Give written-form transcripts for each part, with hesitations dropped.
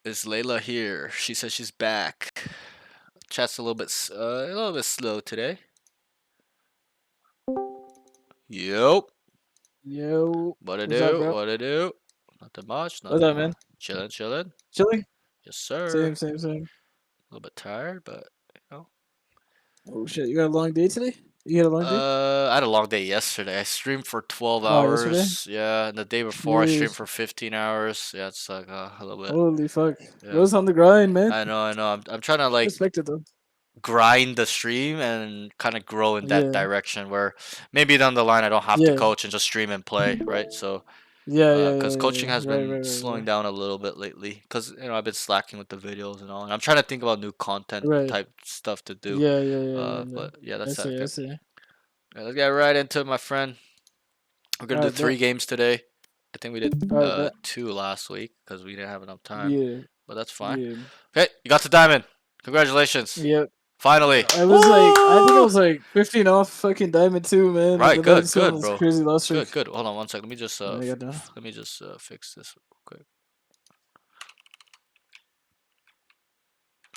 Is Layla here? She says she's back. Chat's a little bit slow today. Yep. Yo, What to what's up, do? bro? What to do? Nothing much. What's Nothing up, man? much. Chilling, chilling. Chilling? Yes, sir. Same. A little bit tired, but you know. Oh shit, you got a long day today? You had a long day? I had a long day yesterday. I streamed for 12 Oh, yesterday? hours. Yeah, and the day before I streamed Jeez. for 15 hours. Yeah, it's like a little bit. Holy fuck. Yeah, Was on the grind, man. I know. I'm trying to like Respect it though. grind the stream and kind of grow in that Yeah. direction where maybe down the line I don't have to Yeah. coach and just stream and play, right? So, because coaching Yeah. has been slowing Right. down a little bit lately, because I've been slacking with the videos and all, and I'm trying to think about new content Right. type stuff to do. Yeah. But yeah, I that's that. see, I Okay, see. let's get right into it, my friend. We're gonna do Alright, bet. 3 games today. I think we did Alright, bet. 2 last week because we didn't have enough time, Yeah. but that's fine. Yeah. Okay, you got the diamond. Congratulations, Yep. finally. I think I Woo! was like 15 off fucking diamond too, man. And Right, then I good, just went on good, this bro. crazy loss streak. Good. Hold on one sec. I got done. Let me just fix this real quick.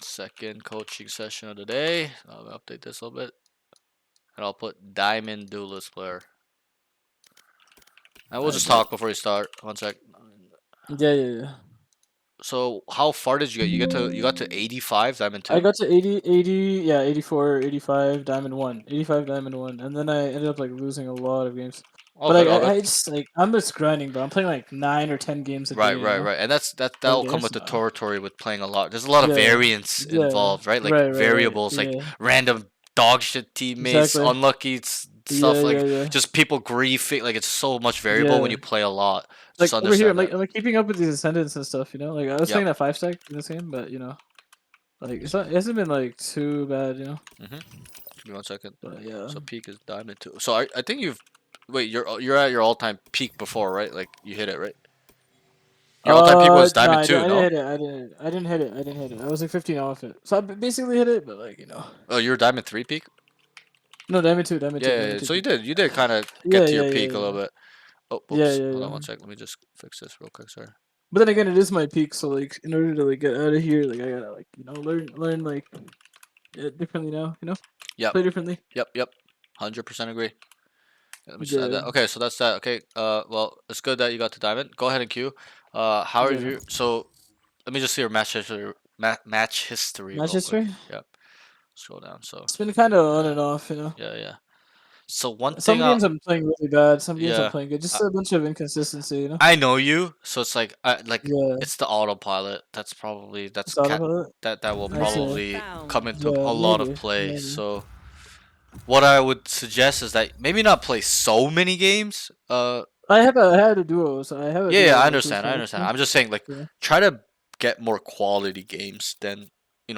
Second coaching session of the day. I'll update this a little bit, and I'll put Diamond Duelist player. And we'll Alright, just bet. talk before you start. One sec. Yeah. So, how far did you get? You got to 85 Diamond I 2? got to 80, yeah, 84, 85, diamond 1. 85, diamond 1. And then I ended up like losing a lot of games. All But good, like all good. I just like I'm just grinding, bro. I'm playing like 9 or 10 games a day, you know? Right. And that'll Every day. come with So the territory with playing a lot. There's a lot of yeah. variance Yeah. involved, right? Like Right. variables, like Yeah. random dog shit teammates, Exactly. unlucky stuff, like Yeah. just people griefing. Like it's so much variable when Yeah. you play a lot. Just Like over here, understand that. I'm like keeping up with these ascendants and stuff, you know? Like I was Yep. playing that 5 stack in this game, but like it hasn't been like too bad, you know? Give me one second. But yeah. So peak is diamond 2. So I think you've wait. You're at your all time peak before, right? Like you hit it, right? Your all time peak was No, diamond 2, I didn't no? hit it. I didn't hit it. I didn't hit it. I was like 15 off it. So I basically hit it, but like, Oh, you were diamond 3 peak. no, diamond 2, Yeah. diamond 2 So peak. you did kind of get to your peak a little Yeah. bit. Oh, oops. Hold on Yeah. one sec. Let me just fix this real quick. Sorry. But then again, it is my peak, so like in order to like get out of here, like I gotta like, learn like differently now, Yep. Play differently. 100% agree. Let me just add Yeah. that. Okay, so that's that. Okay. Well, it's good that you got to diamond. Go ahead and queue. How are Yeah. you? So let me just see your match history. Match history Match real quick. history? Yep. Scroll down. So It's been kind of on yeah, and off, yeah. So one thing Some games I'm playing really bad, some games I'm yeah, playing good. Just I, a bunch of inconsistency. I know you. So it's like Yeah. it's the autopilot. That's probably It's all about it. that will I see. probably come into Yeah, a lot of play. maybe. So what I would suggest is that maybe not play so many games. I had a duo, so I have a Yeah, duo I with two understand. I friends. understand. I'm just saying, like, Yeah. try to get more quality games than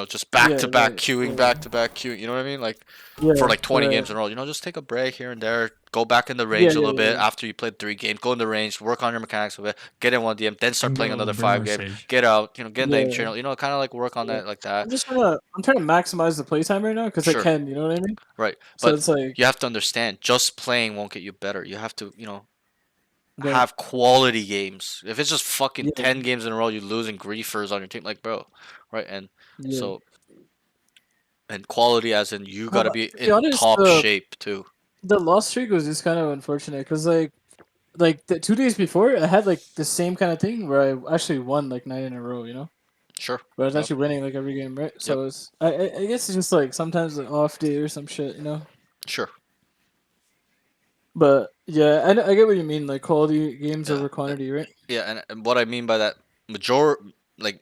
just back Yeah, to back right. queuing, Yeah. back to back queuing. You know what I mean? Like for Yeah, like 20 right. games in a row. Just take a break here and there. Go back in the range a little bit Yeah. after you played 3 games. Go in the range, work on your mechanics a bit, get in 1 DM, then start playing Yo, another burn 5 games. Sage. Get out. Get in the aim Yeah. channel. Kind of like work on Yeah. that like that. I'm trying to maximize the playtime right now because I Sure, can, you know what I mean? right. So But it's like, you have to understand, just playing won't get you better. You have to, right. have quality games. If it's just fucking Yeah. 10 games in a row, you're losing griefers on your team, like bro, right? And Yeah. so and quality as in you gotta be To be in honest, top shape too. the loss streak was just kind of unfortunate because like the 2 days before I had like the same kind of thing where I actually won like 9 in a row, Sure. But I was Yep. actually winning like every game, right? Yep. So I guess it's just like sometimes an off day or some shit. Sure. But yeah, I get what you mean, like quality games Yeah. over quantity, right? Yeah. And what I mean by that, like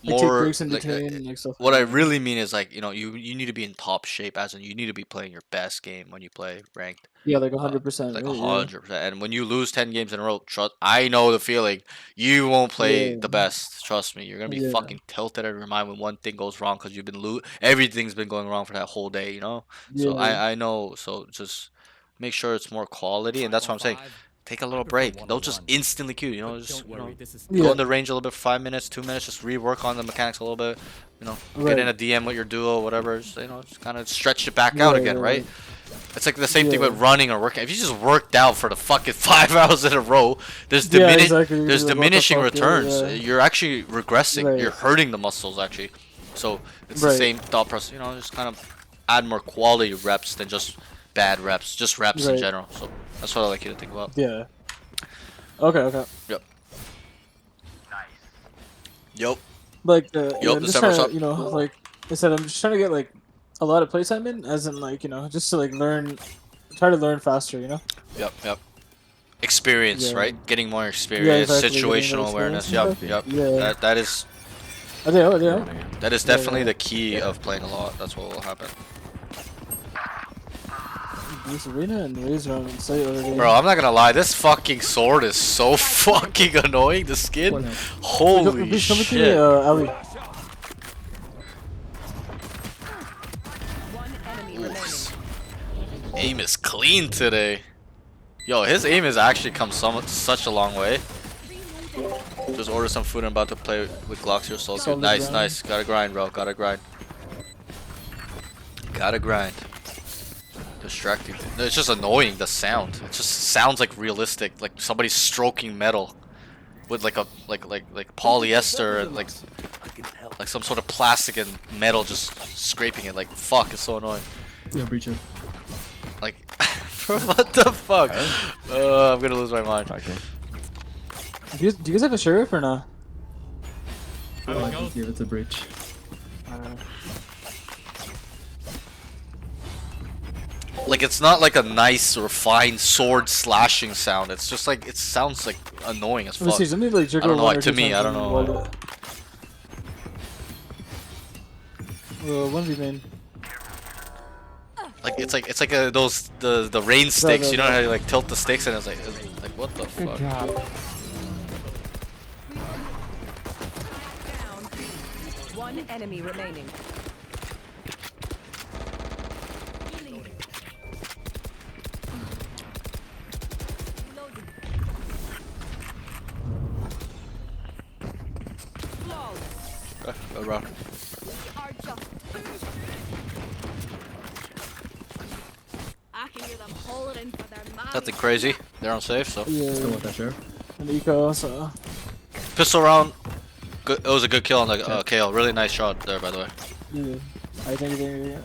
Like take more breaks in like between and like stuff like what I that. really mean is like you need to be in top shape, as in you need to be playing your best game when you play ranked. Yeah, like Uh, 100%, like right? Yeah. 100%. And when you lose 10 games in a row, trust I know the feeling. You won't play the Yeah. best. Trust me, you're gonna be Yeah. fucking tilted out of your mind when one thing goes wrong because you've been everything's been going wrong for that whole day. So Yeah. I know. So just make sure it's more quality, and that's what I'm saying. 5-on-5. Take a I little prefer break. Don't just 1-on-1. instantly queue. But Just don't worry, this is go Yeah. in the range a little bit for 5 minutes, 2 minutes. Just rework on the mechanics a little bit. Get in Right. a DM with your duo, whatever. Just kind of stretch it back out again, right? Right. It's like the same thing Yeah. with running or working. If you just worked out for the fucking 5 hours in a row, there's Yeah, exactly. there's You're like, what the diminishing fuck, returns. yeah. You're actually regressing. Right. You're hurting the muscles actually. So it's the Right. same thought process. You know, just kind of add more quality reps than just bad reps, just reps in Right. general. So that's what I like you to think about. Yeah. Okay. Okay. Yep. Yup. Like yeah, Yup. I'm The just summer's trying up. to, like I said, I'm just trying to get like a lot of playtime in, as in like just to like learn, try to learn faster. Yep. Yep. Experience, Yeah. right? Getting more Yeah, experience, exactly. Getting that situational experience awareness. and Yep. stuff. Yep. Yeah. That is Oh, yeah. Oh, yeah. that is Yeah, definitely yeah. the key of playing a lot. That's what will happen. This arena and raise around in sight already. Bro, I'm not gonna lie, this fucking sword is so fucking annoying, the skin. Holy Please come with me, shit. Ali. One enemy remaining. Aim is clean today. Yo, his aim has actually come such a long way. Just order some food and about to play with Glocks here, so good. Solid Nice, grind. nice. Gotta grind, bro. Gotta grind. Gotta grind. Distracting. It's just annoying, the sound. It just sounds like realistic, like somebody's stroking metal with like a like polyester and like some sort of plastic and metal just scraping it. Like fuck, it's so annoying. Yeah, breach it. Like bro, what the fuck? I'm gonna lose my mind. Okay. Do you guys have a sheriff or not? I can give it a breach. Like it's not like a nice refined sword slashing sound. It's just like it sounds like annoying as Let me fuck. see. Let me like jiggle I don't know, one like, or to two me, I times don't and know. roll it. 1v main. Like it's like those the rain sticks. You know how you like tilt the sticks and it's like what the fuck? Down. One enemy remaining. Go around. I can hear them hollering for their man. Nothing crazy. They're on safe, so Still Yeah. want that sheriff. An eco. So. pistol round. Good. It was a good kill on the KO. Really nice shot there, by the way. Yeah. I think it.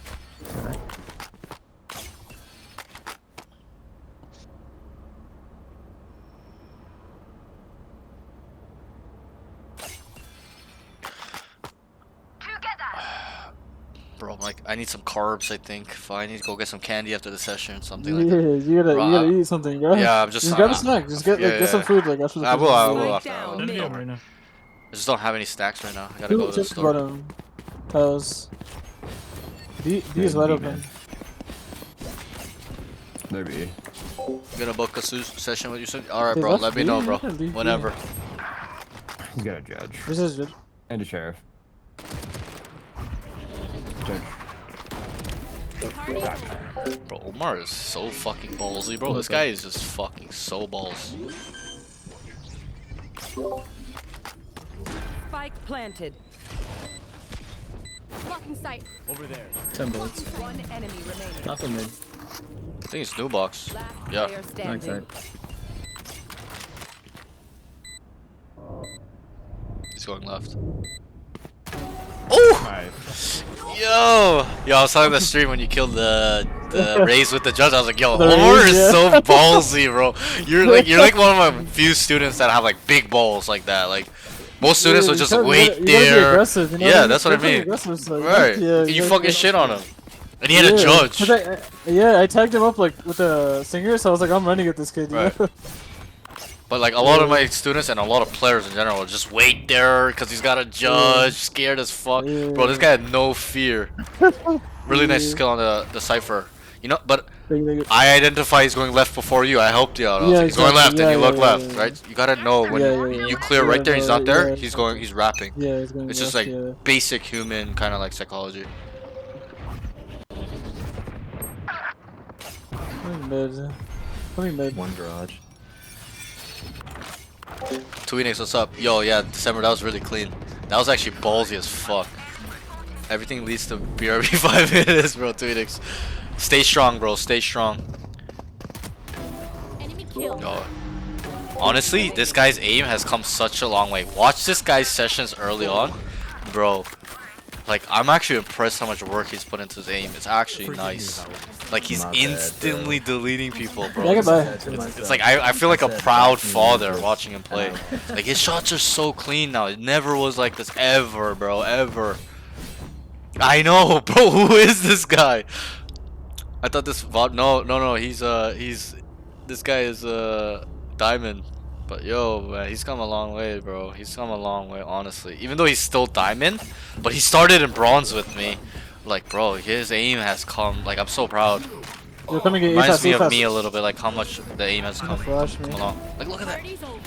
Bro, I'm like I need some carbs. I think. If I need to go get some candy after the session, something Yeah, like that. you Bro, gotta eat something, bro. Yeah, I'm just. Just grab a snack. Just get yeah, get some yeah. food like after the. I will. session. I will. Straight After, down, don't mid. worry. right now. I just don't have any stacks right now. I gotta go to the Check the store. bottom. Tiles. B is wide open. There be. Gonna book a session with you soon. All right, They bro. left Let me B, know, bro. yeah, leave B. Whenever. He's got a judge. This is good. And a sheriff. Judge. Bro, Omar is so fucking ballsy, bro. This guy is just fucking so balls. Spike planted. Blocking sight. 10 bullets. One enemy remaining. Nothing mid. I think it's new box. Last Yeah. player Nice standing. side. He's going left. Oh! Nice. Yo, I was talking the stream when you killed the raise with the judge. I was like, yo, The Omar raise, is yeah. so ballsy, bro. You're like one of my few students that have like big balls like that. Like most students will just wait you gotta be there. aggressive, you know? Yeah, that's what I You gotta be mean. aggressive, so, Right. Yeah, You gotta fucking be- shit on him. And he had a Yeah, judge. 'cause I tagged him up like with a singer, so I was like, I'm running at this kid. You Right. know? But like a lot of my students and a lot of players in general will just wait there because he's got a judge, scared as fuck. Yeah. Bro, this guy had no fear. Really nice Yeah. skill on the cipher. You know, but They- I identify he's going left before you. I helped you out. I was Yeah, like, he's going exactly. left and you Yeah, look yeah, left, yeah. right? You gotta know when Yeah. you clear Yeah, right there, he's not there. yeah. He's rapping. Yeah, he's going It's just left, like yeah. basic human kind of like psychology. Coming mid. One garage. Tweenix, what's up? Yo, yeah, December, that was really clean. That was actually ballsy as fuck. Everything leads to BRB 5 minutes, bro, Tweenix. Stay strong, bro. Stay strong. Enemy kill. Yo. Honestly, this guy's aim has come such a long way. Watch this guy's sessions early on, bro. Like, I'm actually impressed how much work he's put into his aim. It's actually nice. Like, he's Not bad, instantly deleting people, Yeah, bro. goodbye. It's like I feel like a proud father watching him play. Like, his shots are so clean now. It never was like this ever, bro, ever. I know, bro. Who is this guy? I thought this VOD. No. He's this guy is Diamond. But yo, man, he's come a long way, bro. He's come a long way, honestly. Even though he's still Diamond, but he started in Bronze with me. Like, bro, his aim has come. Like, I'm so proud. You're coming in. Reminds me of me a little bit, like how much the aim has come Flash me. along. Like, look at that. Party's over.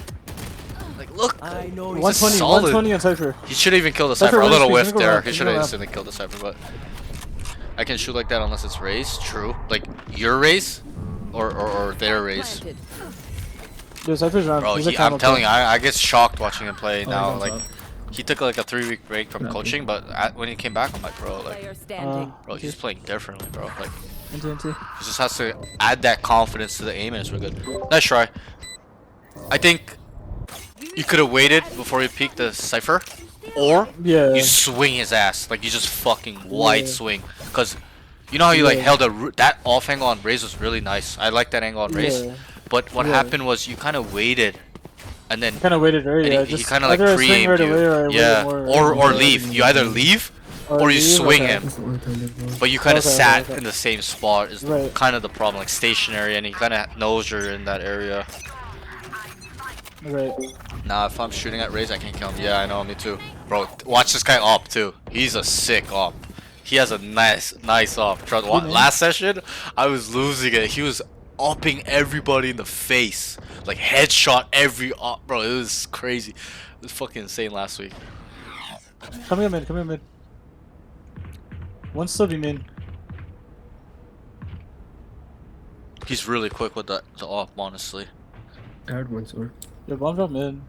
Like, look. I know. This is 120, solid. 120 on Cypher. He should even kill the Cypher, Cypher. A run little speed, whiff don't go there. around, He don't should go have around. instantly killed the Cypher, but I can shoot like that unless it's raise. True. Like your raise, or their raise. Planted. Yo, Cypher's around. Bro, He's a I'm camel telling kill. you, I get shocked watching him play Oh, now. he's on Like, top. he took like a 3-week break from Nothing. coaching, but when he came back, I'm like, bro, like, Player standing. bro, he's playing differently, bro. Like, NT. he just has to add that confidence to the aim, and it's really good. Nice try. I think you could have waited before you peeked the Cypher, or Yeah. you swing his ass. Like, you just fucking wide Yeah. swing. Because you know how you like Yeah. held that off angle on Raze was really nice. I like that angle on Raze. Yeah. But what Yeah. happened was you kind of waited, and then Kind of waited early. and Yeah, he just kind of like either I swing pre-aimed right you. away or I waited Yeah, more, or leave. You either leave or you leave, swing okay. him. That's the only time they've won. But you kind of Okay, sat okay. in the same spot is Right. kind of the problem, like stationary, and he kind of knows you're in that area. Right. Nah, if I'm shooting at Raze, I can't kill him. Yeah, I know, me too. Bro, watch this guy op too. He's a sick op. He has a nice op. Trust. man. Last session, I was losing it. He was upping everybody in the face, like headshot every op. Bro, it was crazy. It was fucking insane last week. Come here, mid. Come here, mid. One still be mid. He's really quick with the op, honestly. I heard one sword. Yo, bomb drop mid.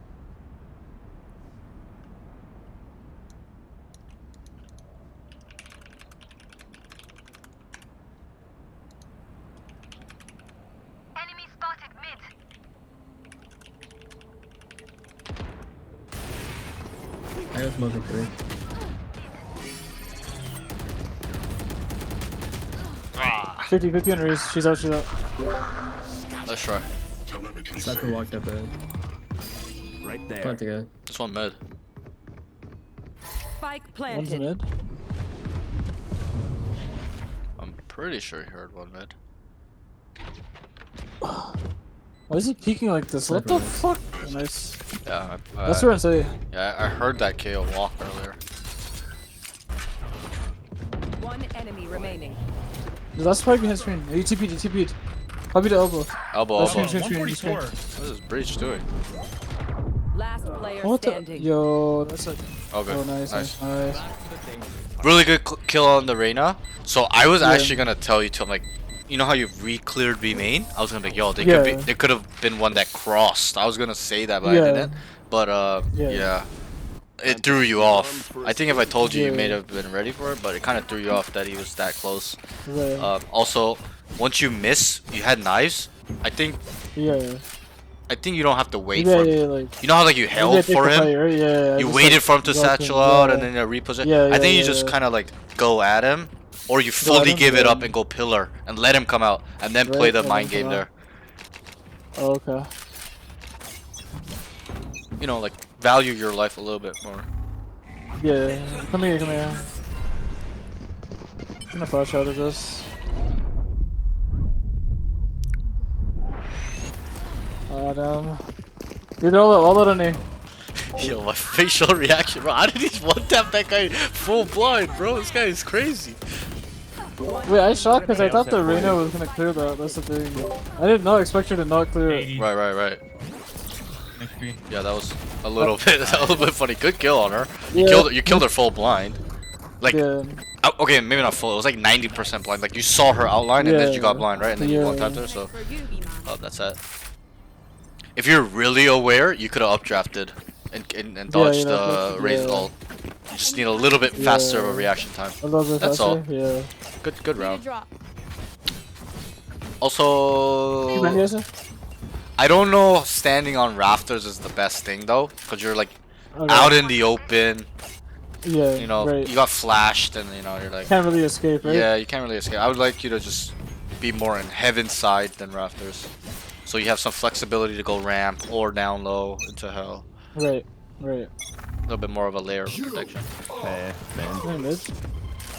I got smoking 3. Ah, 50 on race. She's out. She's out. let's try. Cypher walked up ahead. Right there. Plant the guy. This one mid. Spike One's planted. mid. I'm pretty sure he heard one mid. Why is he peeking like this? What the Cypher fuck? Nice. Yeah, That's what I'm saying. yeah, I heard that KO walk earlier. One enemy remaining. Dude, that's probably behind screen. He TP'd. He TP'd. Probably the elbow. Elbow, Last elbow. screen, screen. What is Breach doing? Last player What the? standing. Yo, that's like. Okay, Oh, nice. nice. Nice. Really good kill on the Reyna. So I was Yeah. actually gonna tell you to, I'm like, you know how you re-cleared B main? I was gonna be like, yo, Yeah. they could have been one that crossed. I was gonna say that, but Yeah. I didn't. But Yeah. yeah. It threw you off. I think if I told you, you Yeah. may have been ready for it, but it kind of threw you off that he was that close. Right. Also, once you miss, you had knives. I think Yeah. you don't have to wait Yeah, for him. yeah, like. You know how like you maybe I held take for the him? fight, right? Yeah. I You just, waited like, for him to walk satchel in. out Yeah. and then reposition. Yeah, I think yeah, you just yeah. kind of like go at him, or you at fully him, give it yeah. up and go pillar and let him come out, and then play Right, the let mind him game come there. Oh, okay. You know, like value your life a little bit more. Yeah. Come here. Come here. I'm gonna flash out of this. Adam. Dude, all out on A. Yo, my facial reaction, bro. How did he one tap that guy full blind, bro? This guy is crazy. Wait, I shocked because I thought the Reyna was gonna clear that. That's the thing. I did not expect her to not clear it. Right. Yeah, that was a little bit, a little bit funny. Good kill on her. Yeah. You killed her full blind. Like, Yeah. okay, maybe not full. It was like 90% blind. Like you saw her outline and then Yeah. you got blind, right? And then you Yeah. one tapped her. So, For you, man. oh, that's it. If you're really aware, you could have updrafted and dodged you know, the like, raise yeah. ult. You just need a little bit faster of a Yeah. reaction time. A little bit That's faster. all. Yeah. Good Need a round. drop. Also, You mind, Yasa? I don't know if standing on rafters is the best thing though, because you're like Okay. out in the open. Yeah, You know, right. you got flashed, and you know you're like, Can't really escape, right? yeah, you can't really escape. I would like you to just be more in heaven side than rafters, so you have some flexibility to go ramp or down low into hell. Right, right. A little bit more of a layer of protection. Hey, man. Hey, mid.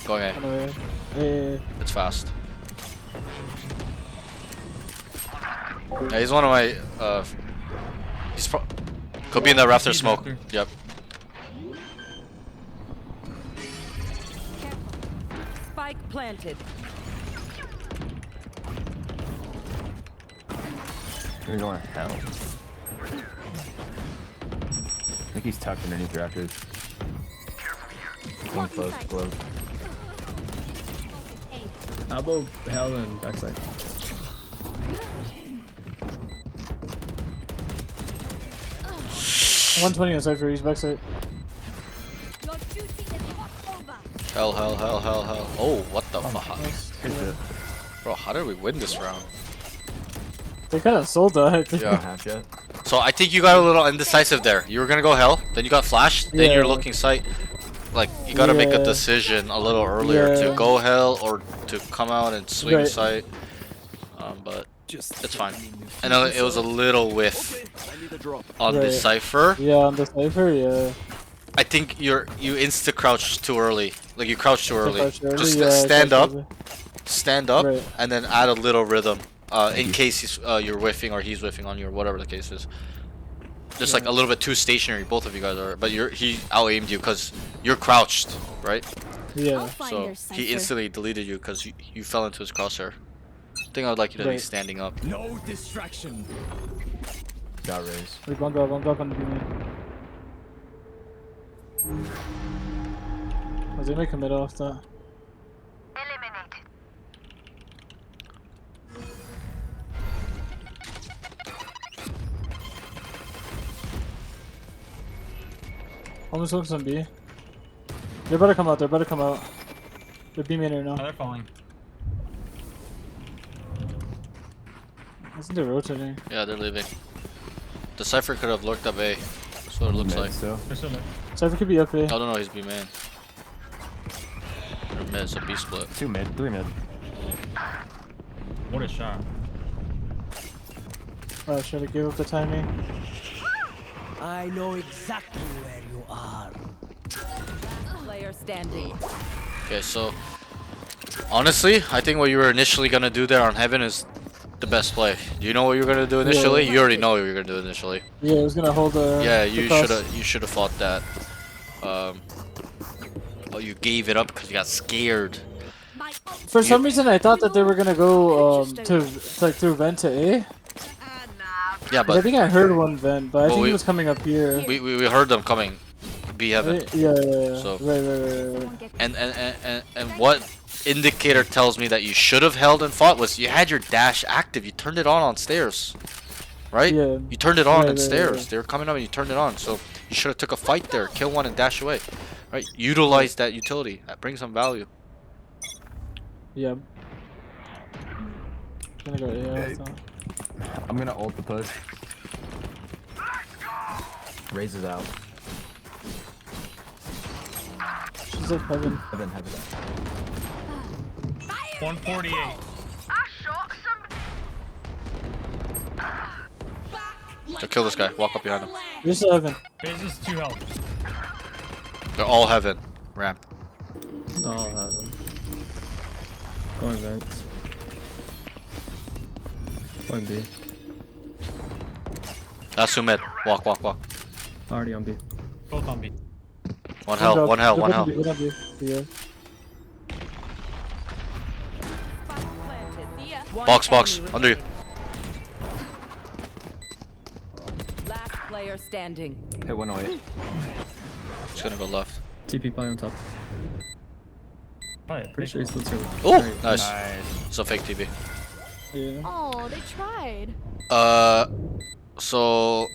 Going A. Anyway. Hey. It's fast. Yeah, he's one of my. He's could be in that rafter smoke. Yep. Spike planted. You're going to hell. I think he's tucked underneath rafters. One close, close. Elbow, hell, and backside. 120 on Cypher, he's backside. Your duty is not over. Hell, hell, hell, hell, hell. Oh, what the fuck? Nice. Good shit. Bro, how did we win this round? They kind of sold that, I think. Yeah. Half yet. So I think you got a little indecisive there. You were gonna go hell, then you got flashed, then Yeah. you're looking sight. Like you gotta make a Yeah. decision a little earlier to Yeah. go hell or to come out and swing Right. sight. But it's fine. I know it was a little whiff I need a drop. on the Right. cipher. Yeah, on the Cypher, yeah. I think you insta crouch too early. Like you crouch too early. Crouch early, Just yeah, stand up, crouch stand up, Right. and then add a little rhythm. In case you're whiffing or he's whiffing on you or whatever the case is. Just like a little bit too stationary, both of you guys are. But he out aimed you because you're crouched, right? Yeah. I'll find So your cipher. he instantly deleted you because you fell into his crosshair. I think I would like you to be Right. standing up. No distraction. Got raised. Like one drop on the beam. Was they make a mid off that? Almost focus on B. They better come out, they better come out. They're B main right now. They're falling. Isn't they rotating? Yeah, they're leaving. The cipher could have lurked up A. That's what it looks Mid like. still. They're still there. Cypher could be up A. I don't know, he's B man. Or mid, it's a B split. 2 mid, 3 mid. What a shot. Oh, should I give up the timing? I know exactly where you are. Player standing. Okay, so honestly, I think what you were initially gonna do there on Heaven is the best play. Do you know what you were gonna do initially? Yeah. You already know what you were gonna do initially. Yeah, I was gonna hold the. Yeah, the you cross. should have fought that. But you gave it up because you got scared. My For some reason, I thought that they were gonna go to like through vent to A. Yeah, 'Cause I but think I heard one vent, but I think we- he was coming up here. we heard them coming. B Heaven. Right? Yeah. So- Right. And what indicator tells me that you should have held and fought was you had your dash active. You turned it on stairs, right? Yeah. You turned it on Right, in right, stairs. right. They were coming up and you turned it on. So you should have took a fight there, kill one and dash away, right? Utilize that utility. That brings some value. Yeah. Gonna go A. Hey. I'm gonna ult the push. Raises out. She's like heaven. Heaven. 148. So kill this guy. Walk up behind him. You're still heaven. Phases 2 health. They're all Heaven. Ramp. No, I'll have him. Going vents. Going B. That's who mid. Walk. Already on B. Both on B. One hell. One hell. They're One both hell. on B, both on B. Yeah. Spike planted. One Box. enemy Under you. remaining. Last player standing. Hit 108. He's gonna go left. TP probably on top. Oh, yeah. Pretty sure he's still two. Oh, nice. Nice. It's a fake TB. Yeah. Oh, they tried. So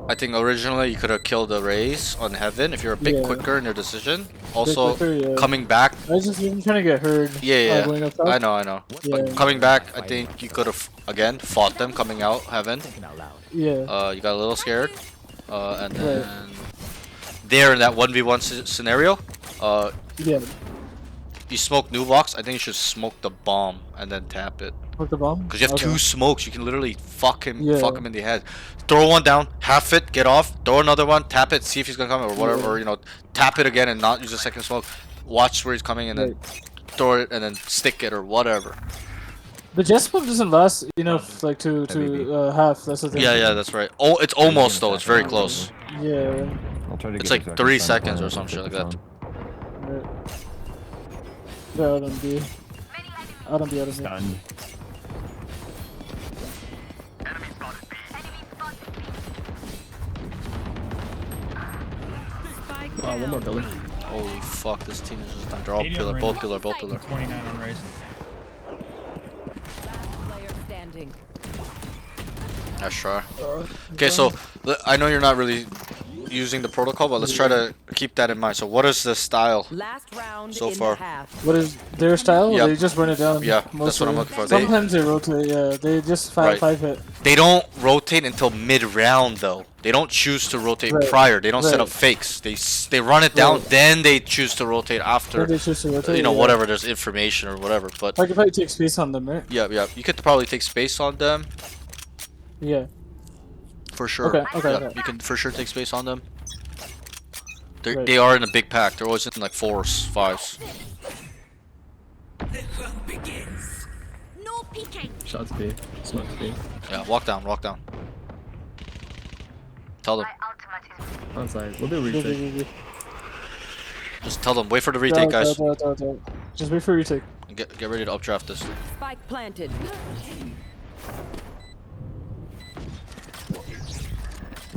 I think originally you could have killed the Raze on Heaven if you're a bit Yeah. quicker in your decision. Also, quicker, yeah. coming back. I was just even trying to get heard. Yeah, Going yeah. up top. I know. Yeah. But coming back, I think you could have again fought them coming out Heaven. Thinking out loud. Yeah. You got a little scared. And Right. then there in that 1v1 scenario, Yeah. you smoke new box. I think you should smoke the bomb and then tap it. With the bomb. Because you have Okay. two smokes, you can literally fuck him Yeah. in the head. Throw one down, half it, get off, throw another one, tap it, see if he's gonna come or whatever, Yeah. or you know, tap it again and not use a second smoke. Watch where he's coming and then throw it and then stick it or whatever. The jet smoke doesn't last enough, like to Maybe. half. That's the thing. Yeah, that's right. Oh, it's almost though. It's very close. Yeah. I'll try to It's get like this 3 extra seconds or time some before shit I like take that. this Right. They're out on B. Out on B. on. Stunned. Spike Oh, one more down. building. Holy fuck, this team is just done. They're all 80 on pillar, ring. both pillar, both pillar. 29 on Raze. Last player standing. Nice try. Okay, so I know you're not really using the protocol, but let's try to keep that in mind. So what is the style? Last round So in far. the half. What is their style? Yep. They just run it down. Yeah, that's what I'm mostly. looking for. They- Sometimes they rotate. Yeah, they just Right. five hit. They don't rotate until mid-round though. They don't choose to rotate Right. prior. They don't set Right. up fakes. They run it down, Right. then they choose to rotate after. Then they choose to rotate. You know, yeah. whatever. There's information or whatever. But I could probably take space on them, right? yeah. You could probably take space on them Yeah. for sure. Okay, okay, Yeah, okay. you can for sure take space on them. Right. They are in a big pack. They're always in like 4s, 5s. No peeking. Shots B. Smokes B. Yeah, walk down. Tell them. Onside. We'll do Go, go, retake. go, go. Just tell them. Wait for the retake, guys. Go. Just wait for retake. Get ready to updraft this. Spike planted.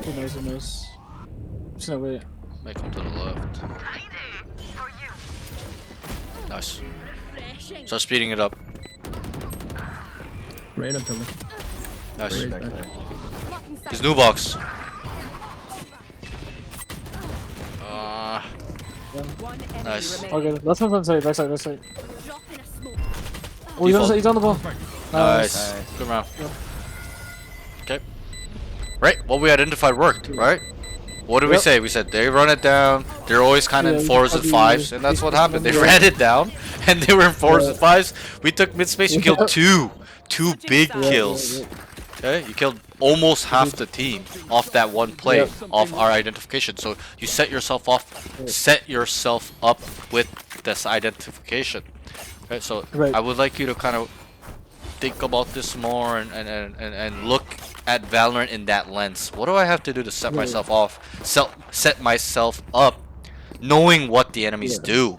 Who knows? Just gonna wait. Make them to the left. Nice. Refreshing. Start speeding it up. Random pillar. Nice. Raise Back back. there. His new box. One enemy Nice. remaining. Okay, let's move on side. Backside. Dropping a smoke. Oh, he's on the ball. Nice. Good round. Okay. Right, what we identified worked, right? What did we Yep. say? We said they run it down. They're always kind of Yeah, in you 4s and probably- 5s, and that's what happened. They Yeah. ran it down, and they were in 4s Yeah. and 5s. We took mid space. You killed Yeah. two big Yeah, kills. Okay, you killed almost half the team off that one play, Yeah. off our identification. So you set yourself up with this identification. Okay, so Right. I would like you to kind of think about this more and look at Valorant in that lens. What do I have to do to set Right. myself off? Set myself up, knowing what the enemies Yeah. do.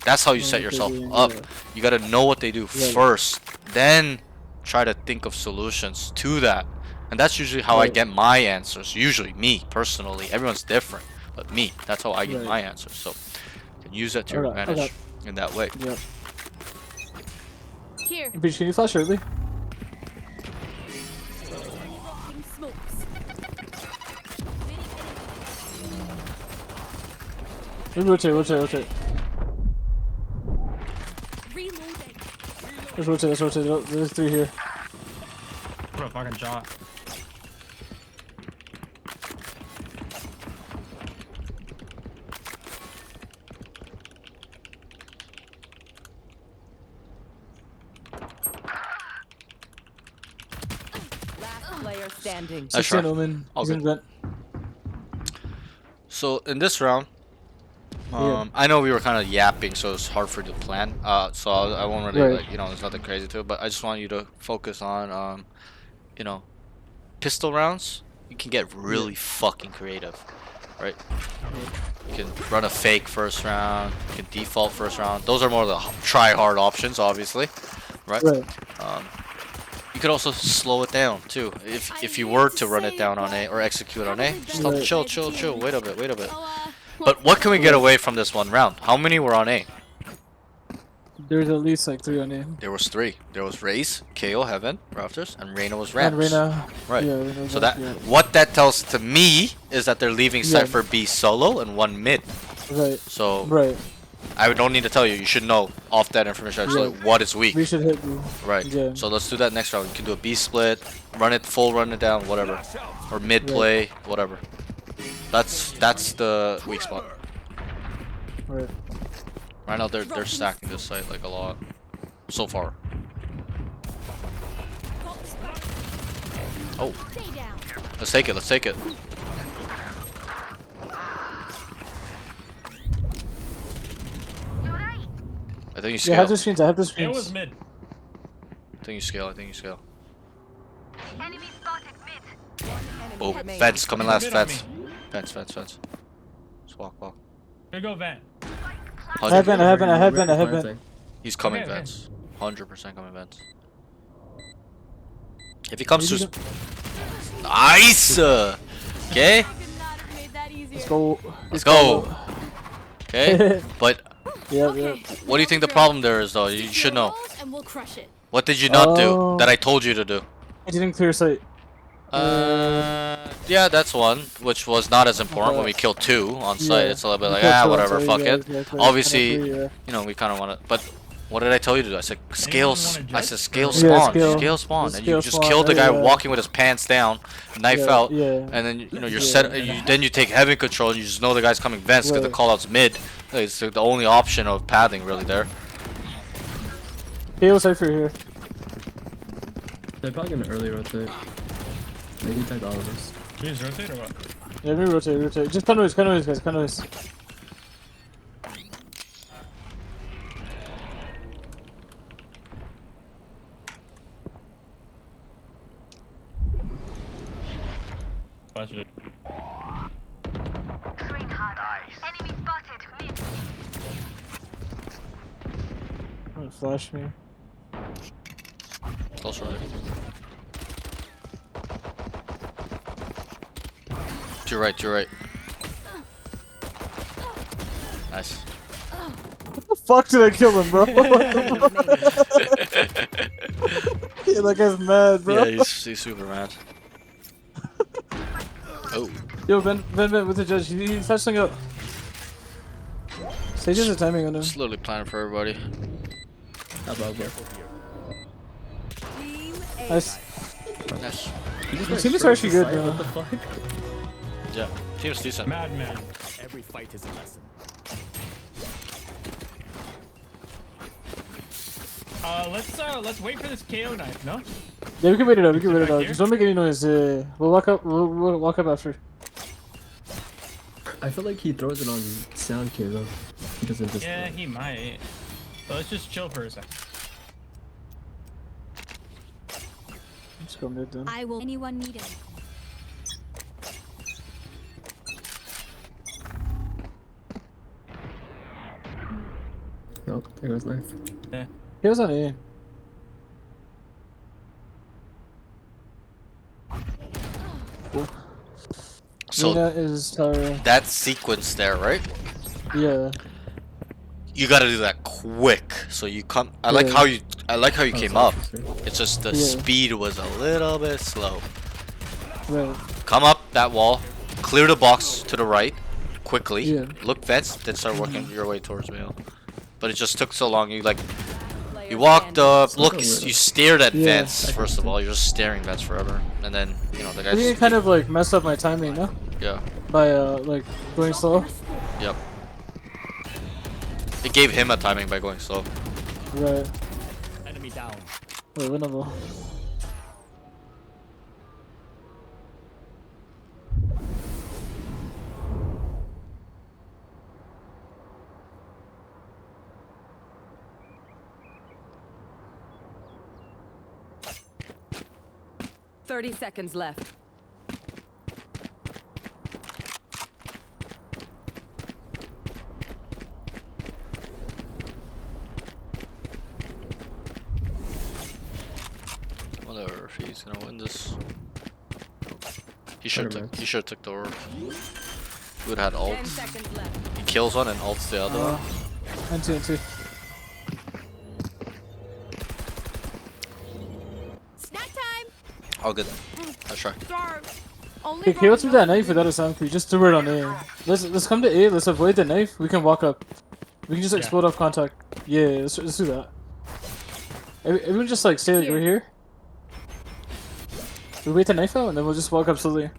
That's how you Knowing set what they're yourself doing, up. yeah. You gotta know what they do Right. first, then try to think of solutions to that. And that's usually how I Right. get my answers. Usually, me personally. Everyone's different, but me. That's how I get Right. my answers. So you can use that to your Okay, advantage okay. in that way. Yeah. Here. Beach, can you flash early? Dropping smokes. Rotate. Reloading. Let's rotate. There's 3 here. What a fucking shot. Last player standing. Nice 16 try. Omen. All He's in good. vent. So in this round, Yeah. I know we were kind of yapping, so it's hard for you to plan. So I won't really Right. like, there's nothing crazy to it. But I just want you to focus on, pistol rounds. You can get really fucking creative, right? You can run a fake first round. You can default first round. Those are more the try hard options, obviously, right? Right. You could also slow it down too. If you were to run it down on A or execute on A, just tell them, Right. chill. Wait a bit. Oh, But what can we get away from this one round? How many were on A? There's at least like 3 on A. There was 3. There was Raze, KO, Heaven, Rafters, and Reyna was And Rams. Reyna. Right. Yeah, Reyna So was that yeah. what that tells to me is that they're leaving Yeah. Cypher B solo and 1 mid. Right. So Right. I don't need to tell you. You should know off that information actually Yeah. what is weak. We should hit B. Right. Yeah. So let's do that next round. You can do a B split, run it full, run it down, whatever, or mid play, whatever. That's the weak spot. Right. Right now they're stacking this site like a lot so far. Oh, Stay down. let's take it. Let's take it. I think you Yeah, I scale. have the screens. I have the It was screens. mid. I think you scale. I think you scale. Enemy Oh, remaining. fence coming last. Mid on Fence. Fence. Just walk. Here go vent. I have been. I have been. I have been. I have been. Planting. He's coming Okay, vents. 100% coming vents. If he comes to nice. Okay. Could not have made that easier. Let's go. Let's go. Okay. But Yeah, yeah. what do you think the problem there is though? You should know. And we'll crush it. What did you not do Oh. that I told you to do? I didn't clear sight. Yeah, that's one, which was not as important when we killed 2 on site. Yeah. It's a little bit We like, killed 2 on whatever, site, fuck yeah, it. exactly. Obviously, Kinda agree, yeah. you know, we kind of want to, but what did I tell you to do? I said scale, Anyone wanna I judge? said scale Yeah, spawn, scale. scale spawn, and Scale you just spawn, killed the guy yeah. walking with his pants down, knife Yeah, out, yeah. and then you know you're Yeah. set. Then you take heaven control, and you just know the guy's coming vents because the Right. callout's mid. It's the only option of pathing really there. Halo Cypher here. They're probably gonna early rotate. They can take all of us. You just rotate or what? Yeah, we rotate. Just cut noise, guys, cut noise. Watch it. Oh, flash me. Close right. To your right, to your right. Nice. What the fuck did I kill him, bro? Yeah, that guy's mad, bro. Yeah, he's super mad. Oh. Yo, Ben with the judge. He's touching up. Sage has a timing on him. Just literally planning for everybody. How about bro? Team A. Nice. Nice. The team is actually good, bro. What the fuck? Yeah. Team's decent. Madman. Every fight is a lesson. Let's wait for this KO knife, no? Yeah, we can wait it out. back here? Just don't make any noise. We'll walk up. We'll walk up after. I feel like he throws it on sound cue though. He doesn't just. Yeah, he might. So let's just chill for a sec. Let's go mid then. I will. Anyone need it? Nope, there goes knife. He was on A. So Reyna is tower. that sequence there, right? Yeah. You gotta do that quick. So you come. I like Yeah. how you. I like how you Oh, came sorry, up. sorry. It's just the Yeah. speed was a little bit slow. Right. Come up that wall, clear the box to the right, quickly. Yeah. Look vents, then start working your way towards me. But it just took so long. You like. player You walked standing. up. Look, weird. you stared at Yeah. vents. First of all, you're just staring vents forever, and then you know the I think it guys. kind of like messed up my timing, no? Yeah. By like going slow. Yep. It gave him a timing by going slow. Right. Enemy down. Wait, winnable. Thirty seconds left. Whatever. If he's gonna win this, he should Better took. He should took the orb. He would had 10 ult. seconds left. He kills one and ults the other one. NT. All good. Let's try. Starve. Only Okay, KO threw that knife without a sound creep. Just threw it on A. Let's come to A. Let's avoid the knife. We can walk up. We can just Yeah. explode off contact. Yeah, let's do that. Everyone just like stay like right here. We wait the knife out and then we'll just walk up slowly.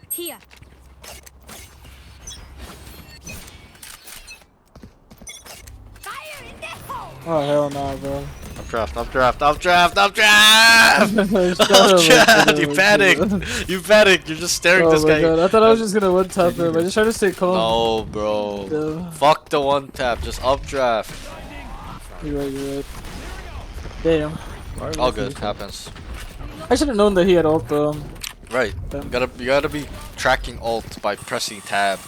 Here. Fire in the hole. Oh hell nah, bro. Up draft, up draft, up draft, up draft! Up draft! You panicked! You panicked! You're just staring Oh this my guy. god, I thought I was just gonna one tap him. I just tried to stay calm. No, bro. No. Fuck the one tap. Just up draft. You're right, you're right. Damn. All good. Happens. I should have known that he had ult though. Right. You gotta be tracking alt by pressing tab.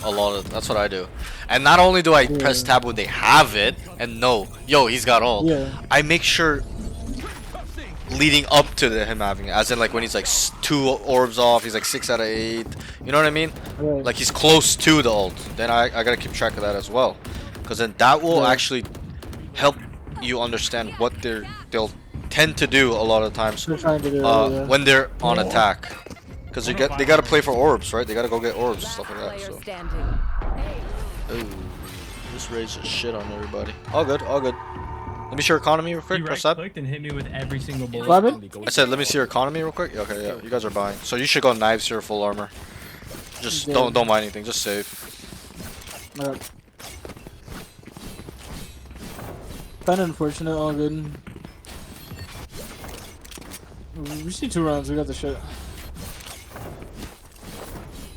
A lot of that's what I do. And not only do I press tab when they have it and know, yo, he's got ult. Yeah. I make sure leading up to him having it, as in like when he's like 2 orbs off, he's like 6 out of 8. You know what I mean? Right. Like he's close to the ult. Then I gotta keep track of that as well, because then that will actually help you understand what they'll tend to do a lot of times They're trying to do it, when they're on attack. Because they gotta play for orbs, right? They gotta go get orbs and stuff like that. Player So. standing. Ooh, just raise shit on everybody. All good, all good. Let me see your economy real He quick. right Press that. clicked and hit me with every single bullet. What happened? I said, let me see your economy real quick. Okay, yeah, you guys are buying. So you should go knives here, full armor. Just Yeah. don't buy anything. Just save. Alright. Kinda unfortunate, all good. We just need 2 rounds, we got the shit.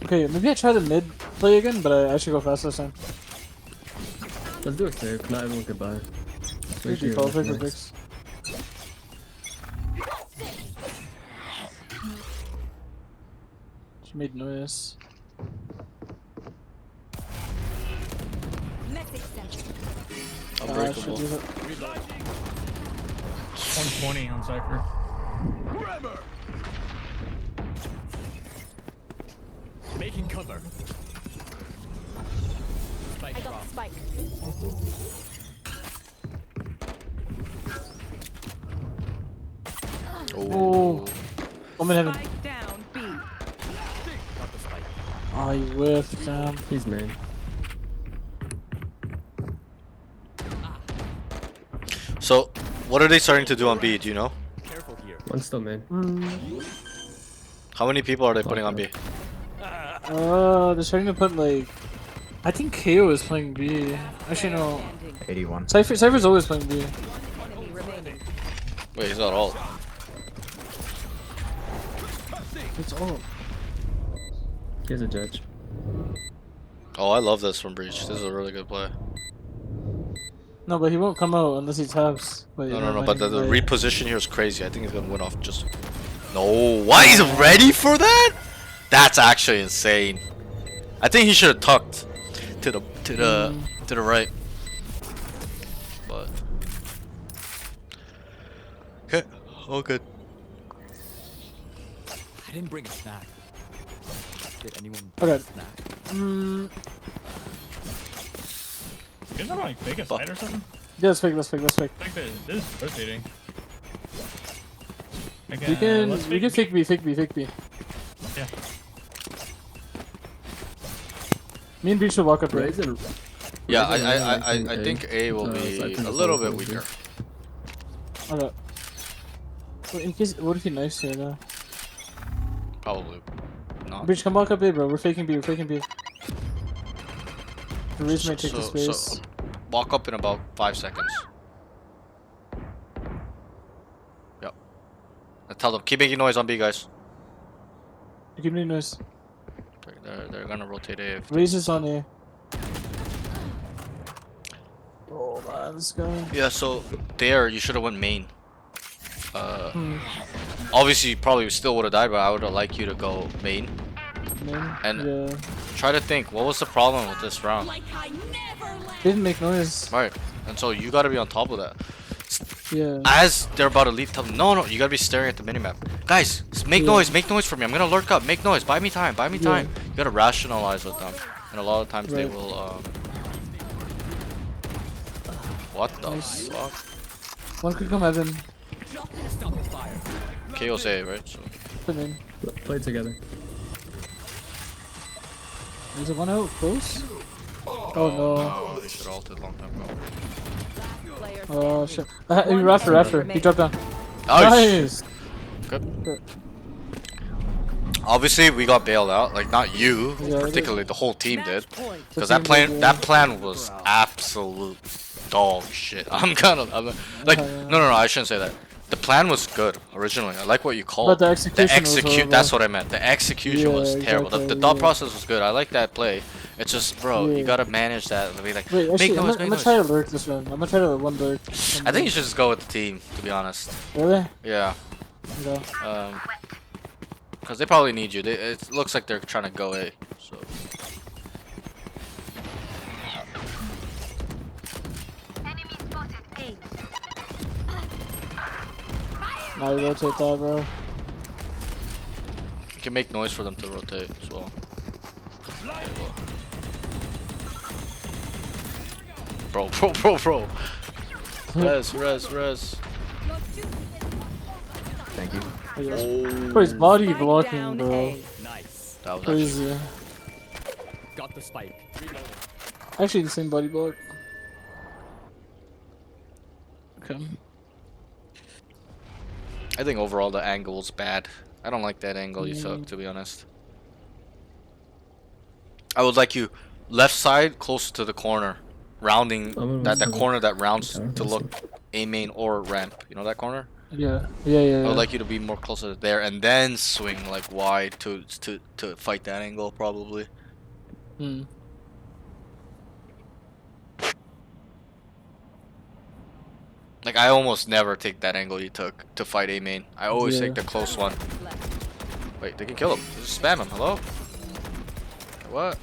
Okay, maybe I try the mid play again, but I should go fast this time. Let's do a safe. Not everyone can buy. Maybe default pick or picks. She made noise. Message sent. Should Unbreakable. do that. 120 on Cypher. Making cover. I got the spike. Oh. I'm in heaven. Spike down B. Oh, you whiffed, damn. He's main. So, what are they starting to do on B? Do you know? Careful here. One's still main. How many people are they putting on B? They're starting to put like. I think KO is playing B. Actually, no. Standing. 81. Cypher's always playing B. Enemy remaining. Wait, he's not alt. It's all. He has a judge. Oh, I love this from Breach. This is a really good play. No, but he won't come out unless he taps. Wait, No, never no, no, mind, but the wait. reposition here is crazy. I think he's gonna win off just. No, why he's ready for that? That's actually insane. I think he should have tucked to the right. But okay, all good. I didn't bring a snack. Did anyone Okay. bring a snack? You guys have like fake a side or something? Yeah, let's pick, let's pick, let's pick. I think that this is rotating. We can fake B, fake B, fake B. Yeah. Me and B should walk up right. Raise and Yeah, Raise and I think A will So be I think a it's little all bit close, weaker. Okay. Well, in case, what if he knifes here now? Probably not. Breach, come walk up A, bro. We're faking B, we're faking B. The reason I take the So space. walk up in about 5 seconds. Yep. And tell them keep making noise on B, guys. Give me noise. They're gonna rotate A. Raise this on A. Oh man, this guy. Yeah, so there you should have went main. Obviously you probably still would have died, but I would have liked you to go main. Man. And- Yeah. Try to think, what was the problem with this round? Like I never left. Didn't make noise. Right, and so you gotta be on top of that. Yeah. As they're about to leave, tell them, no, you gotta be staring at the minimap. Guys, make noise for me. I'm gonna lurk up, make noise, buy me time. You gotta rationalize with them. And a lot of times they Right. will, What the Nice. fuck? One could come heaven. KO's A, right? So. Put in. Play together. Is it one out close? Oh Oh, they should have ulted long time ago. Player no. Oh standing. shit. He rafter, rafter. He dropped down. Nice. Nice. Good. Obviously, we got bailed out. Like, not you, Yeah, particularly the whole team did. Match point. Because The that team did, plan, yeah. that plan was absolute dog shit. I'm like, Yeah. no, I shouldn't say that. The plan was good originally. I like what you called. But the execution was horrible. That's what I meant. The execution Yeah, was terrible. exactly, The thought yeah. process was good. I like that play. It's just, bro, you Yeah. gotta manage that. Be like, Wait, actually, make I'm noise, gonna make try noise. to lurk this one. I'm gonna try to one lurk. I think you should just go with the team, to be honest. Really? Yeah. Okay. Because they probably need you. It looks like they're trying to go A. So. Now you rotate that, bro. You can make noise for them to rotate as well. Bro. Res. Thank you. Bro, his body Spike blocking, down bro. A. Nice. That was actually Crazy. Got the spike. Actually, the same body block. Okay. I think overall the angle's bad. I don't like that angle you took, to be honest. I would like you left side closer to the corner, rounding that corner that rounds to look A main or ramp. You know that corner? Yeah. I would like you to be more closer there and then swing like wide to fight that angle probably. Hmm. Like I almost never take that angle you took to fight A main. I always Yeah. take the close one. Wait, they can kill him. Just spam him. Hello? What?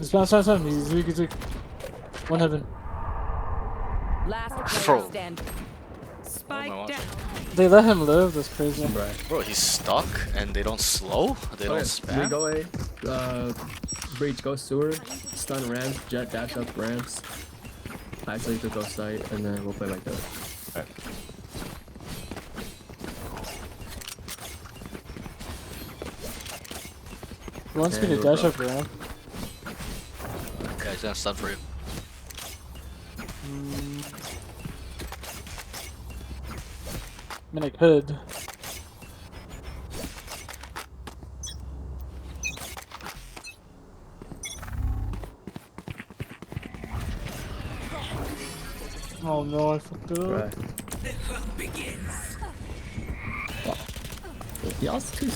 Spam. He's weak. One heaven. Last player Bro. standing. Spike watch. down. They let him live. That's crazy. Bro, he's stuck and they don't slow? They don't We spam? go A. Breach, go sewer. Stun ramp. Jet dash up ramps. Isolate to go site, and then we'll play like that. Alright. He wants me Okay, to we're dash up ramp. Yeah, he's gonna stun for you. I mean, I could. Oh no, I fucked up. Right. Y'all too.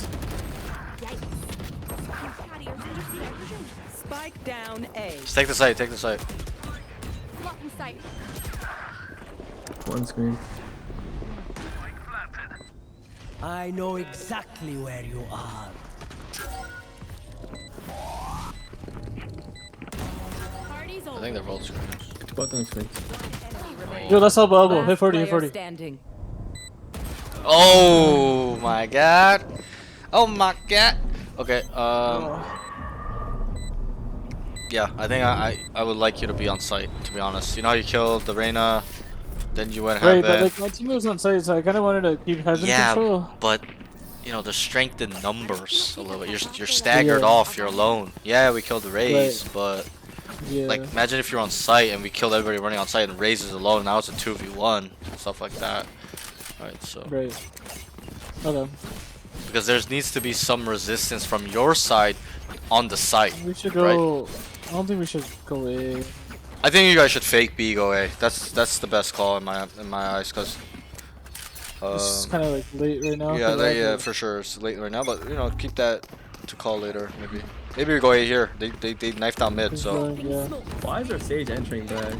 Spike down A. Just take the site, take the site. Blocking sight. One screen. I know exactly where you are. Party's I over. think they're both screens. Both on the screens. Yo, that's elbow. Last Hit 40, player hit 40. standing. Oh my god. Oh my god. Okay, yeah, I think I would like you to be on site, to be honest. You know how you killed the Reyna, then you went Right, heaven. but like my team was on site, so I kind of wanted to keep heaven Yeah, control. but you know the strength in numbers a little bit. You're staggered Yeah. off. You're alone. Yeah, we killed the Raze, but Yeah. like imagine if you're on site and we killed everybody running on site and Raze is alone. Now it's a 2v1 and stuff like that. Alright, so Right. Okay. because there needs to be some resistance from your side on the site. We should Right. go. I don't think we should go A. I think you guys should fake B, go A. That's the best call in my eyes, cause. This is kind of like late right now. Yeah, for that, yeah, but- for sure. It's late right now, but you know, keep that to call later, maybe. Maybe we go A here. They knifed down mid, He's so going, yeah. Why is our Sage entering back?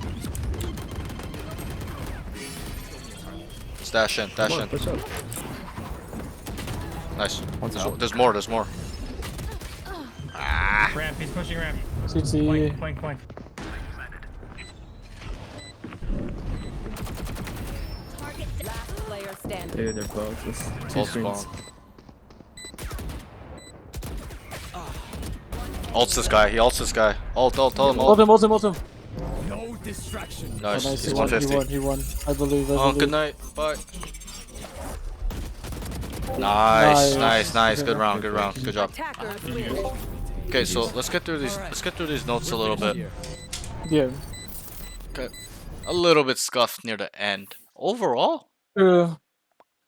dash in, dash Come on, in. push up. Nice. One's out. There's more. There's more. Ramp, he's pushing ramp. CT. Point. Last player standing. Dude, they're both. This two Both screens. spawn. Ults this guy. He ults this guy. Ult him. Ult him. No distraction. Oh, Nice. nice. He's He won. He 150. won. He won. I believe. I Oh, believe. good night. Bye. Nice, nice, nice. Good round. Good round. Good job. Attackers win. Okay, so let's get through these. Let's get through these notes a little bit. Yeah. Okay. A little bit scuffed near the end. Overall,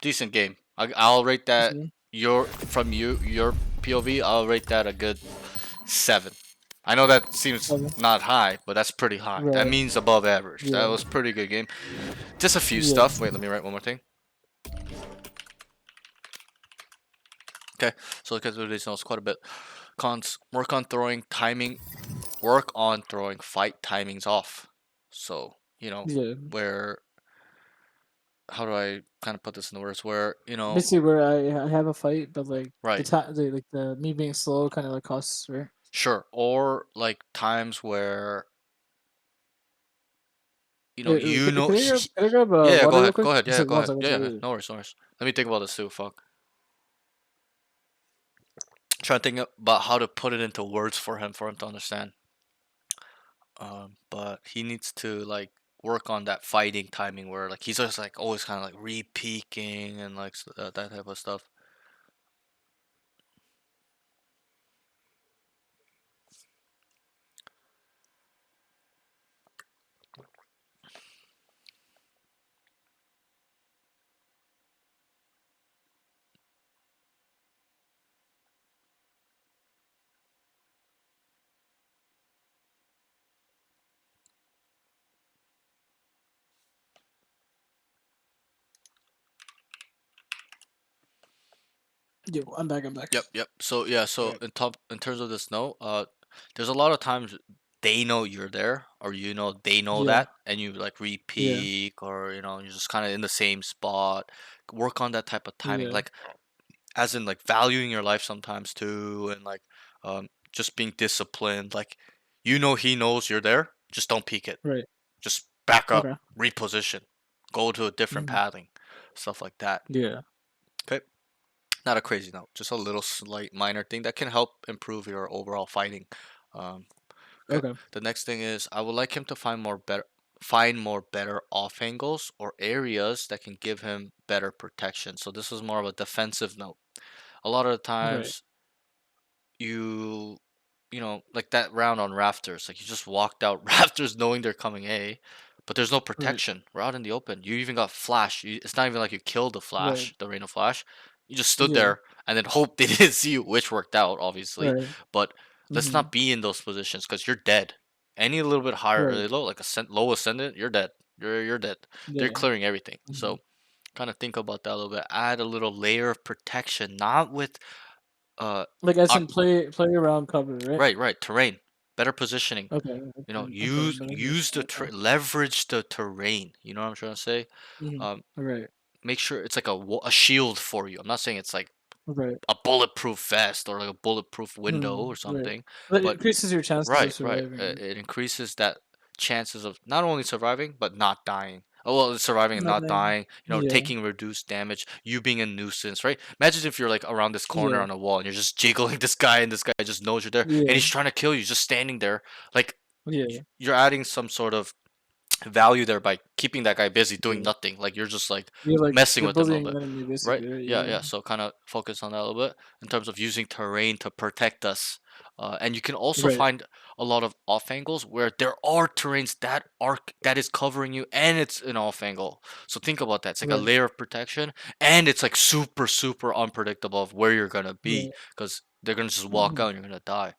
decent game. I'll rate that your POV. I'll rate that a good 7. I know that seems 7. not high, but that's pretty high. That Right. means above average. That Yeah. was pretty good game. Just a few Yeah. stuff. Wait, let me write one more thing. Okay, so look at these notes quite a bit. Cons: work on throwing timing. Work on throwing fight timings off. So Yeah. where, how do I kind of put this in the words? Where Basically, where I have a fight, but like right, like the me being slow kind of like costs, right? sure, or like times where Can I grab yeah, yeah, go water real ahead, quick? go ahead, Just yeah, like go one ahead, second. yeah, yeah, no worries, no worries. Let me think about this too. Fuck, trying to think about how to put it into words for him to understand. But he needs to like work on that fighting timing where like he's just like always kind of like re-peeking and like that type of stuff. Yeah, I'm back. I'm back. Yep, yep. So yeah, so in terms of this note, there's a lot of times they know you're there, or they know Yeah. that, and you like Yeah. re-peek, or you're just kind of in the same spot. Work on that type of timing, Yeah. like as in like valuing your life sometimes too, and like just being disciplined. Like he knows you're there, just don't peek it. Right. Just back up, Okay. reposition, go to a different Mhm. pathing, stuff like that. Yeah. Okay. Not a crazy note, just a little slight minor thing that can help improve your overall fighting. Um, okay. Okay. The next thing is I would like him to find more better off angles or areas that can give him better protection. So this is more of a defensive note. A lot of the Right. times you like that round on rafters, like you just walked out rafters knowing they're coming A, but there's no Right. protection. We're out in the open. You even got flash. It's not even like you killed Right. the rain of flash. You just stood Yeah. there and then hope they didn't see you, which worked out obviously. Right. But let's Hmm. not be in those positions because you're dead. Any little bit higher or Right. low, like low ascendant, you're dead. You're dead. They're Yeah. clearing everything. Hmm. So kind of think about that a little bit. Add a little layer of protection, not with uh Like as in play around cover, right? right, right. Terrain, better positioning. Okay. Okay. Okay. Use Better use the understand. Okay. leverage the terrain. You know what I'm trying to say? Hmm. Um, Right. make sure it's like a shield for you. I'm not saying it's like Right. a bulletproof vest or like a bulletproof window Hmm. or Right. something, That but increases your chances of right, right. surviving. Right? It increases that chances of not only surviving but not dying. Oh well, surviving and Not not then. dying. Yeah. Taking reduced damage. You being a nuisance, right? Imagine if you're like around this corner Yeah. on a wall and you're just jiggling this guy, and this guy just knows you're there, and Yeah. he's trying to kill you, just standing there. Like Yeah. you're adding some sort of value there by keeping that guy busy doing Yeah. nothing. Like you're just like You're like messing you're with him a little bullying bit. the enemy Right? basically, right? Yeah, Yeah. yeah. So kind of focus on that a little bit in terms of using terrain to protect us. And you can also Right. find a lot of off angles where there are terrains that is covering you and it's an off angle. So think about that. It's like a Right. layer of protection and it's like super super unpredictable of where you're gonna be Right. because they're gonna just walk Hmm. out and you're gonna die.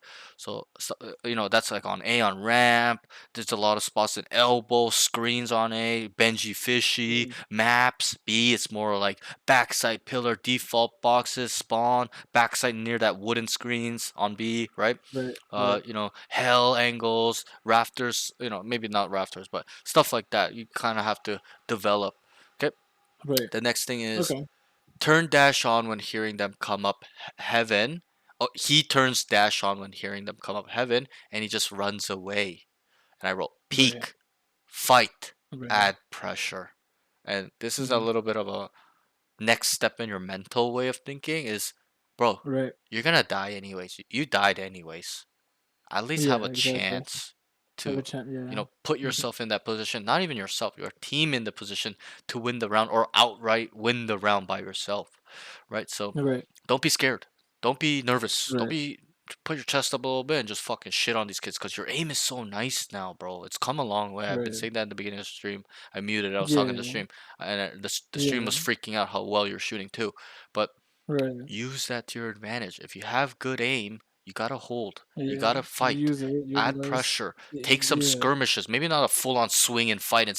That's like on A on ramp. There's a lot of spots in elbow, screens on A, Benji Fishy, maps. B, it's more like backside pillar, default boxes, spawn, backside near that wooden screens on B, right? Right. Right. Hell angles, rafters, maybe not rafters, but stuff like that. You kind of have to develop. Okay. Right. The next thing is Okay. turn dash on when hearing them come up heaven. Oh, he turns dash on when hearing them come up heaven, and he just runs away. And I wrote Right. peak, fight, Right. add pressure. And this is a Hmm. little bit of a next step in your mental way of thinking is, bro, Right. you're gonna die anyways. You died anyways. At least have Yeah. a Exactly. chance. Have a to, chance. Yeah. put Mhm. yourself in that position, not even yourself, your team in the position to win the round or outright win the round by yourself, right? So Right. don't be scared. Don't be nervous. Don't Right. be put your chest up a little bit and just fucking shit on these kids because your aim is so nice now, bro. It's come a long way. I've been Right. saying that in the beginning of the stream. I muted. I was talking to the Yeah. stream, and the stream Yeah. was freaking out how well you're shooting too. But Right. use that to your advantage. If you have good aim, you gotta hold. You Yeah. gotta fight. Use it. Add Utilize. pressure. Take some Yeah. skirmishes. Maybe not a full-on swing and fight and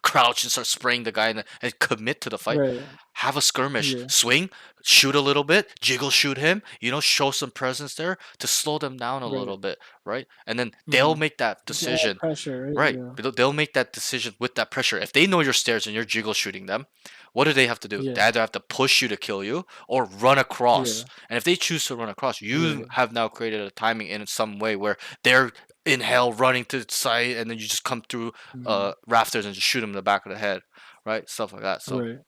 crouch and start spraying the guy and commit to the fight. Right. Have a skirmish. Yeah. Swing, shoot a little bit, jiggle shoot him. Show some presence there to slow them down a Right. little bit, right? And then they'll Mhm. make that Just add decision. pressure. Right. Right. Yeah. They'll make that decision with that pressure. If they know your stairs and you're jiggle shooting them, what do they have to do? Yeah. They either have to push you to kill you or run across. Yeah. And if they choose to run across, you Right. have now created a timing in some way where they're in hell running to the side and then you just come through Mhm. rafters and just shoot them in the back of the head, right? Stuff like that. So Right.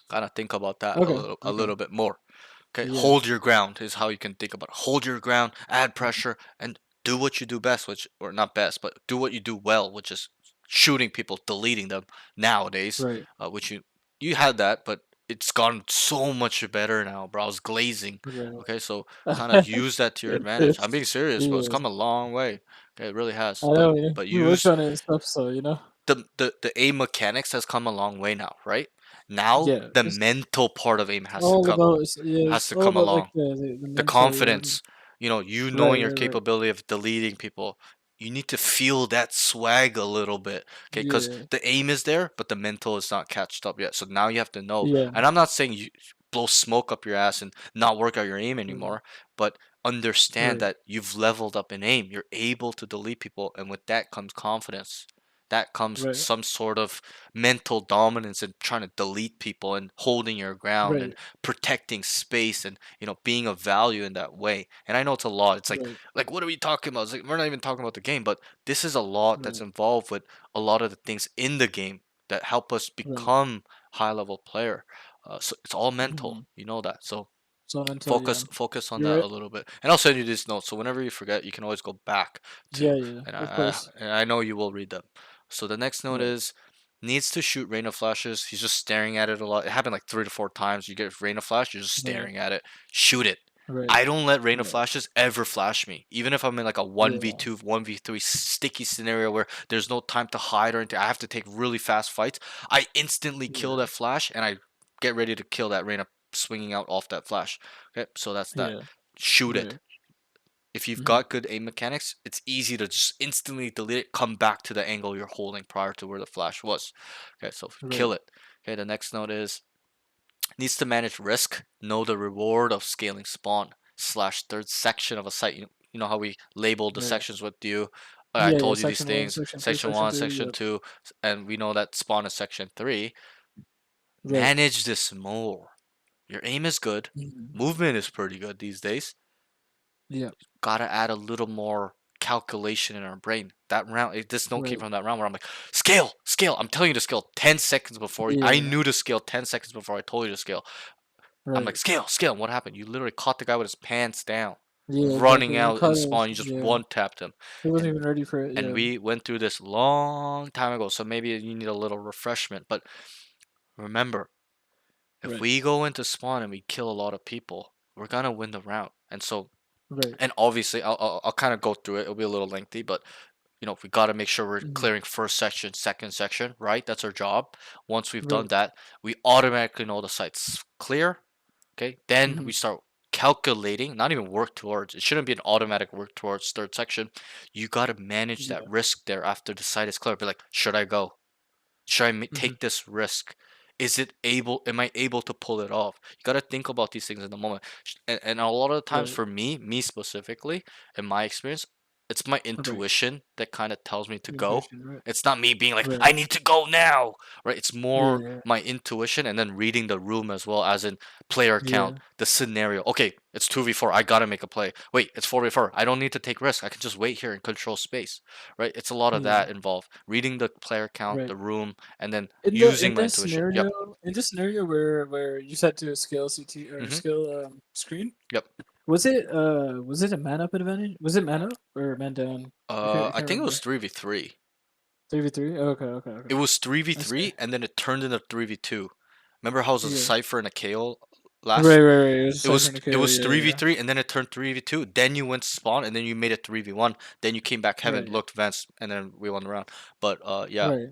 kind of think about that Okay. a Okay. little bit more. Okay, Yeah. hold your ground is how you can think about it. Hold your ground, add pressure, and do what you do best, which or not best, but do what you do well, which is shooting people, deleting them nowadays. Right. Which you had that, but it's gone so much better now, bro. I was glazing. Right. Okay, so kind of use that to your advantage. I'm being serious, bro. It's Yes. come a long way. Okay, it really I has. But know. Yeah. but We worked use on it and stuff. So the aim mechanics has come a long way now, right? Now Yeah. the It's mental part of aim all about. Yeah. has It's to all come about like along. the The mental. Yeah. confidence, you Right. knowing your Right. Right. capability of deleting people. You need to feel that swag a little bit, okay? Because Yeah. the aim is there, but the mental is not catched up yet. So now you have to know. Yeah. And I'm not saying you blow smoke up your ass and not work out your aim Right. anymore, but understand Right. that you've leveled up in aim. You're able to delete people, and with that comes confidence. That comes Right. some sort of mental dominance and trying to delete people and holding your ground and Right. protecting space and being of value in that way. And I know it's a lot. It's Right. like what are we talking about? It's like we're not even talking about the game, but this is a lot that's Right. involved with a lot of the things in the game that help us Right. become high level player. So it's all mental. Mm-hmm. You know that. So So mental. Yeah. focus on You're that a right. little bit. And I'll send you these notes. So whenever you forget, you can always go back Yeah. to Yeah. and Of course. I know you will read them. So the next note Right. is needs to shoot rain of flashes. He's just staring at it a lot. It happened like 3 to 4 times. You get rain of flash, you're just Right. staring at it. Shoot it. Right. I don't let rain of Right. flashes ever flash me. Even if I'm in like a Yeah. 1v2, 1v3 sticky scenario where there's no time to hide or anything, I have to take really fast fights. I instantly kill Yeah. that flash and I get ready to kill that rain of swinging out off that flash. Okay, so that's that. Yeah. Shoot it. Right. If you've Mm-hmm. got good aim mechanics, it's easy to just instantly delete it, come back to the angle you're holding prior to where the flash was. Okay, so kill Right. it. Okay, the next note is needs to manage risk, know the reward of scaling spawn slash third section of a site. You know how we labeled the Right. sections with you. I Yeah. Yeah. told you these Section one, things. section two, Section section 1, three. section Yep. 2, and we know that spawn is section 3. Right. Manage this more. Your aim is good. Mm-hmm. Movement is pretty good these days. Yeah. Gotta add a little more calculation in our brain. That round, this note came Right. from that round where I'm like, scale, scale. I'm telling you to scale 10 seconds before. I Yeah. knew to scale 10 seconds before I told you to scale. I'm like, Right. scale, scale. And what happened? You literally caught the guy with his pants down, Yeah. running Exactly. You out in caught it. spawn. You just Yeah. one tapped him. He wasn't And even ready for it. and Yeah. we went through this long time ago, so maybe you need a little refreshment. But remember, if Right. we go into spawn and we kill a lot of people, we're gonna win the round. And so, Right. and obviously, I'll kind of go through it. It'll be a little lengthy, but we got to make sure we're Mm-hmm. clearing first section, second section, right? That's our job. Once we've done Right. that, we automatically know the site's clear. Okay, then Mm-hmm. we start calculating, not even work towards. It shouldn't be an automatic work towards third section. You got to manage Yeah. that risk there after the site is clear. Be like, should I go? Should I Mm-hmm. take this risk? Am I able to pull it off? You got to think about these things in the moment. And a lot of the times Right. for me specifically, in my experience, it's my Right. intuition that kind of tells me to go. Intuition. Right. It's not me being like, Right. I need to go now, right? It's more Yeah. my intuition and then reading the room as well, as in player Yeah. count, the scenario. Okay, it's 2v4. I gotta make a play. Wait, it's 4v4. I don't need to take risk. I can just wait here and control space, right? It's a lot of Yeah. that involved. Reading the player count, Right. the room, and then In using my this intuition. Yep. scenario, where you said to scale CT or Mm-hmm. scale screen, Yep. Was it a man up advantage? Was it man up or man down? I I can't think it was remember. 3v3. 3v3. Okay, okay, okay. It was I see. 3v3 and then it turned into 3v2. Remember how it was a Yeah. Cypher and a KO Right, last? right, right. It was It Cypher was and a it KO. was Yeah, yeah. 3v3 and then it turned 3v2. Then you went spawn and then you made it 3v1. Then you came back heaven, Right, looked Vance, and then we won the round. But yeah, right,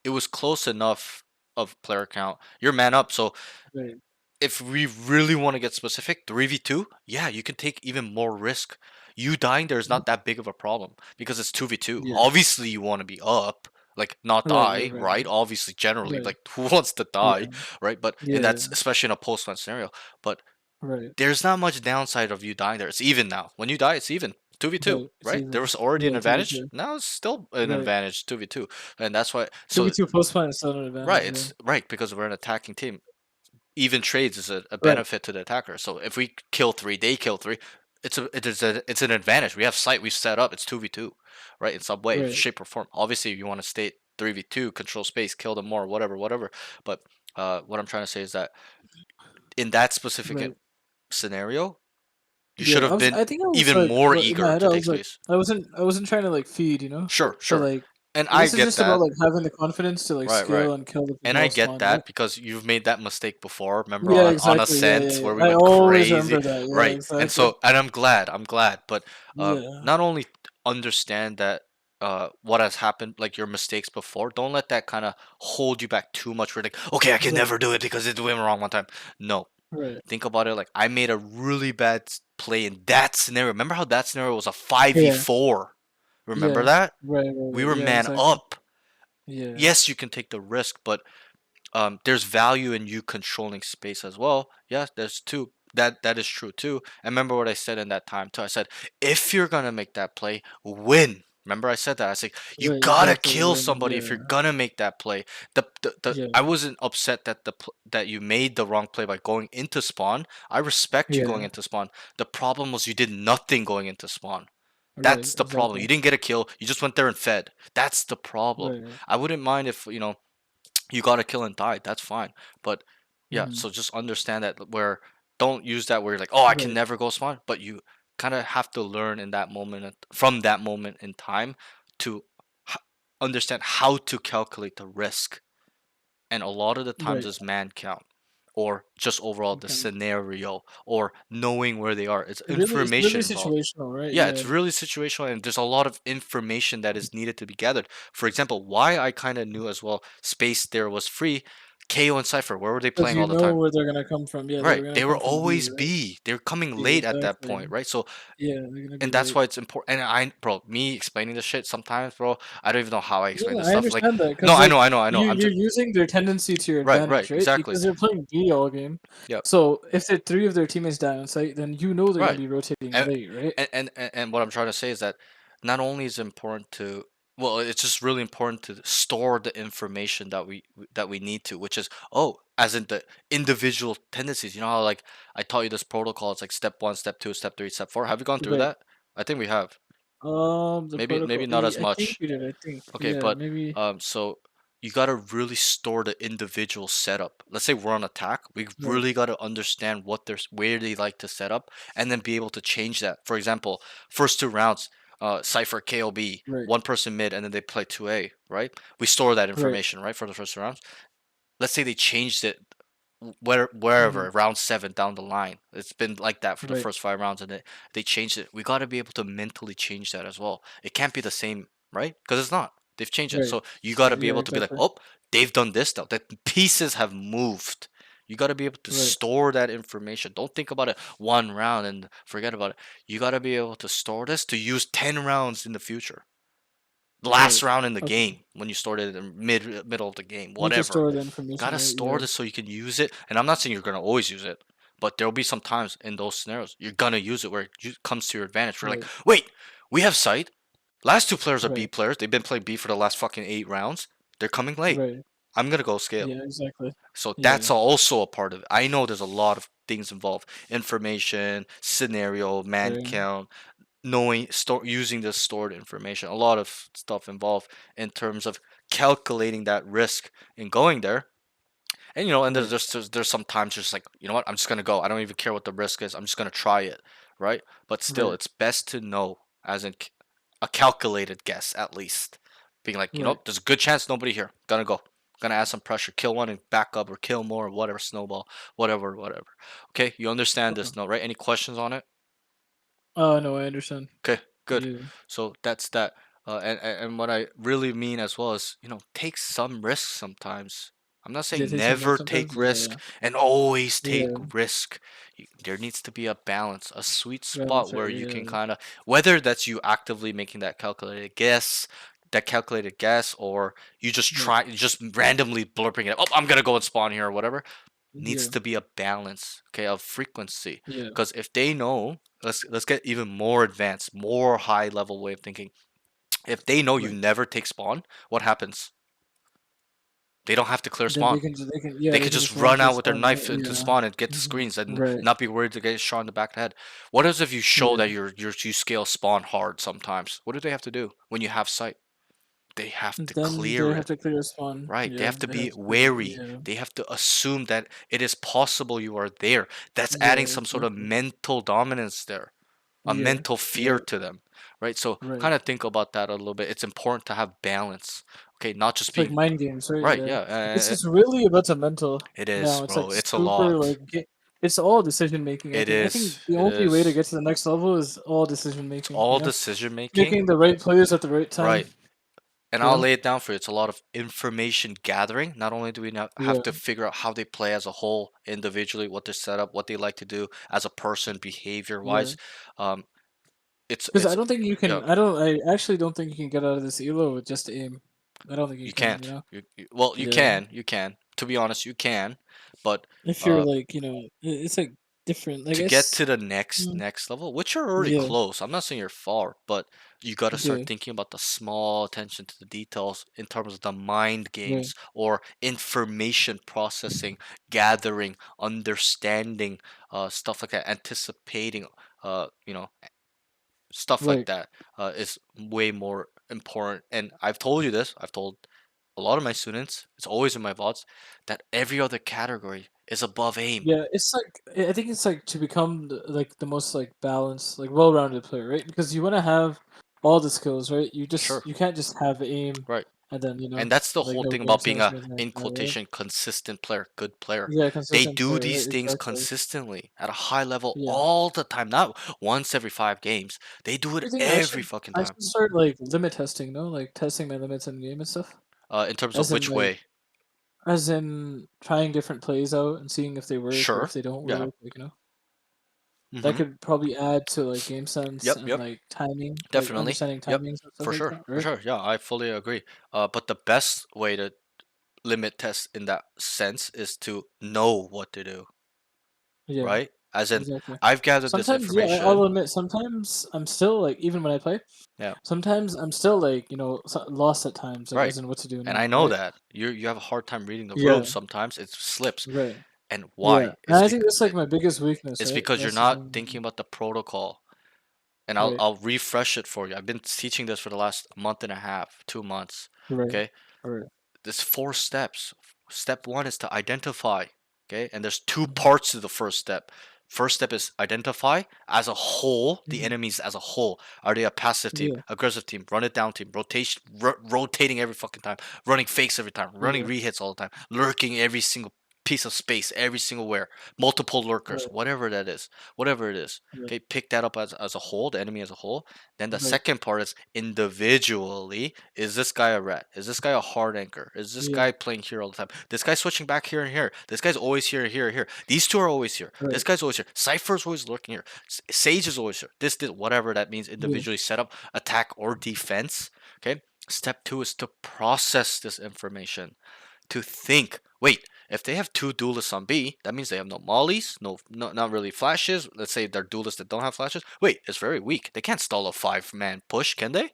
it was close enough of player count. You're man up, so right. if we really want to get specific, 3v2, yeah, you can take even more risk. You dying there is not that big of a problem because it's 2v2. Yeah. Obviously, you want to be up, like not Right, right, die, right, right? Obviously, generally, right. like who wants to Yeah, die, right? But and yeah, that's especially in a post-match scenario. But right, there's not much downside of you dying there. It's even now. When you die, it's even. 2v2, right. It's right? There even. was already an Yeah, advantage. 2v2. Now it's still an Right. advantage, 2v2. And that's why. So, 2v2 post plan is still an right, advantage. Yeah. it's right because we're an attacking team. Even trades is a Right, benefit to the attacker. So if we kill three, they kill three. It's an advantage. We have sight. We set up. It's 2v2, right? In some way, right, shape, or form. Obviously, you want to stay 3v2, control space, kill them more, whatever, whatever. But what I'm trying to say is that in that specific right. scenario, you should Yeah, have been I think I was even like, more what in my eager head, to I take was like, space. I wasn't trying to like feed, you know, Sure, but sure. like, And I I guess it's get just about that. like having the confidence to like Right, right. scale and kill the And I ball get spawn, right? that because you've made that mistake before. Remember Yeah, on exactly. Yeah, Ascent yeah, where we yeah. I went always crazy, remember that. Yeah, right? And exactly. so, and I'm glad. But Yeah, not only understand that what has happened, like your mistakes before, don't let that kind of hold you back too much. Where like, okay, I can right, never do it because it went wrong one time. No, right. think about it like I made a really bad play in that scenario. Remember how that scenario was a 5v4? Yeah, Remember yeah. that? Right, right, We right. were Yeah, man exactly. up. Yeah, Yes, you can take the risk, but there's value in you controlling space as well. Yeah, there's two. That is true too. And remember what I said in that time too. I said if you're gonna make that play, win. Remember I said that. I said you right. gotta Exactly. kill When, somebody if you're yeah, gonna make that play. The yeah, I wasn't upset that that you made the wrong play by going into spawn. I respect you going yeah. into spawn. The problem was you did nothing going into spawn. Right, That's the problem. exactly. You didn't get a kill. You just went there and fed. That's the problem. Right. I wouldn't mind if you got to kill and die. That's fine. But yeah, Mm, so just understand that where don't use that where you're like, oh, I can right, never go spawn. But you kind of have to learn in that moment from that moment in time to h- understand how to calculate the risk. And a lot of the times right. is man count or just overall the Okay. scenario or knowing where they are. It's It's really information involved. situational, right? Yeah, Yeah. it's really situational, and there's a lot of information that is needed to be gathered. For example, why I kind of knew as well space there was free. KO and Cypher, where were they Because playing you all the know time? where they're gonna come from. Yeah, they were Right, gonna they were come from B, always right? B. They're coming Yeah, late at that exactly. point, right? So, Yeah, they're gonna be and that's late. why it's important. And bro, me explaining this shit sometimes, bro, I don't even know how I explain Yeah, this I stuff. Like, understand that no, because like I know. I'm you're just using their tendency to your right, right, advantage, right? exactly. Because they're playing B all game. Yep, So if the three of their teammates die on site, then you know they're gonna right. be rotating and late, right? and what I'm trying to say is that not only is it important to well, it's just really important to store the information that we need to, which is as in the individual tendencies. You know how like I taught you this protocol. It's like step one, step two, step three, step four. Have you gone through Right. that? I think we have. The Maybe protocol. not as I think much. we did. I think. Okay, Yeah, but maybe. so you gotta really store the individual setup. Let's say we're on attack, we Right. really gotta understand where they like to set up, and then be able to change that. For example, first two rounds, Cypher KOB, Right. one person mid, and then they play 2A, right? We store that Right. information, right, for the first two rounds. Let's say they changed it Hmm. wherever round seven down the line. It's been like that for the Right. first five rounds, and they changed it. We got to be able to mentally change that as well. It can't be the same, right? Because it's not. They've changed it, Right. so you got to be Yeah. able to be like, Exactly. oh, they've done this now. The pieces have moved. You got to be able to Right. store that information. Don't think about it one round and forget about it. You got to be able to store this to use 10 rounds in the future. Last Right. round in the Okay. game when you stored it in middle of the game, You need to whatever. store the information, Gotta right? store Yeah. this so you can use it. And I'm not saying you're gonna always use it, but there'll be some times in those scenarios you're gonna use it where comes to your advantage. We're like, Right. wait, we have sight. Last two players are B Right. players. They've been playing B for the last fucking 8 rounds. They're coming late. Right. I'm gonna go scale. Yeah. Exactly. So that's Yeah. also a part of it. I know there's a lot of things involved: information, scenario, man Right. count, knowing using the stored information. A lot of stuff involved in terms of calculating that risk in going there And you know, and Right. there's sometimes just like, you know what, I'm just gonna go. I don't even care what the risk is. I'm just gonna try it, right? But still, Right. it's best to know, as in a calculated guess at least, being like, you know, Right. there's a good chance nobody here. Gonna go. Gonna add some pressure, kill one and back up, or kill more, or whatever, snowball, whatever, whatever. Okay, you understand Okay. this, no, right? Any questions on it? Oh no, I understand. Okay, good. Yeah. So that's that. And what I really mean as well is, you know, take some risks sometimes. I'm not Yeah, saying take some risks never sometimes. take Yeah. risk and always take Yeah. risk. There needs to be a balance, a sweet Yeah. spot That's where right. you can Yeah. kind of, whether that's you actively making that calculated guess, or you just Right. try, just randomly blurping it. Oh, I'm gonna go and spawn here or whatever. Needs Yeah. to be a balance, okay, of frequency. Yeah. Because if they know, let's get even more advanced, more high level way of thinking. If they know you Right. never take spawn, what happens? They don't have to clear Then spawn. they can yeah They they could can just just run run to the out with their spawn, right? knife into Yeah. spawn and get the Mhm. screens and Right. not be worried to get shot in the back of the head. What is if you show Yeah. that you scale spawn hard sometimes? What do they have to do when you have sight? They have to Then they clear have it. to clear a spawn. Right. They Yeah. have to They have be to clear it. wary. Yeah. They have to assume that it is possible you are there. That's adding Yeah. some sort of Exactly. mental dominance there, a Yeah. mental fear Right. to them, right? So Right. kind of think about that a little bit. It's important to have balance, okay? Not just It's like being mind games, right? right. Yeah. Yeah, This is really about the mental it is, now. It's like bro. It's a super lot. like it's all decision making. It I think is. the It only way to is. get to the next level is all decision It's making. all You know, decision making, making the right plays at the right time. right? And You I'll know. lay it down for you. It's a lot of information gathering. Not only do we now have Yeah. to figure out how they play as a whole individually, what their setup, what they like to do as a person, behavior Yeah. wise. Um, Because I it's don't think you yeah. can. I don't. I actually don't think you can get out of this elo with just aim. I don't think you You can. You can't. know. Well, you Yeah. can. You can. To be honest, you can. But If you're uh, like, it's like different. I to get guess. to the next Mm, next level, which you're already yeah. close. I'm not saying you're far, but you got to start Yeah. thinking about the small attention to the details in terms of the mind Right. games or information processing, gathering, understanding, stuff like that, anticipating, you know, stuff like Right. that is way more important. And I've told you this. I've told a lot of my students. It's always in my VODs that every other category is above aim. Yeah, it's like I think it's like to become like the most like balanced, like well-rounded player, right? Because you want to have all the skills, right? Sure. You can't just have aim Right. and then And that's the like whole no thing game about being sense a, or anything like in that, right? quotation, consistent player, good player. Yeah, They consistent do player, these right? things Exactly. consistently at a high level Yeah. all the time, not once every 5 games. They do it I think every fucking I time. should start like limit testing, no? Like testing my limits in game and stuff. In terms of As in which like way? as in trying different plays out and seeing if they work or Sure. if they don't Yeah. work, like, that Mm-hmm. could probably add to like game sense Yep. and Yep. like timing, like Definitely. understanding Yep. timings and stuff For like sure. that, For right? sure. Yeah, I fully agree. But the best way to limit test in that sense is to know what to do, Yeah. right? As in, Exactly. I've gathered this Sometimes, yeah, I'll information. admit, sometimes I'm still like, even when I play, Yeah. sometimes I'm still like, lost at times, like Right. as in what to do And I now, know right? that you have a hard time reading the room Yeah, sometimes. It slips. right. And Yeah, why? and I think that's like my biggest weakness, It's right? because you're That's the not thing. thinking about the protocol. And I'll Right, I'll refresh it for you. I've been teaching this for the last month and a half, 2 months. right, Okay? right. There's 4 steps. Step one is to identify. Okay? And there's two Mhm, parts to the first step. First step is identify as a whole, the mhm. enemies as a whole. Are they a passive team, Yeah, aggressive team, run it down team, rotating every fucking time, running fakes every time, running yeah, rehits all the time, lurking every single piece of space, every single where, multiple lurkers, right, whatever that is, whatever it is. right, Okay, pick that up as a whole, the enemy as a whole. Then the right. second part is individually. Is this guy a rat? Is this guy a hard anchor? Is this Yeah, guy playing here all the time? This guy's switching back here and here. This guy's always here, here, here. These two are always here. This right. guy's always here. Cypher's always lurking here. Sage is always here. This, whatever that means, Yeah, individually set up attack or defense. Okay. Step two is to process this information, to think. Wait, if they have two duelists on B, that means they have no mollies, no, not really flashes. Let's say they're duelists that don't have flashes. Wait, it's very weak. They can't stall a 5-man push, can they?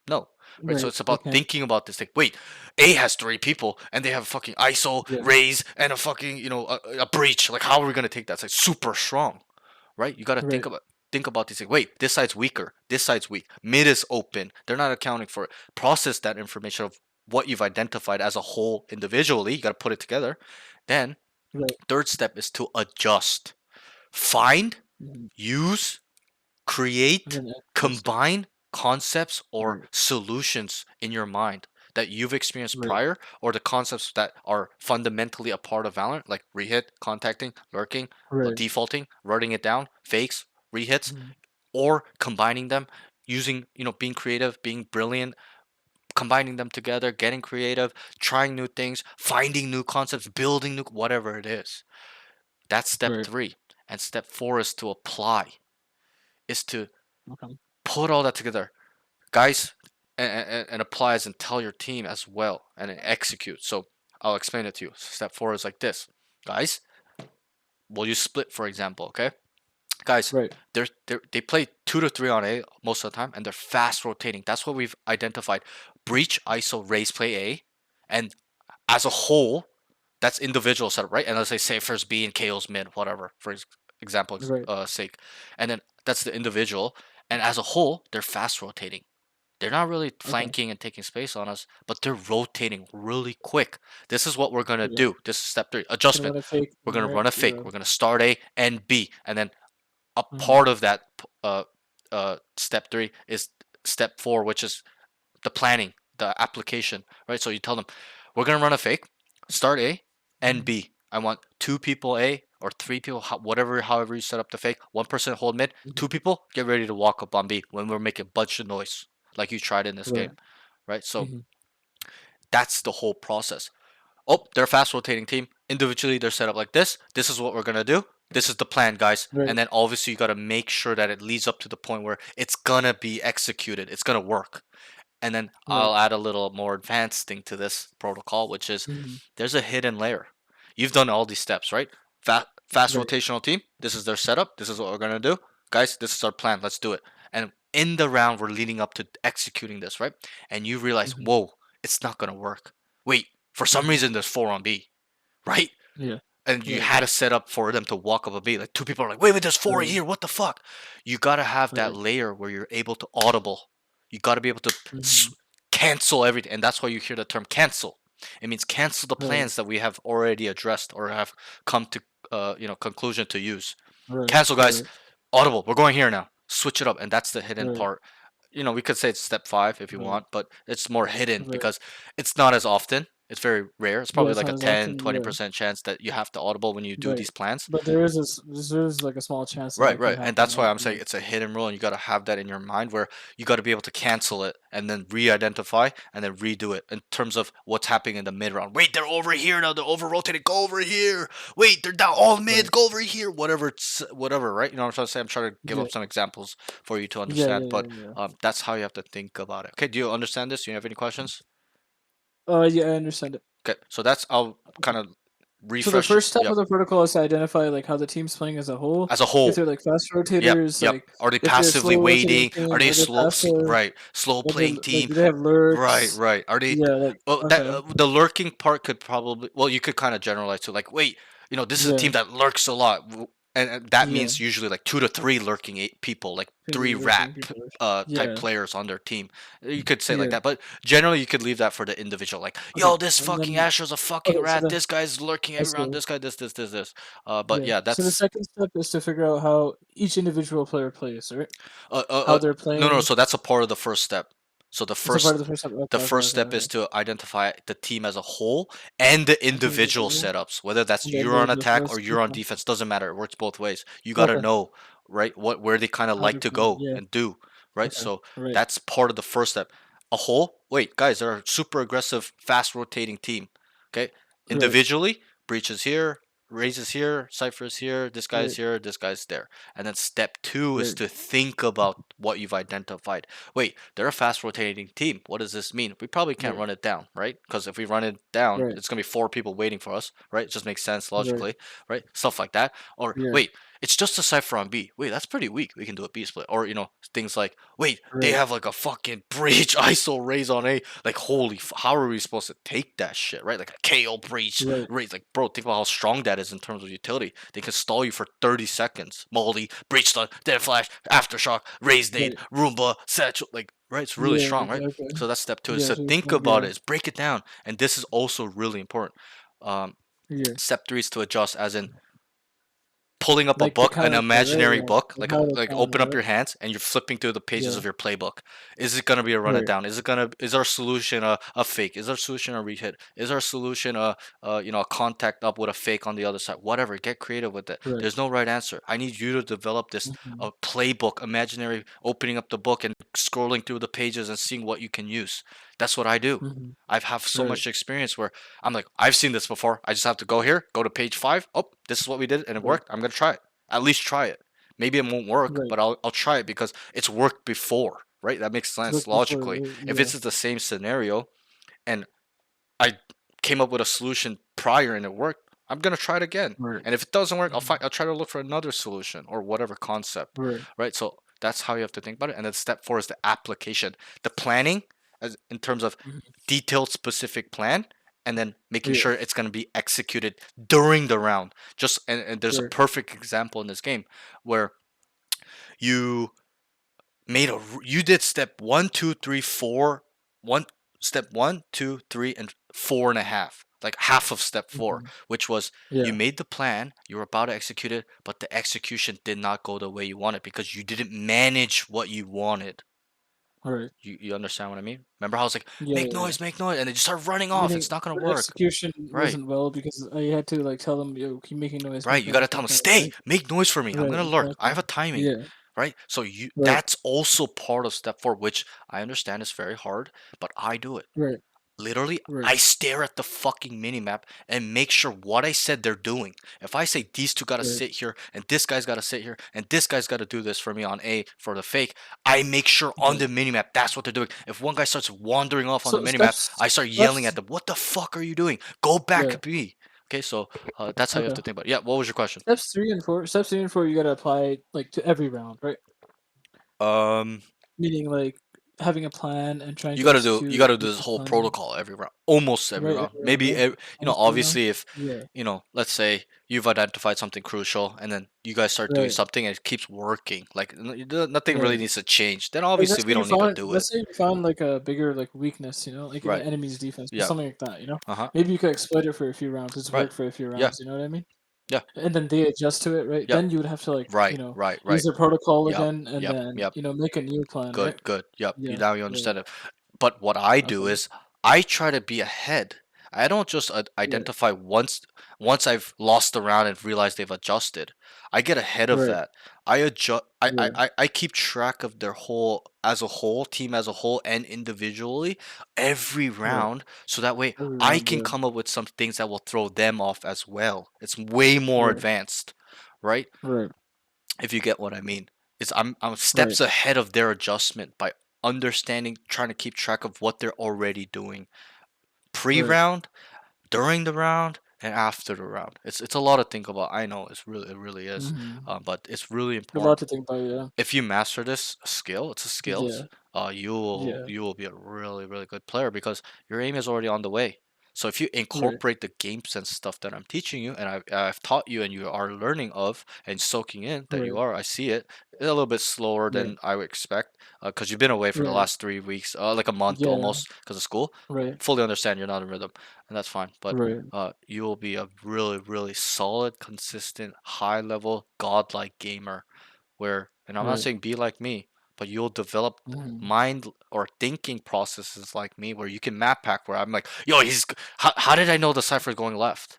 No. Right, so right. it's They about can. thinking about this thing. Wait, A has 3 people and they have fucking ISO, Yeah, raise, and a fucking, a breach. Like, how are we gonna take that? It's like super strong, right? You gotta right. think about these things. Wait, this side's weaker. This side's weak. Mid is open. They're not accounting for it. Process that information of what you've identified as a whole individually. You gotta put it together, Then Right. third step is to adjust. Find, Mhm. use, And create, then execute. combine concepts or Right. solutions in your mind that you've experienced Right. prior, or the concepts that are fundamentally a part of Valorant, like rehit, contacting, lurking, Right. defaulting, writing it down, fakes, rehits, Mhm. or combining them, using, being creative, being brilliant, combining them together, getting creative, trying new things, finding new concepts, building new, whatever it is. That's step Right. 3. And step 4 is to apply, is to Okay. put all that together, guys, and applies and tell your team as well and execute. So I'll explain it to you. Step 4 is like this, guys. Will you split, for example? Okay, guys, Right. they play 2 to 3 on A most of the time, and they're fast rotating. That's what we've identified. Breach, ISO, raise, play A, and as a whole, that's individual setup, right? And let's say Safer's B and KO's mid, whatever, for example Right. sake. And then that's the individual, and as a whole, they're fast rotating. They're not really Okay. flanking and taking space on us, but they're rotating really quick. This is what we're gonna Yeah. do. This is step 3, Gonna adjustment. run a fake. We're gonna Right. run a Yeah. fake. We're gonna start A and B, and then a Mhm. part of that step 3 is step 4, which is the planning, the application, right? So you tell them, we're gonna run a fake, start A and Mhm. B. I want 2 people A or 3 people, whatever, however you set up the fake. 1 person hold mid, Mhm. 2 people get ready to walk up on B when we're making a bunch of noise, like you tried in this Right. game, right? So Mhm. that's the whole process. Oh, they're a fast rotating team. Individually, they're set up like this. This is what we're gonna do. This is the plan, guys. Right. And then obviously you gotta make sure that it leads up to the point where it's gonna be executed. It's gonna work. And then Right. I'll add a little more advanced thing to this protocol, which is Mhm. there's a hidden layer. You've done all these steps, right? Fast Right. rotational team. This is their setup. This is what we're gonna do, guys. This is our plan. Let's do it. And in the round, we're leading up to executing this, right? And you realize, Mhm. whoa, it's not gonna work. Wait, for some Mhm. reason, there's 4 on B, right? Yeah. And you Right. had to set up for them to walk up a B. Like 2 people are like, wait, there's four Right. here. What the fuck? You gotta have that Right. layer where you're able to audible. You gotta be able to Mhm. cancel everything, and that's why you hear the term cancel. It means cancel the Right. plans that we have already addressed or have come to conclusion to use. Right. Cancel, guys. Right. Audible. We're going here now. Switch it up, and that's the hidden Right. part. We could say it's step 5 if you Right. want, but it's more hidden Right. because it's not as often. It's very rare. It's Yeah. probably It's like a not as 10, often. twenty Yeah. percent chance that you have to audible when you do Right. these plans. But there's like a small chance that Right, that could right. And happen. that's why Right. I'm Yeah. saying it's a hidden rule, and you got to have that in your mind where you got to be able to cancel it and then re-identify and then redo it in terms of what's happening in the mid round. Wait, they're over here now. They're over rotated. Go over here. Wait, they're down all mid. Right. Go over here. Whatever, right? You know what I'm trying to say? I'm trying to give Yeah. up some examples for you to Yeah. understand, Yeah. but Yeah. Yeah. that's how you have to think about it. Okay, do you understand this? Do you have any questions? Yeah. I understand it. Okay, so that's I'll kind of So the refresh. first step Yep, of the protocol is to identify like how the team's playing as a whole. as a If whole. they're like fast Yep, rotators, yep. like Are they if they're a passively slow rotating waiting? Are team, they are they slow? passive? Right, slow Are they playing like team. do they have Right, lurks? right. Are they? Yeah, like Well, that okay. the lurking part could probably. Well, you could kind of generalize to like, wait, this is a Yeah, team that lurks a lot, and that yeah. means usually like 2 to 3 lurking people, like Maybe 3 rat lurking people. type Yeah, players on their team. You could say it like yeah. that, but generally you could leave that for the individual. Like, Okay, yo, this and fucking then Astro's a fucking okay, so rat. then This guy's lurking I every round. see. This guy, this. But Yeah. yeah, So the that's second step is to figure out how each individual player plays, right? uh, uh, How uh they're no. playing. So that's a part of the first step. So It's a part of the first step. Okay, the okay, first okay, step is okay. to identify the team as a whole and the The team as a individual whole, setups. Whether that's and the you're on individual attack or starts. you're on Okay. defense, doesn't matter. It works both ways. You got to Okay. know, right, where they kind of How like they're to playing. go Yeah. and do, right? Okay. So Right. that's part of the first step. A whole, wait, guys, they're a super aggressive, fast rotating team. Okay, Right. individually, breaches here, raises here, ciphers here, this guy's Right. here, this guy's there. And then step 2 is Right. to think about what you've identified. Wait, they're a fast rotating team. What does this mean? We probably can't Right. run it down, right? Because if we run it down, Right. it's gonna be 4 people waiting for us, right? It just makes sense Right. logically, right? Stuff like that. Or Yeah. wait, it's just a cipher on B. Wait, that's pretty weak. We can do a B split. Or things like, wait, they Right. have like a fucking breach ISO raise on A. Like, holy, how are we supposed to take that shit, right? Like a KO breach Right. raise. Like, bro, think about how strong that is in terms of utility. They can stall you for 30 seconds. Moldy, breach stun, dead flash, aftershock, raise nade, Right. Roomba, satchel. Like, right? It's really Yeah. strong, Okay. right? Okay. So that's step 2. Is Yeah. to So think yeah. about it, is break it down. And this is also really important. Um, Yeah. Step 3 is to adjust, as in pulling up a Like the book, an counter, right? imaginary Yeah. book, Like how to like counter, open up right? your hands and you're flipping through the pages Yeah. of your playbook. Is it gonna be a run it Right. down? Is our solution a fake? Is our solution a rehit? Is our solution a contact up with a fake on the other side? Whatever. Get creative with it. Right. There's no right answer. I need you to develop this Mm-hmm. playbook, imaginary, opening up the book and scrolling through the pages and seeing what you can use. That's what I do. Mm-hmm. I've have so Right. much experience where I'm like, I've seen this before. I just have to go here, go to page 5. Oh, this is what we did and it Right. worked. I'm gonna try it. At least try it. Maybe it won't work, Right. but I'll try it because it's worked before, right? That makes It's sense look before, logically. right? If Yeah. it's the same scenario and I came up with a solution prior and it worked, I'm gonna try it again. Right. And if it doesn't work, Mhm. I'll try to look for another solution or whatever concept, Right. right? So that's how you have to think about it. And then step 4 is the application, the planning, as in terms of Mhm. detailed specific plan, and then making Yeah. sure it's going to be executed during the round. Just and there's a Right. perfect example in this game where you you did step one, two, three, four, one step one, two, three, and 4.5, like half of step 4, Mhm. which was you Yeah. made the plan, you were about to execute it, but the execution did not go the way you wanted because you didn't manage what you wanted. Right. You understand what I mean? Remember how I was like, Yeah. Yeah. Yeah. make noise, and they just start running off. Meaning It's not gonna the work. execution Right. wasn't well because I had to like tell them, yo, keep Right. You gotta tell making them, noise, stay, right? make noise for me. I'm Right. gonna lurk. I Exactly. have a timing. Yeah. Right. So Right. that's also part of step 4, which I understand is very hard, but I do it. Right. Literally, Right. I stare at the fucking minimap and make sure what I said they're doing. If I say these two gotta Right. sit here and this guy's gotta sit here and this guy's gotta do this for me on A for the fake, I make sure on Right. the minimap that's what they're doing. If one guy starts wandering off on the So minimap, I start yelling at steps. them, "What the fuck are you doing? Go back Yeah. to B." Okay, so that's how you have Okay. to think about it. Yeah, what was your question? Steps 3 and 4, you gotta apply like to every round, right? Um, Meaning like having a plan and trying you to gotta do you execute gotta do with this this whole plan. protocol every round, almost every Right. round. Every round, Maybe right? Almost every round. obviously if Yeah. let's say you've identified something crucial and then you guys start doing Right. something and it keeps working, like nothing really Right. needs to change. Then Like obviously we don't need to do it. let's say you found like a bigger like weakness, like in the Right. enemy's defense or Yeah. something like that. Uh huh. Maybe you could exploit it for a few rounds. It's Right. worked for a few Yeah. rounds, you know what I mean? Yeah. And then they adjust to it, right? Yep. Then you would have to like, Right. Right. use Right. the protocol Yep. again and Yep. then, Yep. make a new plan, right? Good, good. Yep. Yeah. You Yeah. understand it. But what I do Okay. is I try to be ahead. I don't just Right. identify once I've lost the round and realized they've adjusted. I get ahead of Right. that. I adjust. Yeah. I keep track of their whole as a whole team as a whole and individually every Right. round, so that way Every I round, can yeah. come up with some things that will throw them off as well. It's way more Right. advanced, right? Right. If you get what I mean. It's I'm Right. steps ahead of their adjustment by understanding, trying to keep track of what they're already doing Right. pre-round, during the round, and after the round. It's a lot to think about. I know it really is, Mm-hmm. but it's really A lot important. to think about, yeah. If you master this skill, it's a skills. Yeah. Yeah. You will be a really good player because your aim is already on the way. So if you Right. incorporate the game sense stuff that I'm teaching you and I've taught you and you are learning of and soaking in that you Right. are, I see it. It's a little bit slower Right. than I would expect because you've been away for the Right. last 3 weeks, like a month Yeah. almost because of school. Right. Fully understand you're not in rhythm, and that's fine. But Right. you will be a really solid, consistent, high level, godlike gamer where, and I'm not Right. saying be like me, but you'll develop Mm-hmm. mind or thinking processes like me where you can map pack where I'm like, yo, how did I know the cipher is going left?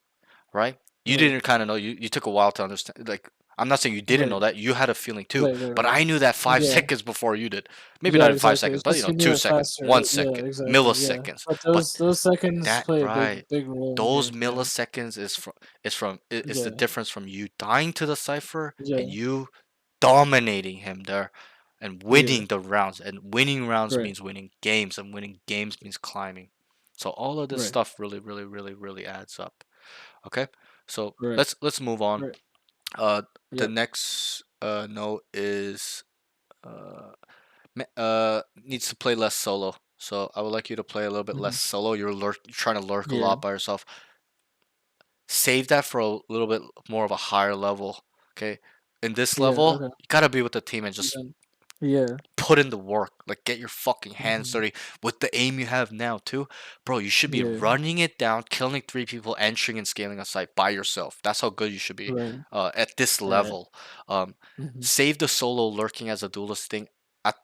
Right? You Right. didn't kind of know. You took a while to understand. Like, I'm not saying you didn't know Right. that. You had a feeling too, Right. Right. but Right. I knew that five Yeah. seconds before you did. Maybe Yeah, not in five exactly. It's seconds, but just you knew it 2 seconds, faster, one right? Yeah, second, exactly. Yeah. milliseconds. But But those seconds that play a right, big role in the those game. Yeah. milliseconds is the Yeah. difference from you dying to the cipher and Yeah. you dominating him there and Yeah. winning the rounds. And winning rounds Right. means winning games, and winning games means climbing. So all of this Right. stuff really adds up. Okay, so Right. let's move on. Right. The Yep. next note is needs to play less solo. So I would like you to play a little bit Hmm. less solo. You're trying to lurk a Yeah. lot by yourself. Save that for a little bit more of a higher level. Okay, in this Yeah. level, Okay. you gotta be with the team and And just then. Yeah. Put in the work. Like get your fucking hands Mhm. dirty with the aim you have now too, bro. You should be Yeah. running it down, killing 3 people, entering and scaling a site by yourself. That's how good you should be Right. at this Right. level. Um, Mhm. save the solo lurking as a duelist thing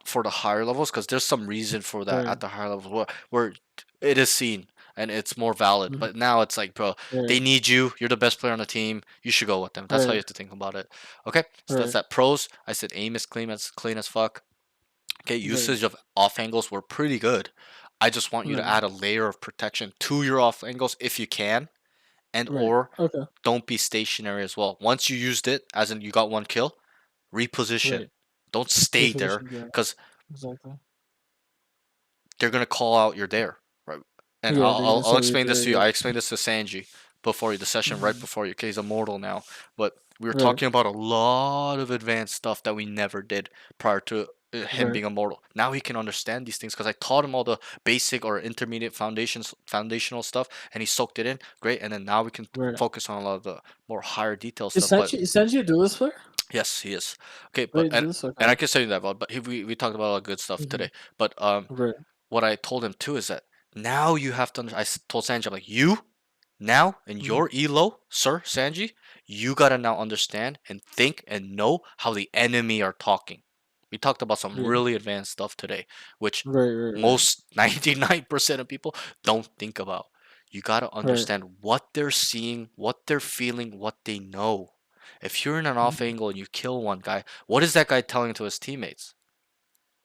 for the higher levels, because there's some reason for that Right. at the higher levels where it is seen and it's more valid. Mhm. But now it's like, bro, Right. they need you. You're the best player on the team. You should go with them. That's how you Right. have to think about it. Okay, so that's Right. that. Pros, I said aim is clean as fuck. Okay, Right. usage of off angles were pretty good. I just want you to Right. add a layer of protection to your off angles if you can, and Right. or Okay. don't be stationary as well. Once you used it, as in you got 1 kill, reposition. Right. Don't stay there, Reposition. Yeah. because Exactly. they're gonna call out you're there, right? And Yeah. They're gonna I'll say you're explain this there. to you. Yep. I explained this to Sanji before the session right Mhm. before you. Okay, he's immortal now, but we were Right. talking about a lot of advanced stuff that we never did prior to him Right. being immortal. Now he can understand these things because I taught him all the basic or intermediate foundational stuff, and he soaked it in. Great, and then now we can Right. focus on a lot of the more higher detail Is stuff. But Sanji a duelist player? yes, he is. Okay, but Right. Duelist. and Okay. I can say that, but we talked about a lot of good stuff Mhm. today. But Right. what I told him too is that now you have to. Told Sanji, I'm like, you now in Mhm. your elo, sir, Sanji, you gotta now understand and think and know how the enemy are talking. We talked about some Yeah. really advanced stuff today, which Right. Right. Right. most 99% of people don't think about. You gotta Right. understand what they're seeing, what they're feeling, what they know. If you're in an off Mhm. angle and you kill one guy, what is that guy telling to his teammates?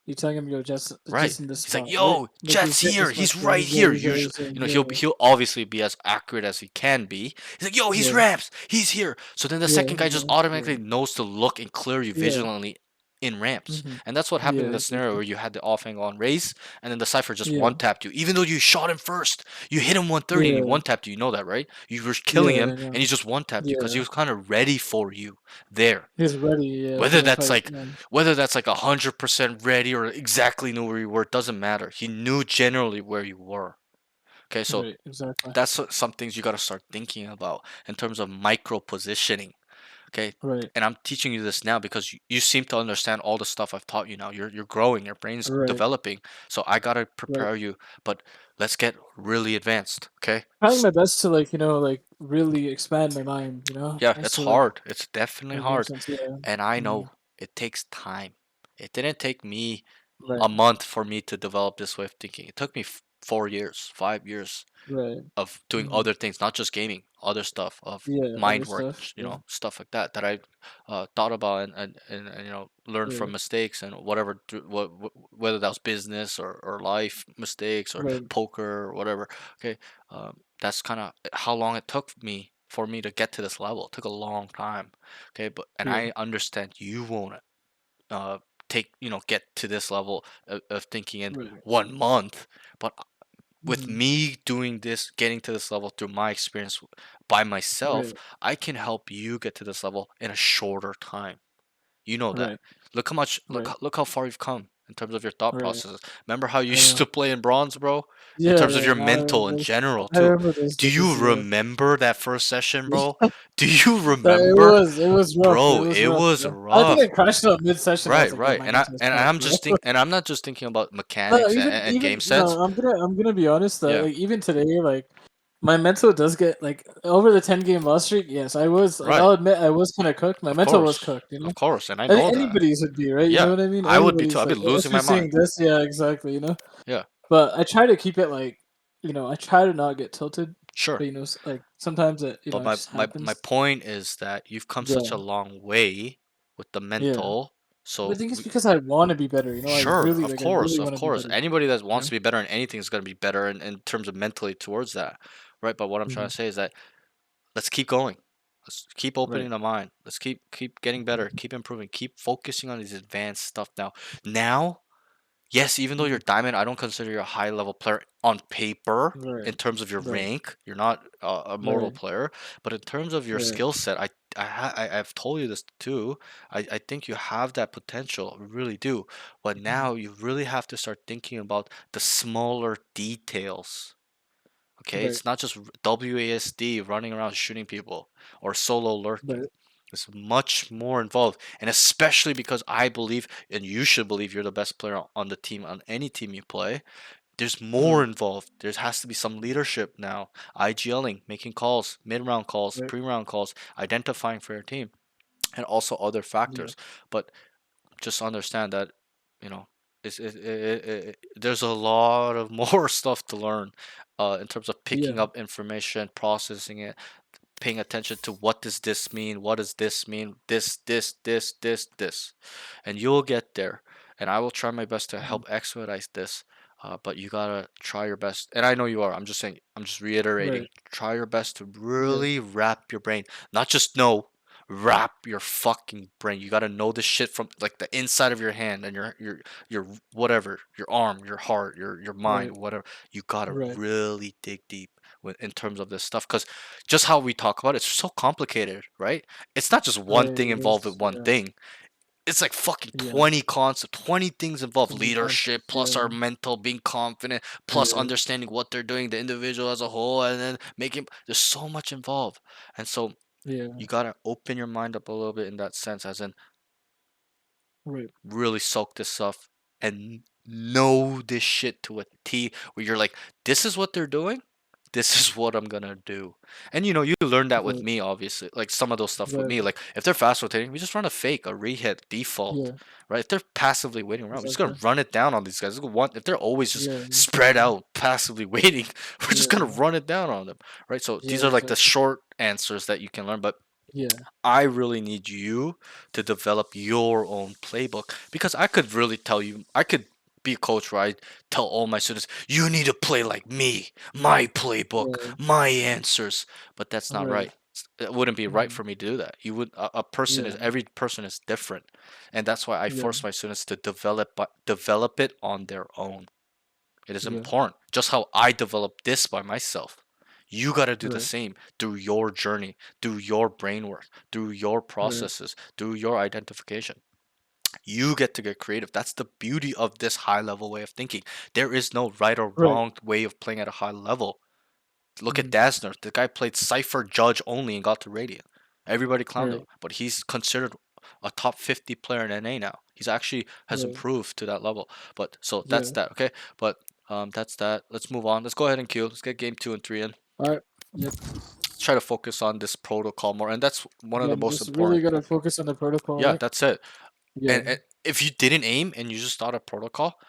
You telling him, yo, Right. just in this He's like, spot, right? "Yo, Like Jet's get here. this much. He's Yeah. right Yeah. here." He's Usually, always saying, you know, yeah. he'll obviously be as accurate as he can be. He's like, "Yo, he's Yeah. ramps. He's here." So then the Yeah. second guy just Yeah. automatically knows to look and clear you Yeah. vigilantly in ramps. Mhm. And that's what happened Yeah. in the scenario Exactly. where you had the off angle on race, and then the cipher just Yeah. one tapped you, even though you shot him first. You hit him 130 and he Yeah. one tapped you. You know that, right? You were Yeah. killing him I know. and he just one tapped you because he Yeah. was kind of ready for you there. He's ready. Yeah. For Whether the that's fight. like Yeah. whether that's like 100% ready or exactly knew where you were, doesn't matter. He knew generally where you were. Okay, so Right. Exactly. that's some things you got to start thinking about in terms of micro positioning. Okay, Right. and I'm teaching you this now because you seem to understand all the stuff I've taught you now. You're growing, your brain's Right. developing. So I gotta Right. prepare you, but let's get really advanced. Okay, Trying my best to like like really expand my mind. yeah, As it's to like hard. It's definitely make more hard, sense. Yeah. and I Mhm. know it takes time. It didn't take me Right. a month for me to develop this way of thinking. It took me 4 years, 5 years Right. of doing Mhm. other things, not just gaming, other stuff of Yeah. Other mind work, stuff. Yeah. stuff like that that I thought about and learned from Right. mistakes and whatever, whether that was business or life mistakes or Right. poker or whatever. Okay, that's kind of how long it took me for me to get to this level. It took a long time. Okay, but and Yeah. I understand you won't uh take get to this level of thinking in Right. 1 month, but with Mhm. me doing this, getting to this level through my experience by myself, Right. I can help you get to this level in a shorter time. You know that. Right. Look how much Right. look how far you've come in terms of your thought Right. processes. Remember how you I used know. to play in bronze, bro? In Yeah. terms of Yeah. your Now I mental remember in those. general I too. remember those Do days. you Yeah. remember that first session, bro? Do you That remember? it was rough. It Bro, was it rough. was I think I rough. crashed out mid session. I was Right, like, yo, right. my And I mental's and fucked, I'm bro. just and I'm not just thinking about No, mechanics and game even sets. no, I'm gonna be honest that Yeah. like even today, like my mental does get like over the 10 game loss streak. Yes, I was like Right. I'll admit I was kind of cooked. My mental was cooked. Of course, and I know that. Anybody's would be right. You know Yeah, what I mean? I would be too. Anybody's I'd be like, losing if you're my mind. seeing this, yeah, exactly. Yeah, But I try to keep it like, I try to not get tilted. sure. But like sometimes But it just my happens. point is that you've come such a Yeah, long way with the yeah. mental. But I So think it's because I want to be better. sure, I really of want to be course. better. Anybody that You wants know? to be better in anything is going to be better in terms of mentally towards that, right? But what I'm trying Hmm. to say is that let's keep going. Let's keep Right. opening the mind. Let's keep getting better. Keep improving. Keep focusing on these advanced stuff now. Now yes, even though Hmm. you're diamond, I don't consider you a high level player on paper Right. in terms of your Right. rank. You're not a mortal Right. player, but in terms of your Right. skill set, I've told you this too. I think you have that potential, I really do. But Mhm. now you really have to start thinking about the smaller details. Okay, Right. it's not just WASD running around shooting people or solo lurking. Right. is much more involved, and especially because I believe, and you should believe, you're the best player on the team, on any team you play. There's more Right. involved. There has to be some leadership now. IGLing, making calls, mid-round calls, Right. pre-round calls, identifying for your team, and also other Yeah. factors. But just understand that, you know, there's a lot of more stuff to learn, in terms of Yeah. picking up information, processing it, paying attention to what does this mean, what does this mean, this, and you'll get there. And I will try my best to Mhm. help expedite this. But you gotta try your best, and I know you are. I'm just saying. I'm just reiterating. Right. Try your best to Yeah. really wrap your brain, not just know. Wrap your fucking brain. You gotta know this shit from like the inside of your hand and your whatever, your arm, your heart, your Right. mind, whatever. You gotta Right. really dig deep in terms of this stuff, because just how we talk about it, it's so complicated, right? It's not just one Right. thing It involved with is. one Yeah. thing. It's like fucking Yeah. 20 concepts, 20 things involved. To be concept. Leadership plus our Yeah. mental, being confident, plus Yeah. understanding what they're doing, the individual as a whole, and then making. There's so much involved, and so Yeah. you gotta open your mind up a little bit in that sense, as in Right. really soak this stuff and know this shit to a T, where you're like, this is what they're doing. This is what I'm gonna do. And you learned that with Right. me, obviously. Like some of those stuff with Right. me. Like if they're fast rotating, we just run a fake, a rehit, default. Yeah. Right? If they're passively waiting around, we're just gonna Exactly. run it down on these guys. If they're always just Yeah. spread Exactly. out, passively waiting, we're just gonna Yeah. run it down on them. Right? So Yeah. these are like the Exactly. short answers that you can learn. But Yeah. I really need you to develop your own playbook, because I could really tell you, I could be a coach where I tell all my students, you need to play like me, my playbook, Right. my answers. But that's not Right. right. It wouldn't be right Mhm. for me to do that. A person is, Yeah. every person is different. And that's why I Yeah. force my students to develop it on their own. It is Yeah. important. Just how I developed this by myself. You got to do the Right. same through your journey, through your brain work, through your Right. processes, through your identification. You get to get creative. That's the beauty of this high level way of thinking. There is no right or Right. wrong way of playing at a high level. Look at Mhm. Dazzler. The guy played Cypher Judge only and got to Radiant. Everybody clowned him, Right. but he's considered a top 50 player in NA now. He's actually has Right. improved to that level. But so that's Yeah. that, okay? But that's that. Let's move on. Let's go ahead and queue. Let's get game 2 and 3 in. All right. Yep. Let's try to focus on this protocol more, and that's one of the Again, most just really important. gotta focus on the protocol, Yeah, right? that's it. Yeah. And if you didn't aim and you just thought of protocol,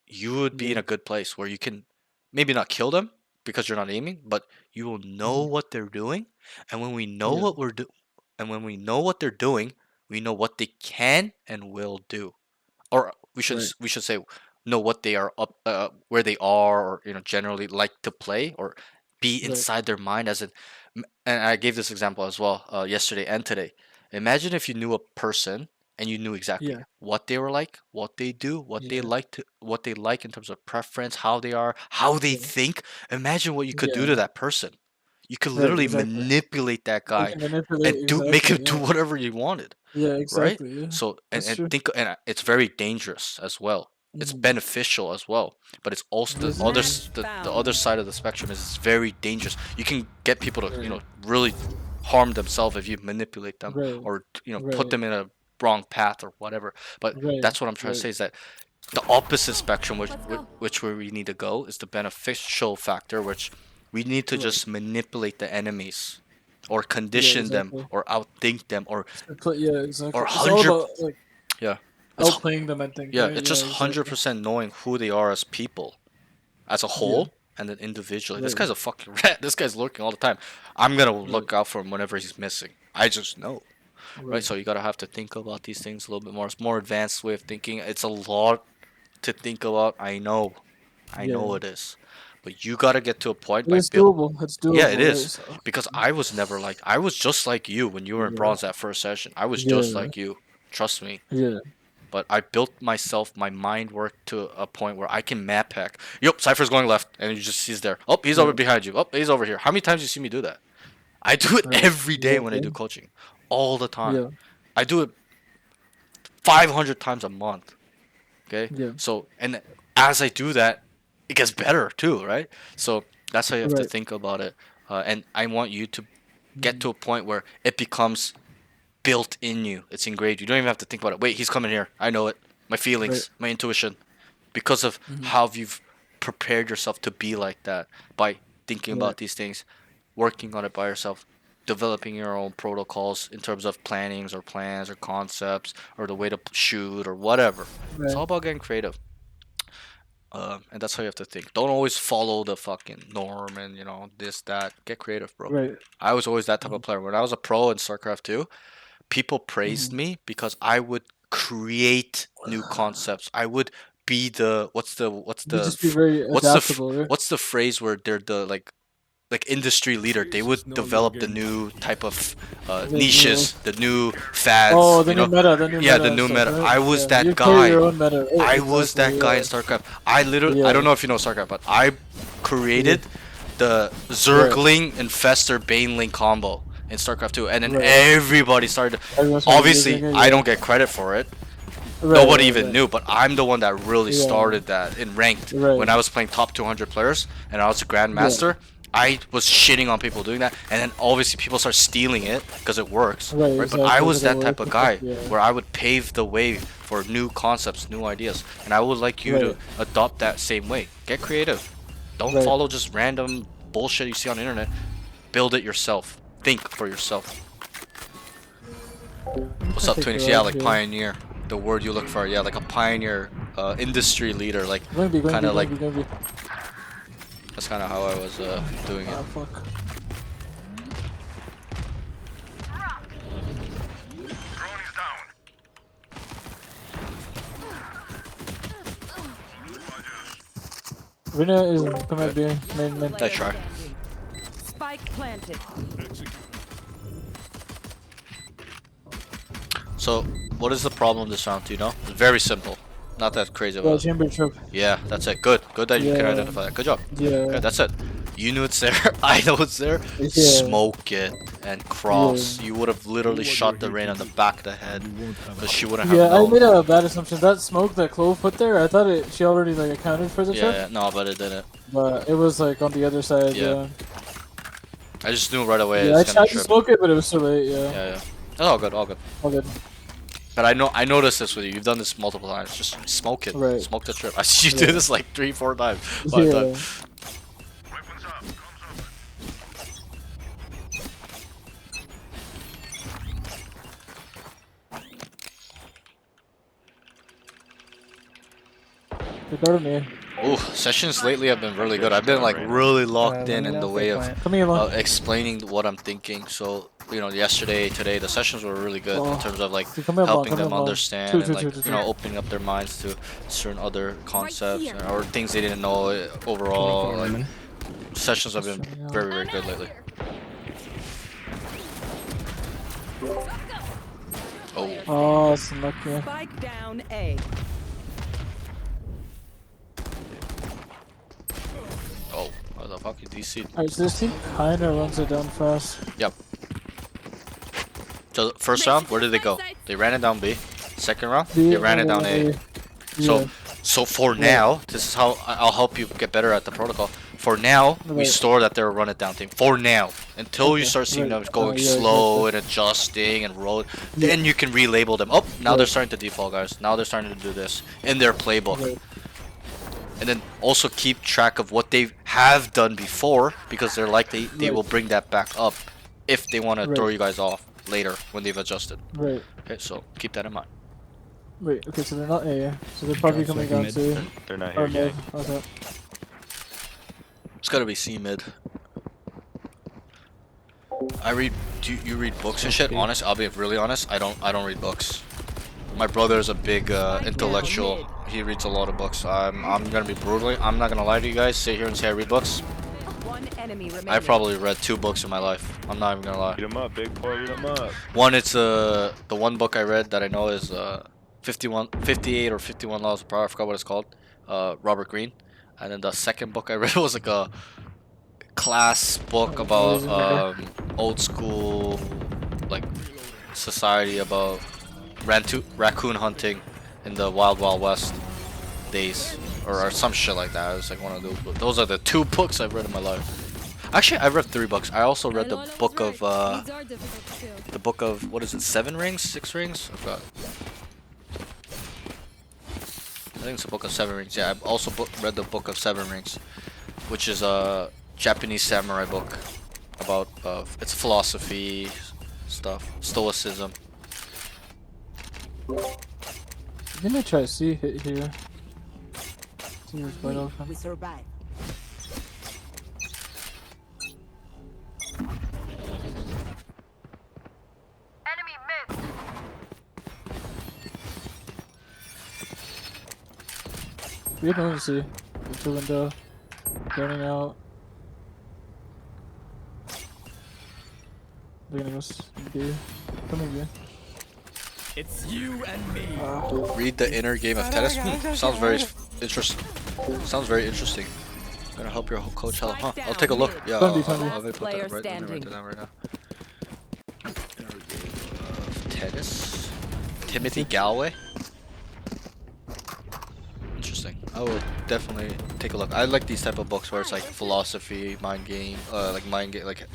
you would be in Yeah. a good place where you can maybe not kill them because you're not aiming, but you will know Mhm. what they're doing. And when we know Yeah. what and when we know what they're doing, we know what they can and will do. Or Right. we should say know what they are up, where they are, or generally like to play, or be Right. inside their mind, as in. And I gave this example as well, yesterday and today. Imagine if you knew a person and you knew exactly Yeah. what they were like, what they do, Yeah. what they like in terms of preference, how they are, how they Yeah. think. Imagine what you could do to Yeah. that person. You could Right. literally Exactly. manipulate that You guy can manipulate and make him exactly. do Yeah. whatever you wanted, Yeah. right? Exactly. Yeah. So That's true. it's very dangerous as well. It's Mhm. beneficial as well, but it's also Is it? the other side of the spectrum is it's very dangerous. You can get people to Right. really harm themselves if you manipulate them, Right. or put Right. them in a wrong path or whatever. But Right. that's what I'm trying to Right. say, is that the opposite spectrum, Let's go. which where we need to go, is the beneficial factor, which we need to Right. just manipulate the enemies, or Yeah. condition them, Exactly. or outthink them, Yeah. or Exactly. It's all hundred. about like Yeah, it's outplaying them, I think. yeah, Right. it's Yeah. just hundred Exactly. percent knowing who they are as people, as a Yeah. whole, and then individually. This Right. guy's a fucking rat. This guy's lurking all the time. I'm gonna Right. look out for him whenever he's missing. I just know, right? Right. So you gotta have to think about these things a little bit more. It's more advanced way of thinking. It's a lot to think about. I know Yeah. it is, but you gotta get to a point But by it's build. doable. It's Yeah, it doable, right? is, So. because I was never like, I was just like you when you were in Yeah. bronze that first session. I was just Yeah. like you. Trust me. Yeah. But I built myself, my mind worked to a point where I can map hack. Yup, Cypher's going left, and he's there. Oh, he's over Right. behind you. Oh, he's over here. How many times you see me do that? I do it Right. every day when I do Exactly. coaching, all the time. Yeah. I do it 500 times a month. Okay, Yeah. so, and as I do that, it gets better too, right? So that's how you have to Right. think about it. And I want you to get Mhm. to a point where it becomes built in you. It's engraved. You don't even have to think about it. Wait, he's coming here. I know it. My feelings, Right. my intuition, because of how you've prepared yourself to be like that by thinking Right. about these things, working on it by yourself, developing your own protocols in terms of plannings or plans or concepts or the way to shoot or whatever. It's Right. all about getting creative. And that's how you have to think. Don't always follow the fucking norm and this that. Get creative, bro. Right. I was always that type of player. When I was a pro in StarCraft 2, people praised me because I would create new concepts. I would be the You just be very adaptable, right? what's the phrase where they're the like industry leader. They would develop the new type of niches, the new fads. Oh, the you new know? meta, the new Yeah, meta. the and new stuff, meta. right? I was Yeah, that you guy. create your own meta. Right, I was that exactly, guy yeah. in StarCraft. I literally, Yeah. I don't know if you know StarCraft, but I created the Zergling Infestor Baneling combo in StarCraft 2, and then Right. everybody started. Everyone started Obviously, using it, I yeah. don't get credit for it. Right, Nobody right, even right. knew, but I'm the one that really Yeah. started that in ranked. Right. When I was playing top 200 players and I was a grandmaster, I was shitting on people doing that, and then obviously people start stealing it because it works. Right, But exactly, I was 'cause it that type works of and guy stuff, yeah. where I would pave the way for new concepts, new ideas, and I would like you to Right. adopt that same way. Get creative. Don't Right. follow just random bullshit you see on the internet. Build it yourself. Think for yourself. What's up, think Twinix? you're Yeah, right, like yeah. pioneer. The word you look for. Yeah, like a pioneer, industry leader. Like Going to be, kind of like going to be. that's kind of how I was doing it. Ah, fuck. Rina is coming up here. Main. I try. Spike planted. So, what is the problem this round? Do you know? It's very simple. Not that crazy Well, about it. chamber trip. Yeah, that's it. Good. Good that you can Yeah. identify that. Good job. Yeah. Okay, that's it. You knew it's there. I know it's there. Yeah. Smoke it and cross. You would have literally shot the rain on the back of the head because she wouldn't have Yeah, I known. made a bad assumption. That smoke that Clove put there, I thought she already like accounted for the trip, Yeah, no, but it didn't. but it was like on the other side. Yeah. Yeah. I just knew right away Yeah, I it's gonna tried to trip. smoke it, but it was too late. Yeah. Yeah, yeah. That's all good, all good. All good. But I noticed this with you. You've done this multiple times. Just smoke it. Right. Smoke the trip. I see you do Yeah. this like 3-4 times. 5 Yeah. times. They got me. Ooh, sessions lately have been really good. I've been like really locked in the way of Coming along. explaining what I'm thinking. So yesterday, today, the sessions were really good in terms of like So come here, helping come here, them Mom. understand Two, and two, like two, two, two. opening up their minds to certain other concepts or things they didn't know overall. Like sessions have been very, very good lately. Oh, Oh, it's unlucky. Spike down A. oh, what the fuck is DC? Alright, so this team kinda runs it down fast. Yep. So first round, where did they go? They ran it down B. Second round, they ran it down A. Yeah. So for now, this is how I'll help you get better at the protocol. For now, we Right. store that they're a run it down team. For now, until you Okay, start seeing right. them going Yeah, slow exactly. and adjusting and roll, then you can relabel them. Oh, now they're starting to default, guys. Now they're starting to do this in their playbook. Right. And then also keep track of what they have done before, because they're likely they Right. will bring that back up if they want to Right. throw you guys off later when they've adjusted. Right. Okay, so keep that in mind. Wait, okay, so they're not A, yeah. So they're probably coming down mid. to They're not or here mid. yet. Okay. It's gotta be C mid. I read. Do you read books and shit? Honest, I'll be really honest. I don't read books. My brother is a big intellectual. He reads a lot of books. I'm gonna be brutally. I'm not gonna lie to you guys. Sit here and say I read books. One enemy remaining. I probably read 2 books in my life. I'm not even gonna lie. Beat him up, big boy. Beat him up. One, it's the one book I read that I know is 58 or 51 Laws of Power. I forgot what it's called. Robert Greene. And then the second book I read was like a class book about old school like society about raccoon hunting in the Wild Wild West days or some shit like that. It was like one of those. Those are the 2 books I've read in my life. Actually, I read 3 books. I also read the Lola was book of right. These are difficult to kill. the book of what is it? 7 rings? 6 rings? I forgot. I think it's a book of 7 rings. Yeah, I've also read the book of 7 rings, which is a Japanese samurai book about it's philosophy stuff, stoicism. Let me try C hit here. See what's quite open. We survive. We can only see. The window. Running out. They're gonna go B. Coming B. It's you and me. Read the inner game of tennis. Sounds very interesting. Sounds very interesting. Gonna help your coach out. Huh? I'll take a look. Yeah, I'll put Player that right, let me write standing. that down right now. Inner game of tennis. Timothy Galway. Interesting. I will definitely take a look. I like these type of books where it's like philosophy, mind game, like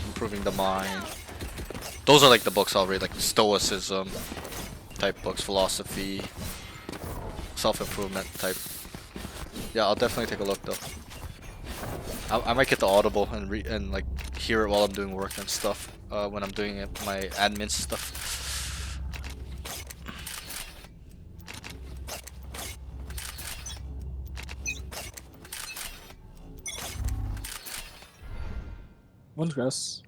improving the mind. Those are like the books I'll read, like stoicism type books, philosophy, self-improvement type. Yeah, I'll definitely take a look though. I might get the Audible and read and like hear it while I'm doing work and stuff. When I'm doing it, my admin stuff. One's grass.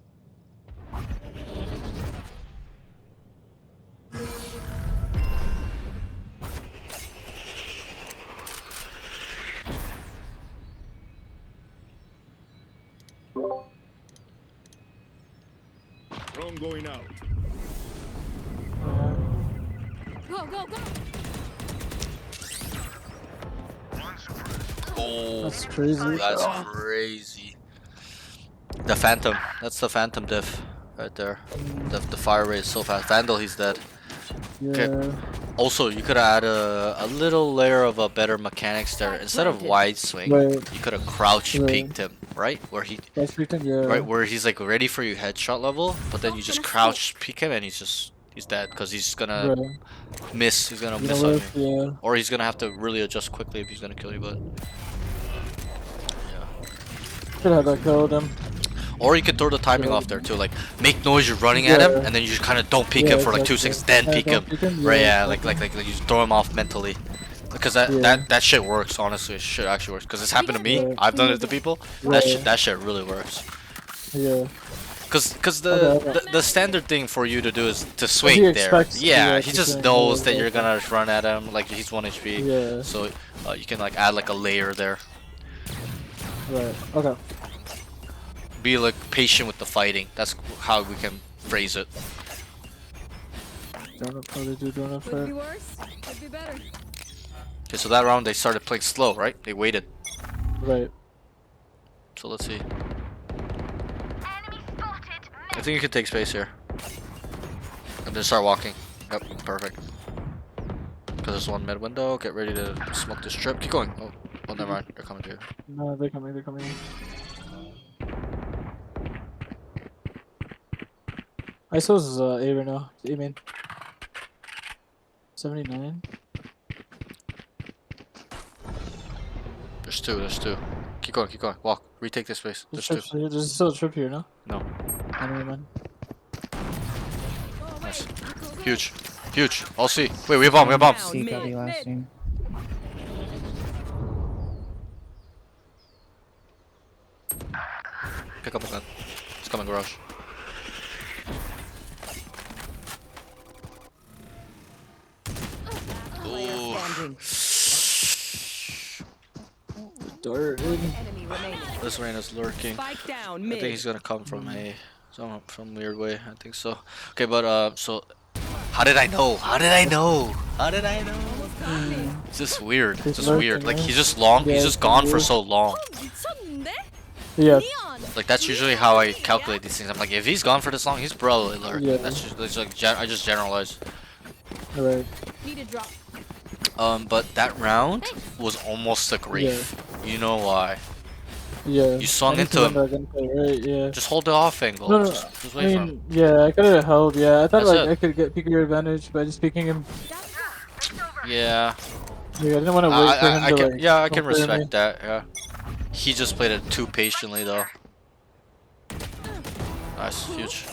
Drone going out. Go, go, go. Oh, That's crazy. that's crazy. The Phantom. That's the Phantom diff right there. The fire rate is so fast. Vandal, he's dead. Yeah. Also, you could add a little layer of a better mechanics there. Instead of wide swing, Right. you could have crouch Right. peeked him, right? Where he, That's freaking, yeah. right where he's like ready for you headshot level, but then you just crouch peek him and he's dead because he's gonna Right. miss. He's gonna You miss know on what? you, Yeah. or he's gonna have to really adjust quickly if he's gonna kill you. But Could have that killed him. or you could throw the timing off there too, like make noise you're running at him, Yeah. and then you just kind of don't peek Yeah, him for like 2 exactly. seconds, then Yeah, peek him. don't peek him, Right? yeah, Yeah, like you throw him off mentally, because that Yeah. that shit works. Honestly, it shit actually works because it's happened to me. Yeah. I've done it to people. Yeah. That shit really works. Yeah. Cause Okay. the standard thing for you to do is to swing he there. expects- Yeah, yeah, he to just swing, knows yeah, that you're exactly. gonna run at him. Like he's 1 HP. Yeah. So you can like add like a layer there. Right. Okay. Be like patient with the fighting. That's how we can phrase it. Don't know how they do drone up Could be there. worse. Could be better. Okay, so that round they started playing slow, right? They waited. Right. So let's see. I think you can take space here. And then start walking. Yep, perfect. Because there's one mid window. Get ready to smoke this trip. Keep going. Oh, never mind. They're coming to you. No, they're coming. They're coming. ISO's A right now. A main. 79. There's two. There's two. Keep going. Keep going. Walk. Retake this space. There's two. There's still a trip here, no? No. I don't know, man. Go away. Nice. Go, go. Huge. Huge. I'll see. Wait, we have bomb. We have bomb. Down mid. Mid. Pick up a gun. It's coming garage. Player standing. Darted. Enemy remaining. This rain is lurking. Spike down I mid. think he's gonna come from some weird way. I think so. Okay, but so how did I know? How did I know? How did I know? It's just weird. It's just weird. Like he's just long. Yeah, He's just it's gone for weird. so long. 미쳤는데? Yeah. Neon. Like that's usually how I calculate these things. I'm like, if he's gone for this long, he's probably lurking. Yeah. That's just like I just generalize. Right. Need a drop. But that round was almost a grief. You know why? Yeah. You swung I need into to run him. that gunplay, right? Yeah. Just hold the off angle. No, no. Just I wait for him. mean, yeah, I could have held. Yeah, I thought That's like it. I could get bigger advantage by just picking him. Yeah. Yeah, I didn't want to wait for him I to can, like. yeah, I come can clear me. respect that. Yeah. He just played it too patiently though. Nice, huge.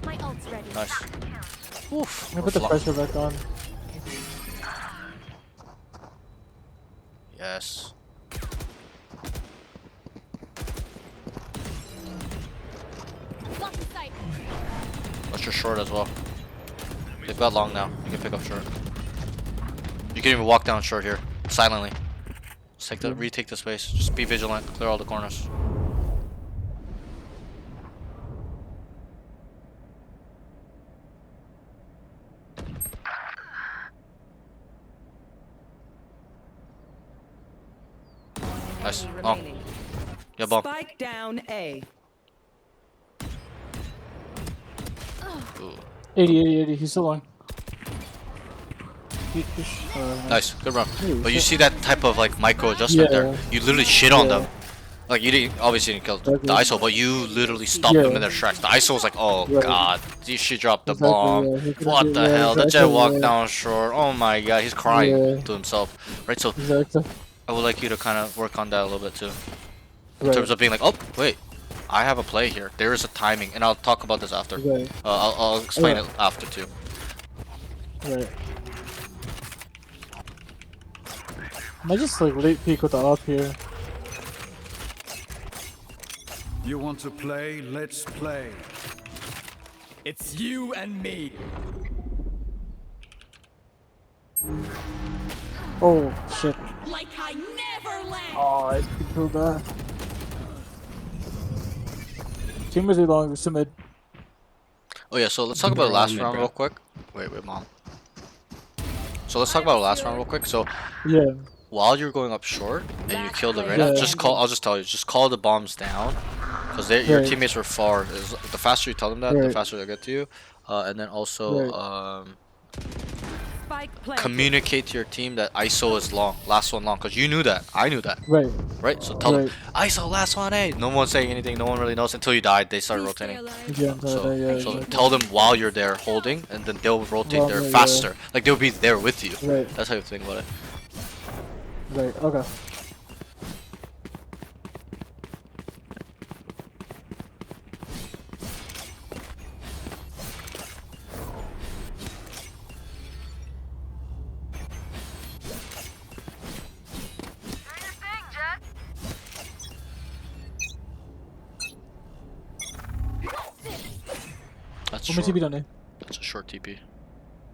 My ult's ready. Nice. Oof. I'm gonna put the pressure back on. Yes. Lock in sight. Watch your short as well. They've got long now. You can pick up short. You can even walk down short here, silently. Just take the retake the space. Just be vigilant. Clear all the corners. Nice. Enemy Long. remaining. Yeah, bomb. Spike down A. Ooh. 80. He's still long. Nice. Good run. Ooh, But you shit. see that type of like micro adjustment there. Yeah. You literally shit on Yeah. them. Like you didn't obviously didn't kill the Exactly. ISO, but you literally stopped Yeah. them in their tracks. The ISO was like, oh Right. god, she dropped the Exactly, bomb. yeah. He could've What did- the yeah, hell? The jet exactly, walked yeah. down short. Oh my god, he's crying Yeah. to himself. Right, so Exactly. I would like you to kind of work on that a little bit too. In Right. terms of being like, oh wait, I have a play here. There is a timing, and I'll talk about this after. Right. I'll explain Yeah. it after too. Right. I might just like late peek with the op here. You want to play? Let's play. It's you and me. Oh shit. Like I never left. Oh, I killed that. Team was long, there's some mid. Oh yeah, so let's talk about the last round real quick. Wait, mom. So let's talk about the last round real quick. So Yeah. while you're going up short and you Last kill the player Reyna, Yeah. just call. I'll just tell you, just call the bombs down, because your Right. teammates were far. The faster you tell them that, the Right. faster they'll get to you. And then also Spike planted. communicate to your team that ISO is long, last one long, because you knew that. I knew that, Right. right? So tell them Right. ISO last one, hey. No one's saying anything. No one really knows until you died. They start Please stay rotating. alive. Yeah, So, yeah, so exactly. tell them while you're there holding, and then they'll rotate Well, there yeah. faster. Like they'll be there with you. Right. That's how you think about it. Right. Okay. That's One more short. TP down there. That's a short TP.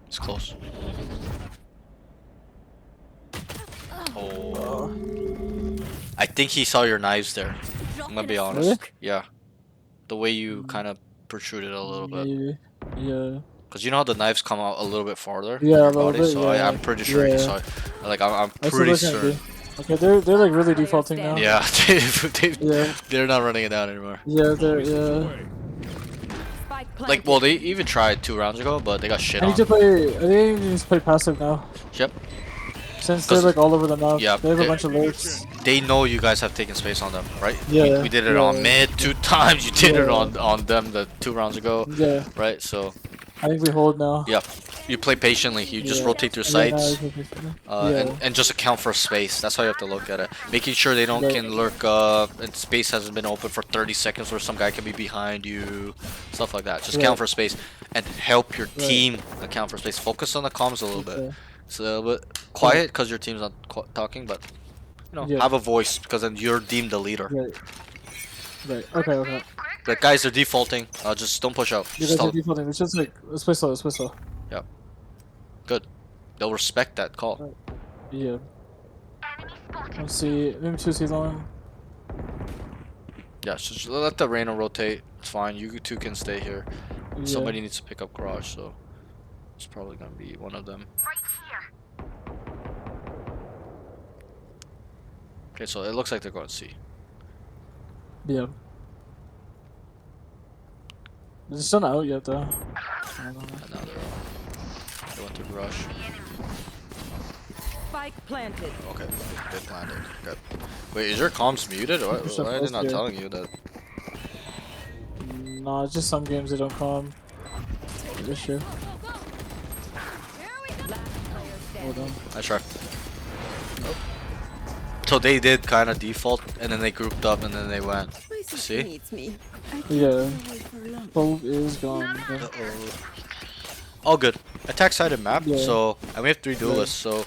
It's close. Oh. I think he saw your knives there. I'm gonna be honest. Really? Yeah. The way you kind of protruded a little bit. Maybe. Yeah. Because you know how the knives come out a little bit farther in Yeah, a your little body? bit, So yeah. I'm pretty sure he Yeah. saw it. Like, I'm That's pretty what they're gonna sure. do. Okay, they're like really defaulting now. Yeah, Yeah. they're not running it down anymore. Yeah, yeah. Spike planted. Like, well, they even tried 2 rounds ago, but they got shit I need on. to play. I think I need to play passive now. Yep. Since they're like all over the map. Yeah, They have a they- bunch of lurks. They know you guys have taken space on them, right? Yeah, We did it yeah. on mid 2 times. You did it Yeah. on them the 2 rounds ago, Yeah. right? So, I think we hold now. yeah. You play patiently. You just Yeah. rotate through Yeah, now sites. we can play- yeah. And just account for space. That's how you have to look at it. Making sure they don't Right. can lurk and space hasn't been open for 30 seconds where some guy can be behind you. Stuff like that. Just Right. account for space and help your Right. team account for space. Focus on the comms a little bit. Okay. It's a little bit quiet because your team's not talking, but you know, Yeah. have a voice because then you're deemed the leader. Right. Right. Okay. Like guys, they're defaulting. Just don't push out. You Just guys are tell defaulting. It's just like let's play slow. Let's play slow. good. They'll respect that call. Yeah. Let's see. Maybe 2C long. Yeah, so just let the Reyna rotate. It's fine. You two can stay here. Yeah. Somebody needs to pick up garage, so it's probably gonna be one of them. Okay, so it looks like they're going to C. Yeah. It's still not out yet though. I don't know. And now they went to garage. Spike planted. Okay, they planted. Good. Wait, is your comms muted? Why Push up are they close not here. telling you that? Nah, it's just some games they don't calm. This shit. Hold on. I try. So they did kind of default, and then they grouped up, and then they went. See? Needs me. Yeah. Hope is gone. Okay. Uh-oh. All good. Attack sided map, Yeah. so and we have 3 duelists, so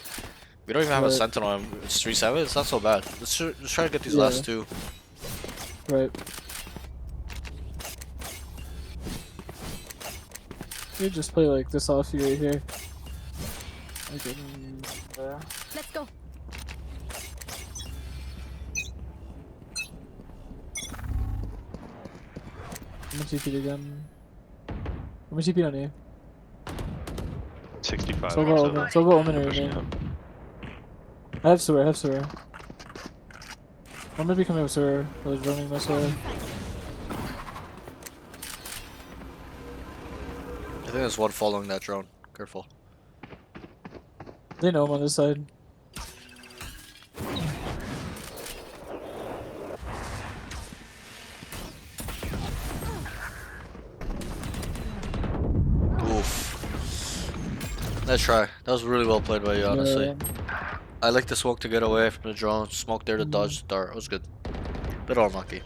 we don't even have a Right. sentinel. It's 3-7. It's not so bad. Let's try to get these Yeah. last 2. Right. You just play like this off you right here. Okay. There. Let's go. I'm gonna TP again. I'm gonna TP on you. 65. So go Omen. So go Omen or man. I have Sewer. I have Sewer. I'm gonna be coming with Sewer. I was running my Sewer. I think there's one following that drone. Careful. They know I'm on this side. Oof. Let's try. That was really well played by you, honestly. Yeah. I like the smoke to get away from the drone. Smoke there to dodge the dart. It was good. Bit unlucky.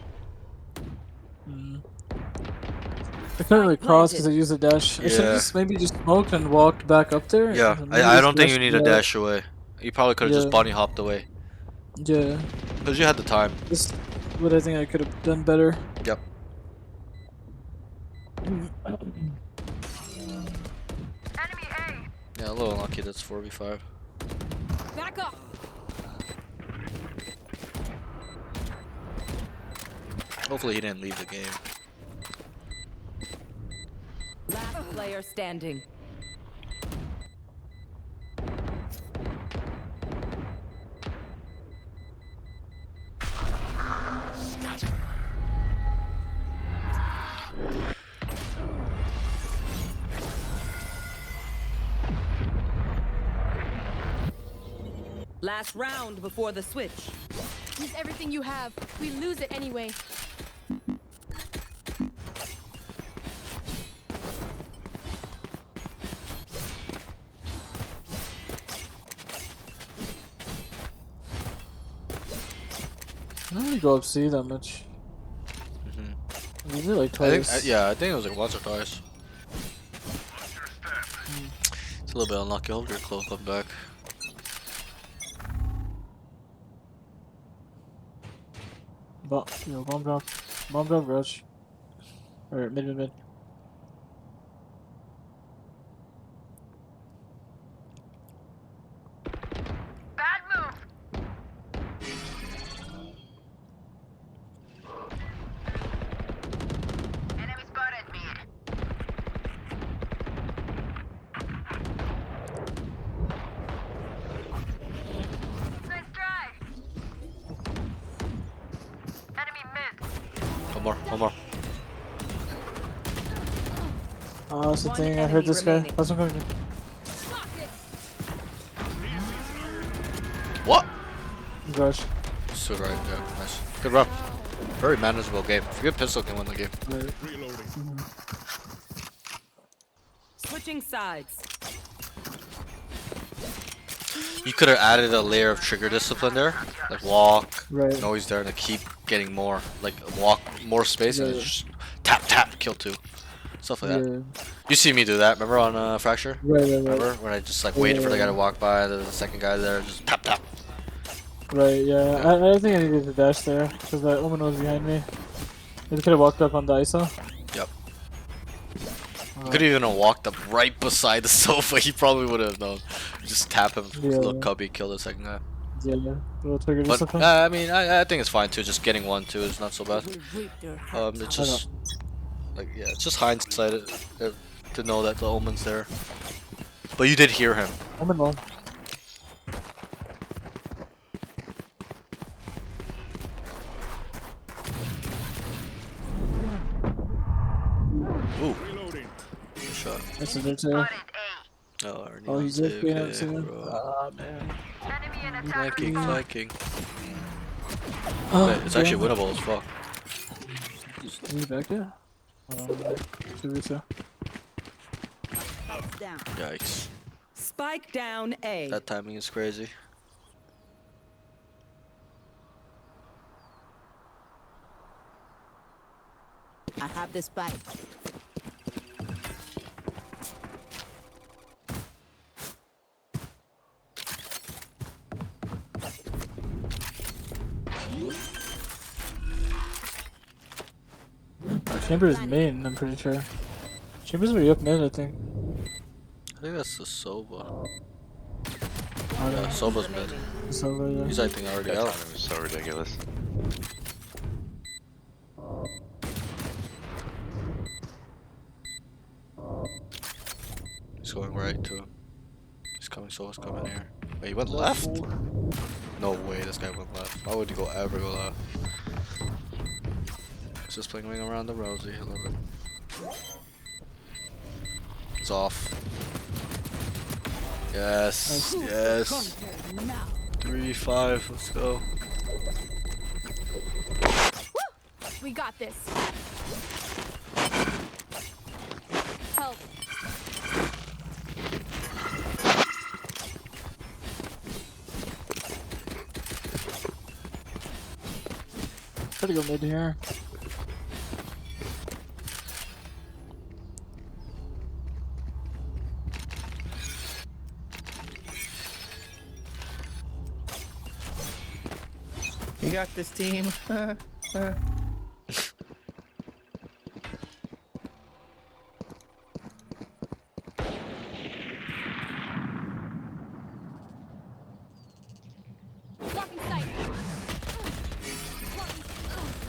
I couldn't really cross because I used the dash. I should have Yeah. just maybe just smoked and walked back up there. Yeah, and maybe I just don't think you rushed need a out. dash away. You probably could have just Yeah. bunny hopped away. Yeah. Because you had the time. This what I think I could have done better. Yep. Yeah, a little unlucky that's 4v5. Back up. Hopefully he didn't leave the game. Last player standing. Last round before the switch. Use everything you have. We lose it anyway. I don't really go up C that much. I did it like I think, twice. yeah, I think it was like once or twice. It's a little bit unlucky. Hope your close come back. Yo, bomb drop. Bomb drop rush. Or mid. One more. Oh, that's the One thing. I heard this guy. enemy That's what I'm going What? to rush. So right, yeah, nice. Good run. Very manageable game. If you get pistol, can win the game. Right. Switching sides. You could have added a layer of trigger discipline there, like walk, Right. noise there, to keep getting more, like walk more space and then Yeah. just tap, kill 2, stuff like that. Yeah. You see me do that? Remember on Fracture? Right. Remember when I just like waited for the guy to walk by, then the second guy there, just tap. Right, yeah. I don't think I needed to dash there because that Omen was behind me. I could have walked up on the ISO. Yep. You could even have walked up right beside the sofa. He probably would have known. Just tap him, Yeah. little cubby, kill the second guy. Yeah, little trigger But discipline. I mean, I think it's fine too. Just getting 1-2 is not so bad. It's just like it's just hindsight to know that the Omen's there. But you did hear him. Omen long. Ooh, good shot. That's a good too. Oh, he's just being up too. bro. Ah, man. Flanking. Wait, it's actually winnable as fuck. Is he back yet? 2v2. Heads down. Yikes. Spike down A. That timing is crazy. I have this spike. Chamber's main, I'm pretty sure. Chamber's already up mid, I think. I think that's the Soba. Oh, Yeah, no. Soba's mid. It's over there. He's I think already That out. timing was so ridiculous. He's going right to him. He's coming, Soba's coming here. Wait, he went left? No way, this guy went left. Why would he ever go left? He's just playing around the rosy. I love it. It's off. Yes, yes. 3-5, let's go. We got this. Help. Try to go mid here. You got this, team. Blocking sight.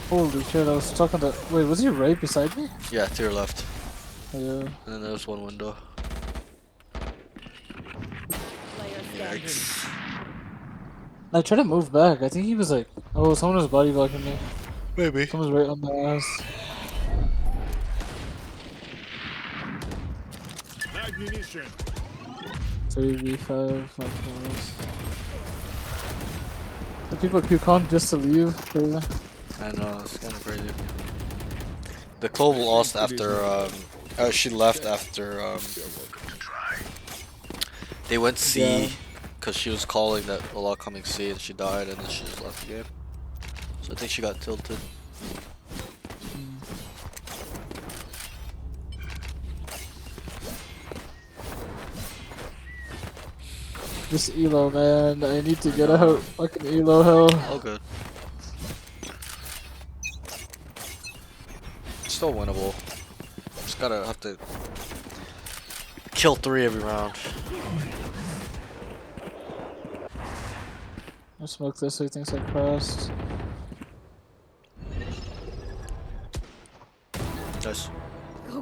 Holy shit, I was stuck on the. Wait, was he right beside me? Yeah, to your left. Yeah. And then there's one window. Player standing. Yikes. I tried to move back. I think he was like, oh, someone was body blocking me. Maybe. Someone's right on my ass. Ammunition. 3v5, not close. The people keep calling just to leave. Crazy. I know, it's kind of crazy. The Clove lost after, she left after, they went C, Yeah. because she was calling that a lot coming C, and she died, and then she just left the game. So I think she got tilted. This elo, man. I need to get out. Fucking elo hell. All good. Still winnable. Just gotta have to kill 3 every round. I smoke this so he thinks I crossed. Nice.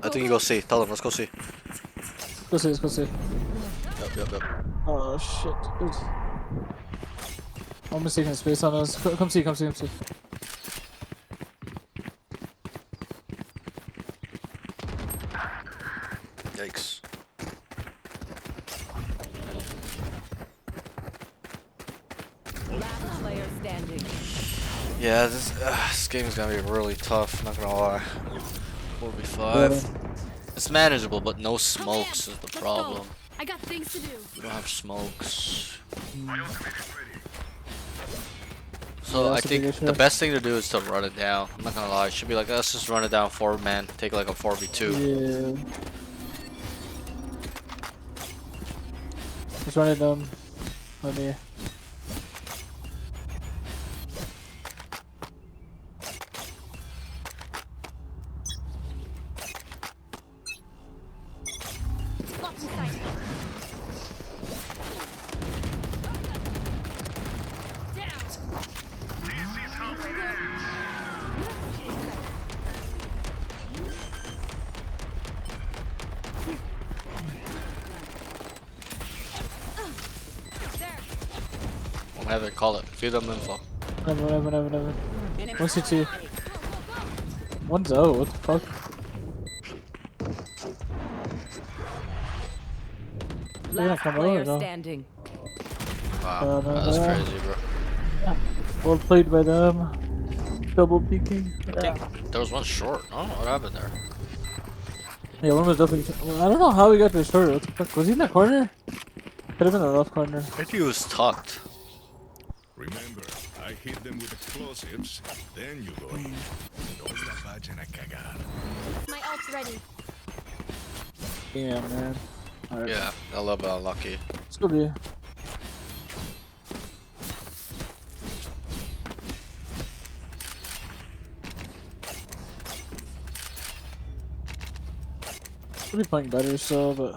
I think you go C. Tell him, let's go C. Go see, let's go see. Yep. Oh shit, dude. I'm mistaking space on us. Come see. Yikes. Last player standing. Yeah, this game is gonna be really tough, not gonna lie. 4v5. It's manageable, but no smokes is the problem. I got things to do. We don't have smokes. So I that's a big think issue. the best thing to do is to run it down. I'm not gonna lie, it should be like, let's just run it down 4 man, take like a 4v2. Yeah. Just run it down. Let me. Blocking sight. We'll have it, call it. Feed them info. Never. 1 CT. One's out, what the fuck? They're gonna Last come out or player no? standing. Wow, no, that's no. crazy, bro. Well played by them. Double peeking. I think there was one short. I don't know what happened there. Yeah, one was definitely. Well, I don't know how he got to the short. What the fuck? Was he in that corner? Could have been a rough corner. I think he was tucked. Remember, I hit them with explosives, then you go in. No la vayan a cagar. My ult's ready. Yeah, man. Alright. Yeah, a little bit unlucky. Let's go B. Should be playing better still, but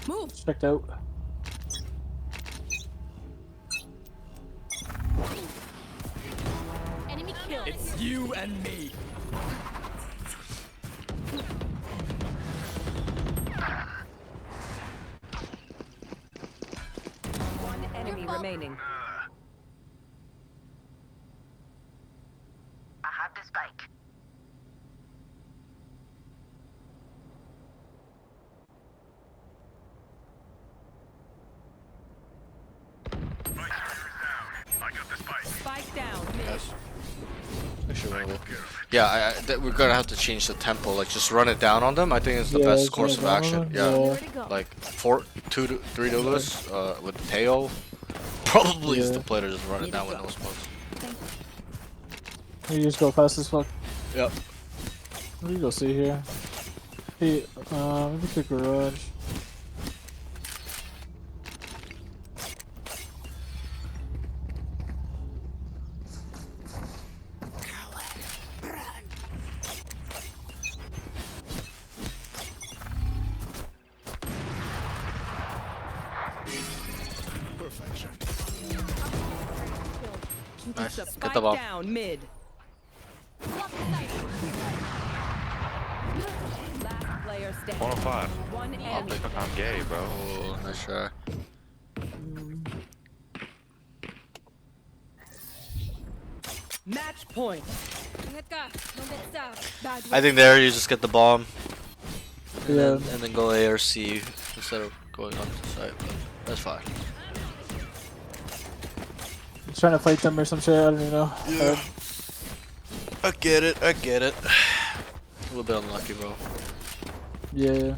Move. checked out. Enemy killed. It's you and me. One enemy remaining. I have the spike. Spike down. Mid. Yes. Actually, yeah, we're gonna have to change the tempo. Like, just run it down on them. I think it's the Yeah, best just course of run it down action. on them. Yeah. Where to go? Like 3 duelists with Teo. Probably is Yeah. the play to just run it down with no smokes. You just go fast as fuck. Yep. What do you go see here? Hey, maybe the garage. Perfection. Nice. Get Spike the ball. down. Mid. Last player standing. 105. One I'll enemy. pick. I'm gay, bro. Oh, nice try. Match point. I think there you just get the bomb. And, Yeah. and then go A or C instead of going on the side. But that's fine. He's trying to fight them or some shit. I don't even know. Yeah. I get it. I get it. A little bit unlucky, bro. Yeah.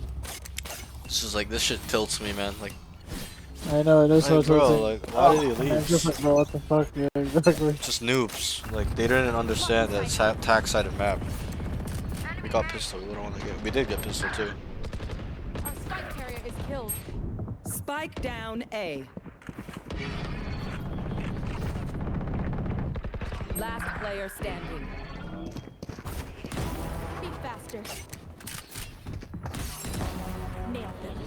It's just like this shit tilts me, man. Like, I know it is so bro, tilting. like, why did he I'm leave? just like, bro, what the fuck? Yeah, exactly. Just noobs. Like, they didn't understand that it's attack sided map. We got pistol. We don't want to get. We did get pistol too. Our spike carrier is killed. Spike down A. Last player standing. Be faster. Nailed them.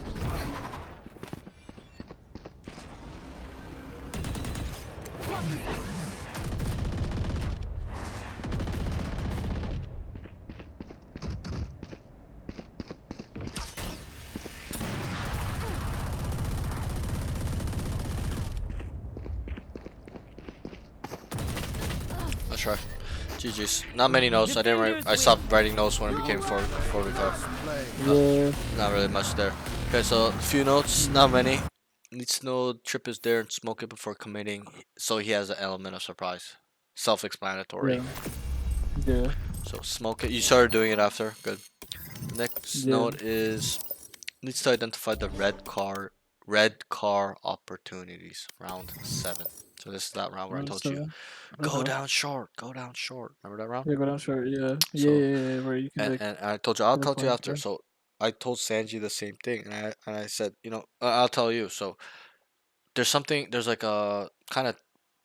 Let's try. GG's. Not many notes. I didn't write. I stopped writing notes when it became 45. Yeah. Not really much there. Okay, so a few notes. Not many. Needs to know Trip is there and smoke it before committing, so he has an element of surprise. Self-explanatory. Yeah. Yeah. So smoke it. You started doing it after. Good. Next Yeah. note is needs to identify the red car opportunities. Round 7. So this is that round where I told you go down short. Go down short. Remember that round? Yeah, but I'm sure. Yeah. So- Yeah. Where you can And, like. and I told you I'll tell you pinpoint after. it. So I told Sanji the same thing, and I said, I'll tell you. So there's like a kind of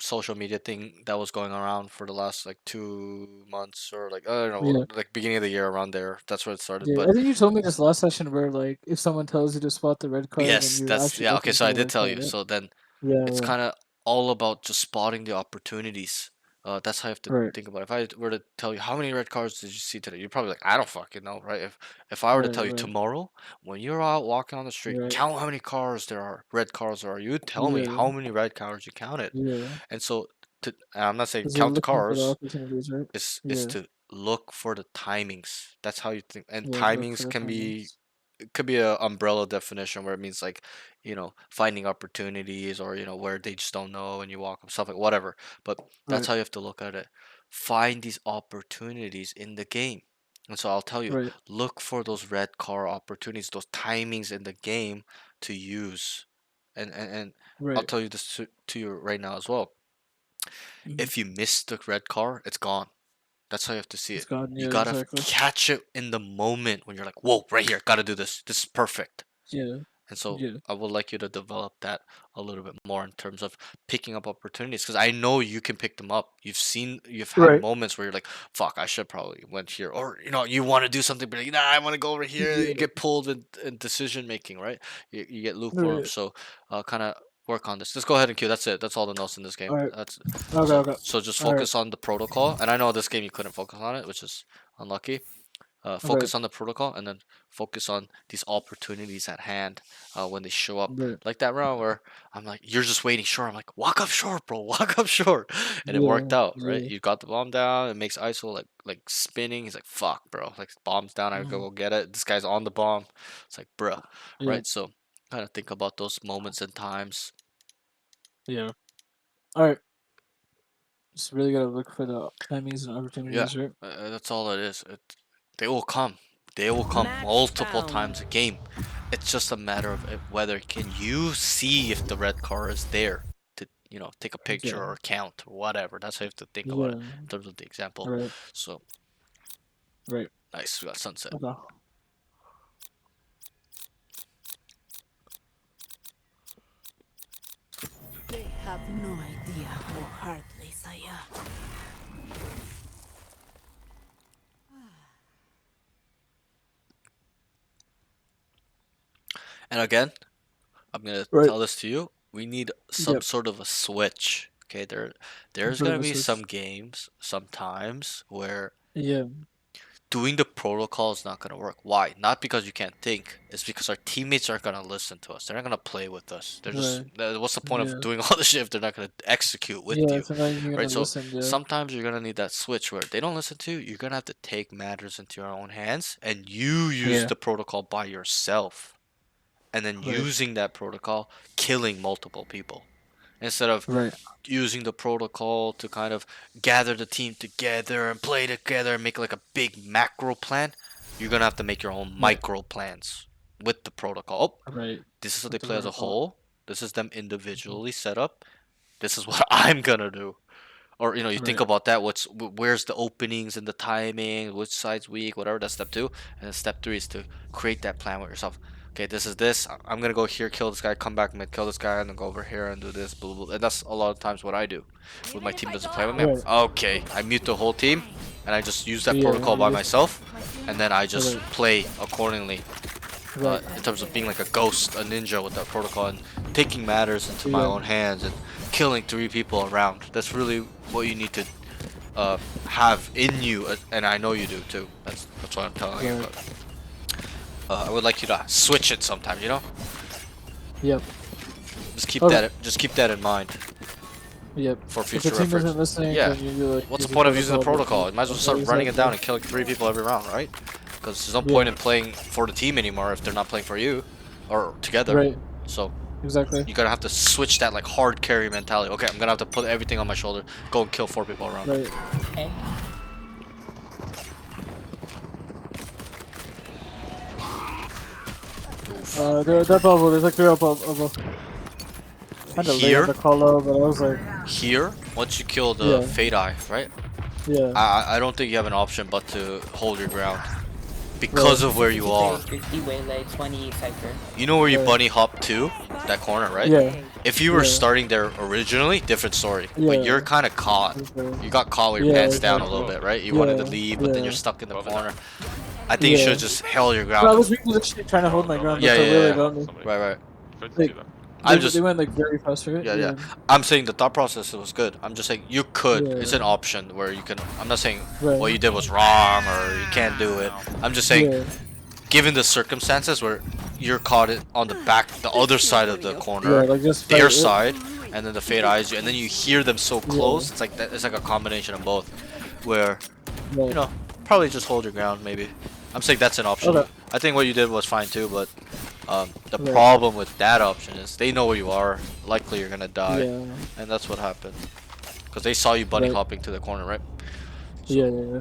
social media thing that was going around for the last like 2 months or like I don't know, Yeah. like beginning of the year around there. That's where it started. Yeah, But I think you told me this last session where like if someone tells you to spot the red card, yes, then you that's actually yeah. look Okay, into so I the did red tell card, you. right? So then Yeah, it's yeah. kind of all about just spotting the opportunities. That's how you have to Right. think about it. If I were to tell you how many red cards did you see today, you're probably like, I don't fucking know, right? If I were to Right, tell you right. tomorrow, when you're out walking on the street, Right. count how many cars there are, red cars there are. You would tell me Yeah. how many red cars you counted. Yeah. And so, and I'm not saying 'Cause you're count the looking for the cars. opportunities, right? It's Yeah. to look for the timings. That's how you think. And Yeah, look for timings the can be timings. it could be a umbrella definition where it means like, finding opportunities or where they just don't know and you walk up stuff like whatever. But that's Right. how you have to look at it. Find these opportunities in the game. And so I'll tell you, Right. look for those red car opportunities, those timings in the game to use. And I'll Right. tell you this to you right now as well. Mhm. If you miss the red car, it's gone. That's how you have to see It's it. gone. You Yeah. gotta Exactly. catch it in the moment when you're like, whoa, right here, gotta do this. This is perfect. Yeah. And so Yeah. I would like you to develop that a little bit more in terms of picking up opportunities because I know you can pick them up. You've had Right. moments where you're like, fuck, I should probably went here. Or, you want to do something, but like, nah, I want to go over here. You Yeah. get pulled in decision making, right? You get lukewarm. Right. So kind of work on this. Just go ahead and queue. That's it. That's all the notes in this game. All right. That's Okay. so Okay. so just All right. focus on the protocol. And I know this game you couldn't focus on it, which is unlucky. Right. Focus on the protocol and then focus on these opportunities at hand when they show up. Right. Like that round where I'm like, you're just waiting short. I'm like, walk up short, bro, walk up short, and it Yeah. worked out, right? Yeah. You got the bomb down. It makes ISO like spinning. He's like, fuck, bro, like bomb's down. I gotta Mhm. go get it. This guy's on the bomb. It's like, bruh, Yeah. right? So kind of think about those moments and times. Yeah. All right. Just really gotta look for the timings and Yeah, opportunities, right? that's all it is. They will come. They will come Match multiple found. times a game. It's just a matter of whether can you see if the red car is there to take a picture Yeah. or count or whatever. That's how you have to think about it Yeah. in terms of the example. Right. So Right. nice, we got sunset. Okay. They have no idea how heartless I am. And again, I'm gonna Right. tell this to you. We need some Yep. sort of a switch. Okay, there's Sort gonna of a be switch. some games sometimes where Yeah. doing the protocol is not going to work. Why? Not because you can't think. It's because our teammates aren't going to listen to us. They're not going to play with us. They're just, what's the point Yeah. of doing all the shit if they're not going to execute with Yeah. you? So now you're gonna Right? So listen. Yeah. sometimes you're going to need that switch where they don't listen to you. You're going to have to take matters into your own hands and you use Yeah. the protocol by yourself. And then Right. using that protocol, killing multiple people. Instead of Right. using the protocol to kind of gather the team together and play together and make like a big macro plan, you're gonna have to make your own micro plans with the protocol. Oh, Right. this is how they With the play as a protocol. whole. This is them individually set up. This is what I'm gonna do. Or you think Right. about that. Where's the openings and the timing? Which side's weak? Whatever. That's step 2, and then step 3 is to create that plan with yourself. Okay, this is this. I'm gonna go here, kill this guy, come back mid, kill this guy, and then go over here and do this. Blah, blah, blah. And that's a lot of times what I do. When my team doesn't play with me, Right. okay, I mute the whole team, and I just use that Yeah, protocol by yeah. myself, and then I just Right. play accordingly. Right. In terms of being like a ghost, a ninja with that protocol, and taking matters into my Yeah. own hands and killing 3 people around. That's really what you need to have in you, and I know you do too. That's what I'm telling you. Right. But, I would like you to switch it sometimes. Yep. Just keep Okay. keep that in mind Yep. for If the future team reference. isn't listening, Yeah. then you do like. What's the use point of using the but protocol? You might as well start running it down and Exactly. killing 3 people every round, right? Because there's no Yeah. point in playing for the team anymore if they're not playing for you or together. Right. So Exactly. you're gonna have to switch that like hard carry mentality. Okay, I'm gonna have to put everything on my shoulder, go and kill 4 people around. Right. That bubble. There's like 3 up above. Kind of late Here? on the call out, but I was like, Here, once you kill the Yeah. Fade Eye, right? yeah. I don't think you have an option but to hold your ground because of where you are. 50 waylay, 20 cypher. You know where you Right. bunny hop to? That corner, right? Yeah. If you were Yeah. starting there originally, different story. Yeah. But you're kind of caught. Okay. You got caught with your Yeah, pants down a exactly. little bit, right? You wanted to Yeah, leave, but then yeah. you're stuck in the corner. I think you Yeah. should just held your But I ground. was literally trying to hold my ground. Yeah, But yeah, really yeah. got me. Right, right. Like, I'm they, just they went like very fast, right? yeah, yeah. I'm saying the thought process was good. I'm just saying you could. Yeah. It's an option where you can. I'm not saying Right. what you did was wrong or you can't do it. I'm just saying, Yeah. given the circumstances where you're caught on the back, the other side of the Yeah, corner, like just their fight it. side, and then the Fade eyes you, and then you hear them so close. It's like that. It's like a combination of both, where Right. probably just hold your ground. Maybe I'm saying that's an option. Okay. I think what you did was fine too, but the Right. problem with that option is they know where you are. Likely you're gonna die, Yeah. and that's what happened. Because they saw you bunny Right. hopping to the corner, right? Yeah, yeah, yeah.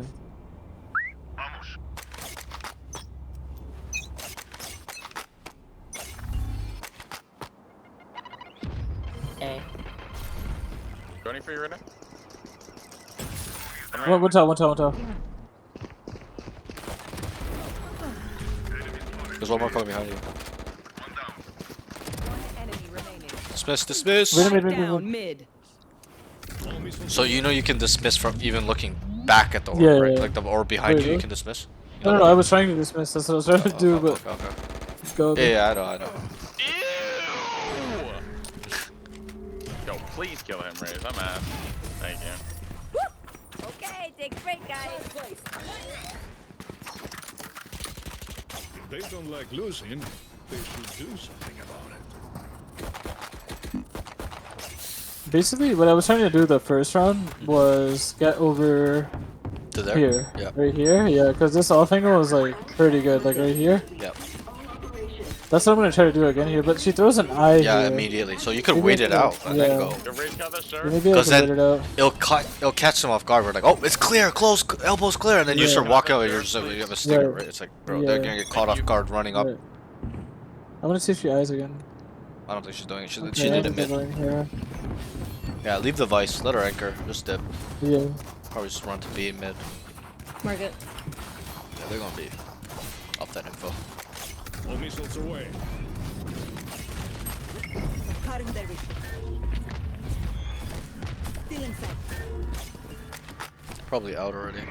A. Going for you right now? One top. There's one more coming behind you. Enemy remaining. Dismiss. Wait. Down mid. So you know you can dismiss from even looking back at the orb, Yeah, right? yeah. Like the orb behind Wait, you, you what? can dismiss. No, I was trying to dismiss. That's what I was trying to do, Okay, but okay. go. Yeah, I know. Ew! Yo, please kill him, Raze. I'm ass. Thank you. Okay, take a break, guys. If they don't like losing, they should do something about it. Basically, what I was trying to do the first round was get over To there? here, Yeah. right here. Yeah, because this off angle was like pretty good, like right here. Yep. That's what I'm gonna try to do again here. But she throws an eye Yeah, here. immediately. So you could Maybe wait I it can- out and then go. Yo, Raze got that, sir? Maybe I Because can wait then it out. it'll catch them off guard. We're like, oh, it's clear, close, elbows clear, and then you Yeah. start walking out. And you're just like, you have a stinger, Right. right? It's like, bro, Yeah. they're gonna get caught off guard running up. Right. I'm gonna see if she eyes again. I don't think she's doing it. She Okay, did I'm it mid. going here. Yeah, leave the vice. Let her anchor. Just dip. Yeah. Probably just run to B mid. Market. Yeah, they're gonna be up that info. All missiles away. Still inside. Probably out already.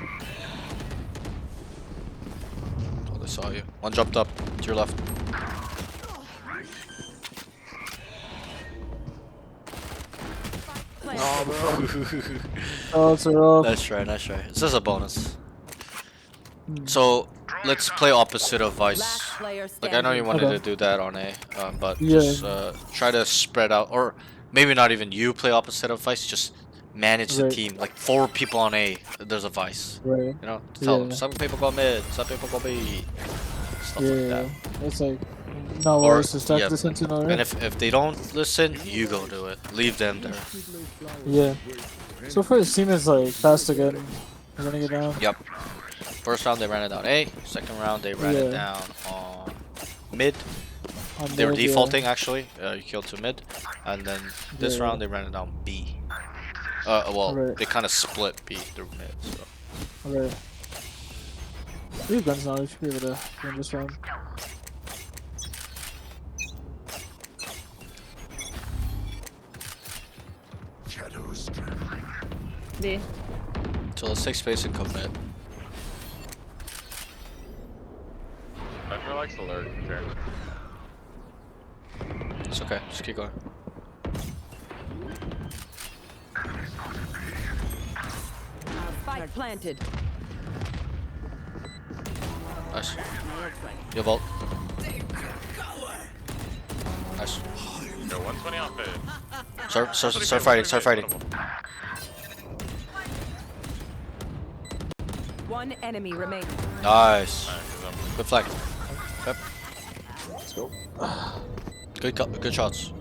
Oh, they saw you. One jumped up to your left. Oh, it's a roll. Nice try. This is a bonus. So let's play opposite of Last vice. player Like I know you standing. wanted Okay. to do that on A, but Yeah. just try to spread out, or maybe not even you play opposite of vice. Just manage the Right. team. Like 4 people on A, there's a vice. Right. You know, to tell them Yeah. some people go mid, some people go B, stuff Yeah. like that. It's like not Or- worse to start yeah. this into now, And right? if they don't listen, you go do it. Leave them there. Yeah. So far, this team is like fast again. We're gonna get down. Yep. First round they ran it down A. Second round they ran it Yeah. down on mid. On They were mid, yeah. defaulting actually. You killed to mid, and then this Yeah. round they ran it down B. Well, Right. they kind of split B through mid. So. Okay. We have guns now. We should be able to win this round. Shadows. D. So let's take space and commit. I feel like the lurk. Sure. It's okay. Just keep going. Spike planted. Nice. You vault. Nice. Yo, 120 off it. Start fighting. One enemy remaining. Nice. Nice, 'cause I'm- Good flag. Yep. Let's go. Good shots.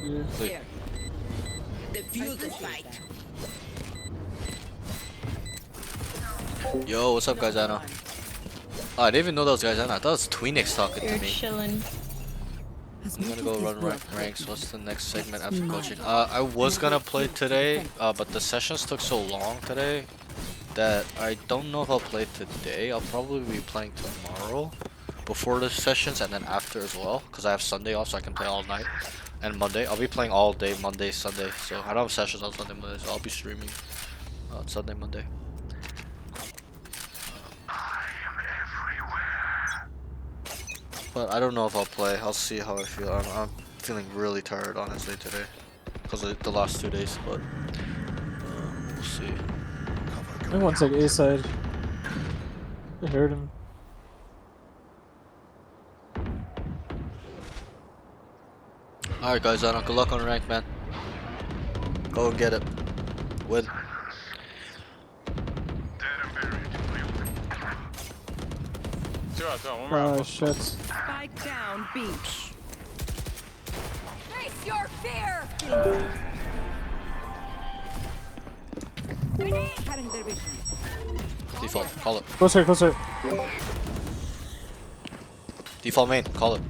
Yeah. Clear. Defuse the spike. Yo, what's up, guys? Anna. Oh, I didn't even know that was guys. Anna. I thought it was Tweenix talking to me. Chilling. I'm gonna go run ranks. What's the next segment after coaching? I was gonna play today, but the sessions took so long today that I don't know if I'll play today. I'll probably be playing tomorrow before the sessions and then after as well, because I have Sunday off so I can play all night. And Monday, I'll be playing all day, Monday, Sunday. So I don't have sessions on Sunday, Monday, so I'll be streaming on Sunday, Monday. But I don't know if I'll play. I'll see how I feel. I'm feeling really tired, honestly, today. Because of the last 2 days, but we'll see. I think one's like A side. I heard him. Alright, guys, Anna, good luck on rank, man. Go and get it. Win. two out, two out. One more out. Oh shit. Spike down B. Face your fear! Cutting their vision. Default, call it. Closer, closer. Default main, call it.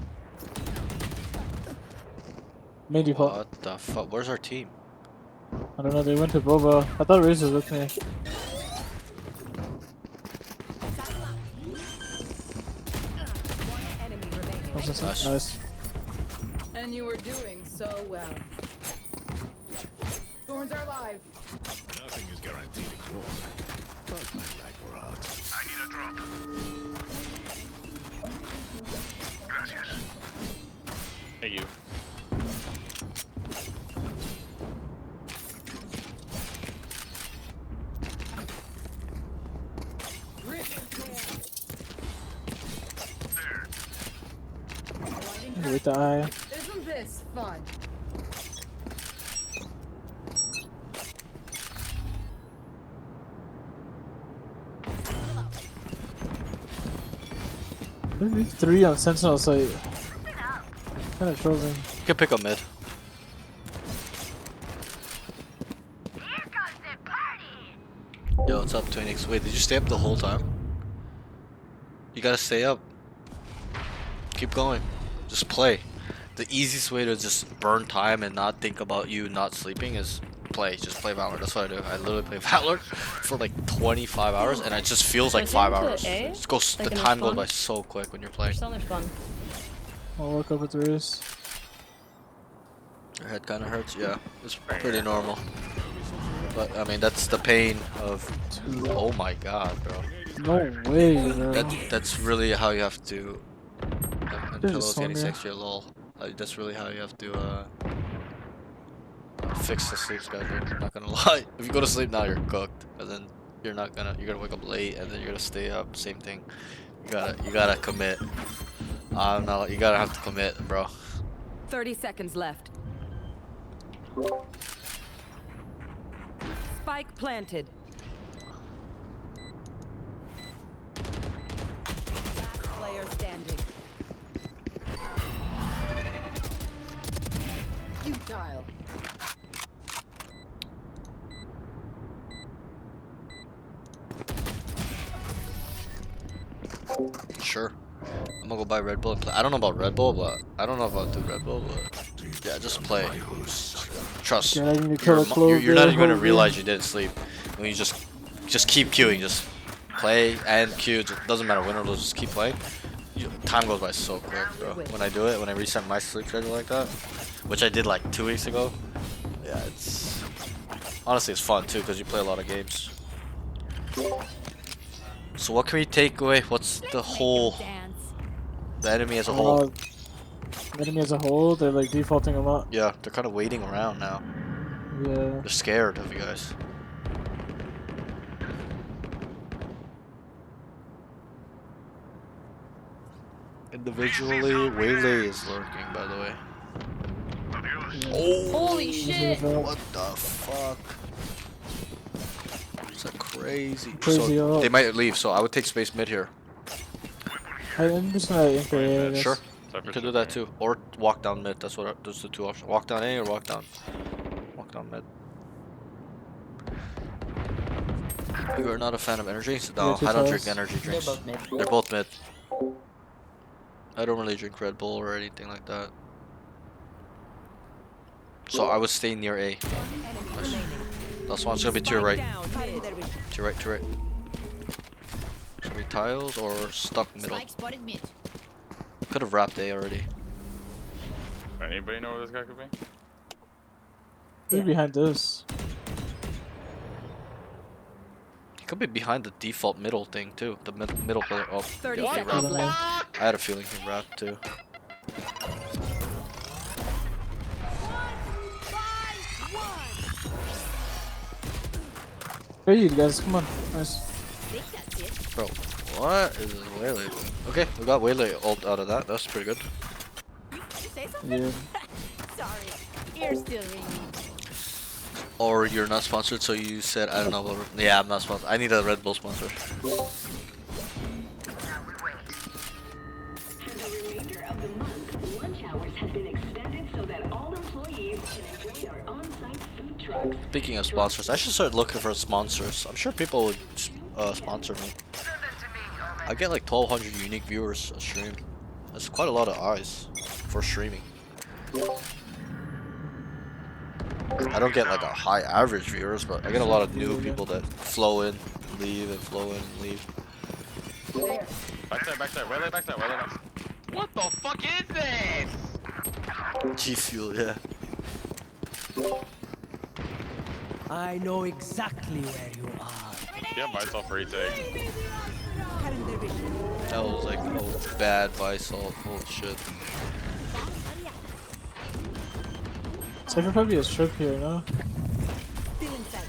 Main default. What the fuck? Where's our team? I don't know, they went to Boba. I thought Riz was with me. One enemy remaining. Nice. And you were doing so well. Thorns are alive. Nothing is guaranteed in war. But my life were out. I need a drop. Gracias. Hey, you. With the eye. Isn't this fun? Maybe 3 on Sentinel site. Kinda trolling. You can pick up mid. Yo, what's up, Twinix? Wait, did you stay up the whole time? You gotta stay up. Keep going. Just play. The easiest way to just burn time and not think about you not sleeping is play. Just play Valorant. That's what I do. I literally play Valorant for like 25 hours and it just feels like 5 hours. It just goes, the time goes by so quick when you're playing. I'll work up with Riz. Your head kind of hurts? Yeah, it's pretty normal. But I mean, that's the pain of. Oh my god, bro. No way, bro. That's really how you have to. There's Pillow's a song 86 year lol. That's really how you have to fix the sleep schedule. I'm not gonna lie. If you go to sleep now, you're cooked. And then you're gonna wake up late, and then you're gonna stay up. Same thing. You gotta commit. You gotta have to commit, bro. 30 seconds left. Spike planted. Last player standing. Futile. Sure. I'm gonna go buy Red Bull and play. I don't know about Red Bull, but I don't know if I'll do Red Bull, but yeah, just play. Trust. Yeah, I need to kill a clove You're not there, even gonna hold realize you didn't sleep when you just keep queuing. Just play and queue. It doesn't matter win or lose. Just keep playing. Time goes by so quick, bro. When I reset my sleep schedule like that, which I did like 2 weeks ago. Yeah, it's honestly it's fun too because you play a lot of games. So what can we take away? What's the whole? The enemy as a whole. The enemy as a whole, they're like defaulting a lot. Yeah, they're kind of waiting around now. Yeah. They're scared of you guys. Individually, Waylay is lurking, by the way. Oh, Holy shit! what the fuck? It's a crazy. Crazy So ult. they might leave, so I would take space mid here. I'm just gonna anchor A, I guess. Sure. You can do that too, or walk down mid. Those are the two options. Walk down A or walk down mid. You are not a fan of energy? No, I don't drink energy drinks. They're both mid. They're both mid. I don't really drink Red Bull or anything like that. So I would stay near A. Nice. Last one's gonna be to your right. Down mid. To your right, to your right. Should be tiles or stuck middle. Could have wrapped A already. Anybody know where this guy could be? Maybe behind this. He could be behind the default middle thing too. The middle pillar. Oh, 30 yeah, he seconds wrapped. left. I had a feeling he wrapped too. Hey, you guys, come on. Nice. Bro, what is Waylay doing? Okay, we got Waylay ult out of that. That's pretty good. Yeah. Sorry, ears still ringing. Or you're not sponsored, so you said I don't know about. Yeah, I'm not sponsored. I need a Red Bull sponsor. Speaking of sponsors, I should start looking for sponsors. I'm sure people would sponsor me. I get like 1,200 unique viewers a stream. That's quite a lot of eyes for streaming. I don't get like a high average viewers, but I get a lot of new people that flow in, leave, and flow in, and leave. Backside, way backside. What the fuck is this? G Fuel, yeah. I know exactly where you are. Yeah, myself retake. That was like bad Visalt. Holy shit. Cypher probably has trip here, no? Still in sight.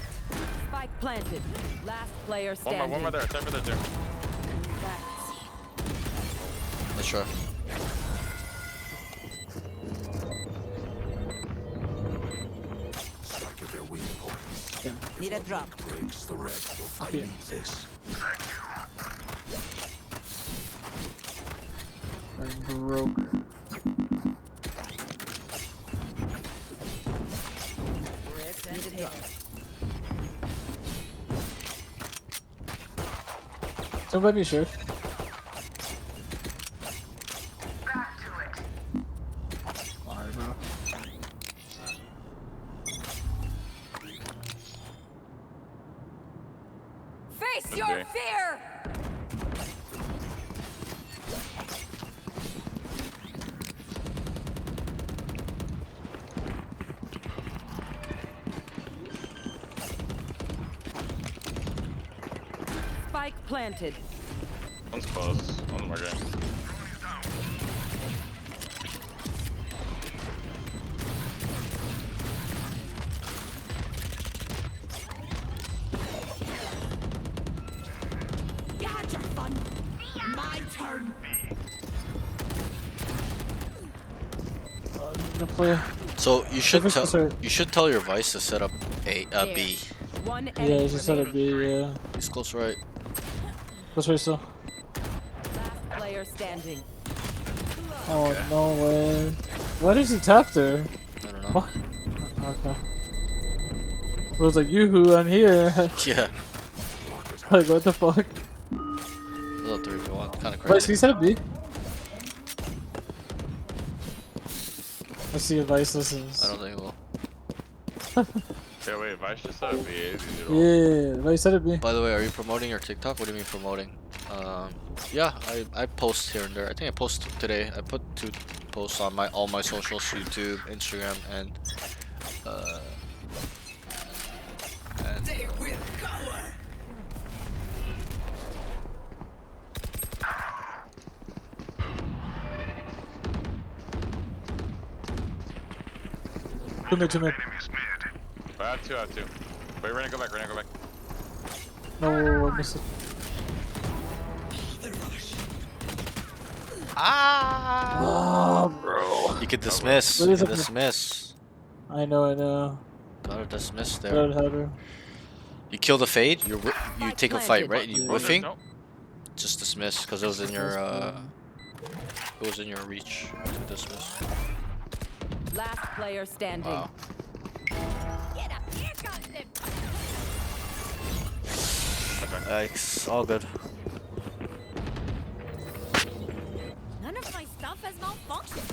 Spike planted. Last player standing. One more there. Time for there too. Let's try. Need a drop. Okay. I'm broke. Somebody be sure. Alright, bro. Face your Okay. fear! Spike planted. One's close. One's more game. You had your fun. My turn. Gonna play. So you should Cypher's tell closer. tell your Vice to set up a B. One Yeah, enemy he just said remaining. it'd be, yeah. He's close right. What's right still? Last player standing. Oh, no way. Why does he tap there? I don't know. What? Okay. It was like, yoo-hoo, I'm here. Yeah. Like, what the fuck? Little 3v1. Kind of Wait, so crazy. he said a B? Let's see if Vice listens. I don't think it will. Yeah, wait, Vice just said B. Yeah, Vice said a B. By the way, are you promoting your TikTok? What do you mean promoting? Yeah, I post here and there. I think I posted today. I put 2 posts on all my socials, YouTube, Instagram, and Two mid. I have two. Wait, we're gonna go back. No, I missed it. Ah, bro. you can dismiss. What You is can it? dismiss. I know. Gotta dismiss there. Good header. You kill the fade. You take a fight, right? And you Yeah. whiffing. No. Just dismiss because it was in your reach to dismiss. Last player standing. Wow. Get up here, goddamn. It's all good. None of my stuff has malfunctioned.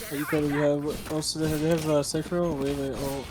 What you probably have? Also, they have Cypher. Wait. Oh.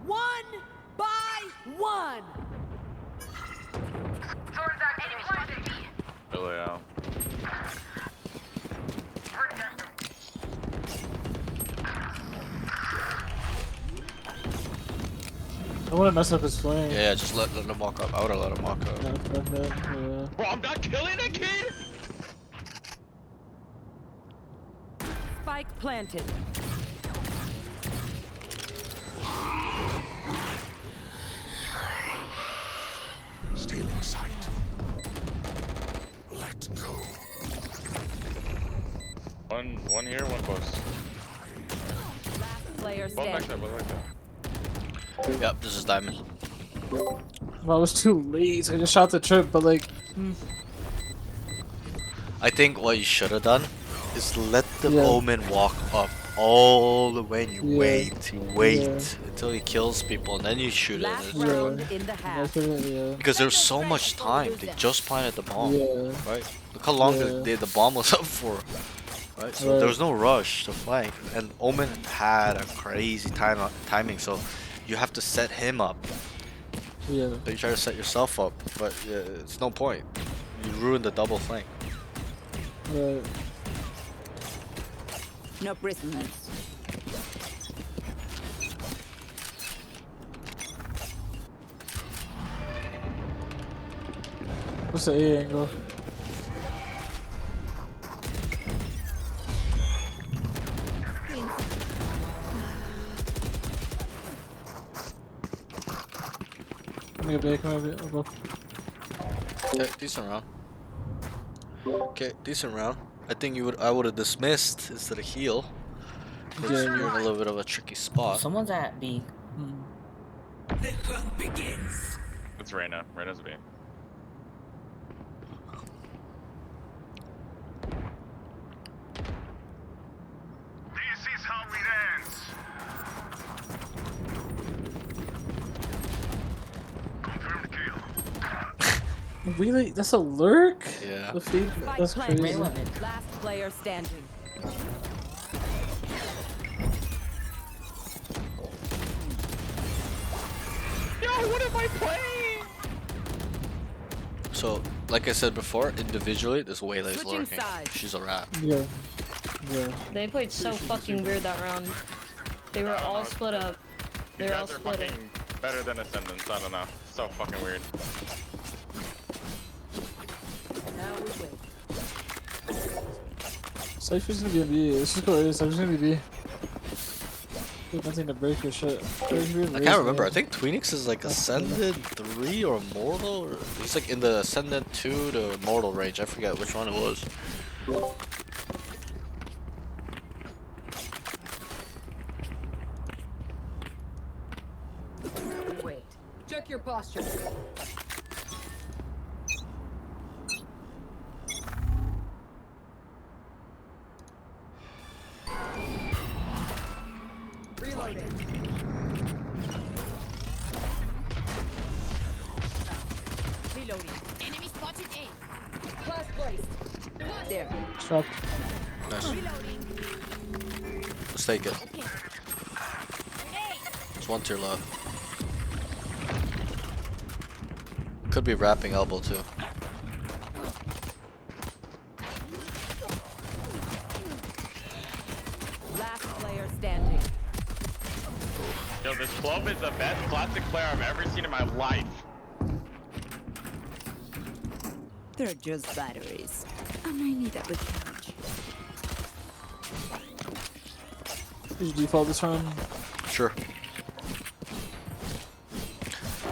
One by one. Really out. I want to mess up his flame. Yeah, just let him walk up. I would've let him walk up. Yeah, fuck that. Yeah. Bro, I'm not killing a kid. Spike planted. One here, one close. Last player Both back standing. there, both back there. Yep, this is diamond. Well, I was too late. I just shot the trip, but like, I think what you should have done is let the Yeah. Omen walk up all the way and you Yeah. wait Yeah. until he kills people and then you shoot it. Last It's- round in the I half. couldn't, yeah. Because there's so much time. They just planted the bomb, Yeah. right? Look how long Yeah. the bomb was up for, right? So Right. there was no rush to flank, and Omen had a crazy timing. So you have to set him up. Yeah. But you try to set yourself up, but it's no point. You ruined the double flank. Right. No prisoners. What's the A angle? Come here, babe. Come here, babe. I'll go. Okay, decent round. Okay, decent round. I think I would have dismissed instead of heal. 'Cause Yeah, you're in yeah. a little bit of a tricky spot. Someone's at B. Hmm. It's Reyna. Reyna's B. This is how it ends. Confirmed kill. Really? That's a lurk? Yeah. The feed? Spike That's planted. crazy. Last player standing. Yo, what am I playing? So, like I said before, individually, this Waylay's Switching lurking. sides. She's a rat. Yeah. Yeah. They played so fucking weird that round. They were all split up. You They were all guys are splitting. fucking better than Ascendants. I don't know. So fucking weird. Now we wait. Cypher's gonna be in B. Let's just go A. Cypher's gonna be B. There's nothing to break your shit. I can't remember. I think Tweenix is like Ascendant 3 or Mortal. Or he's like in the Ascendant 2 to Mortal range. I forget which one it was. Wait. Check your posture. Reloading. Reloading. Enemy spotted A. Class placed. There. Stop. Nice. Let's take it. There's one tier left. Could be wrapping elbow too. Last player standing. Yo, this club is the best classic player I've ever seen in my life. They're just batteries. And I need that with charge. Did you default this round? Sure.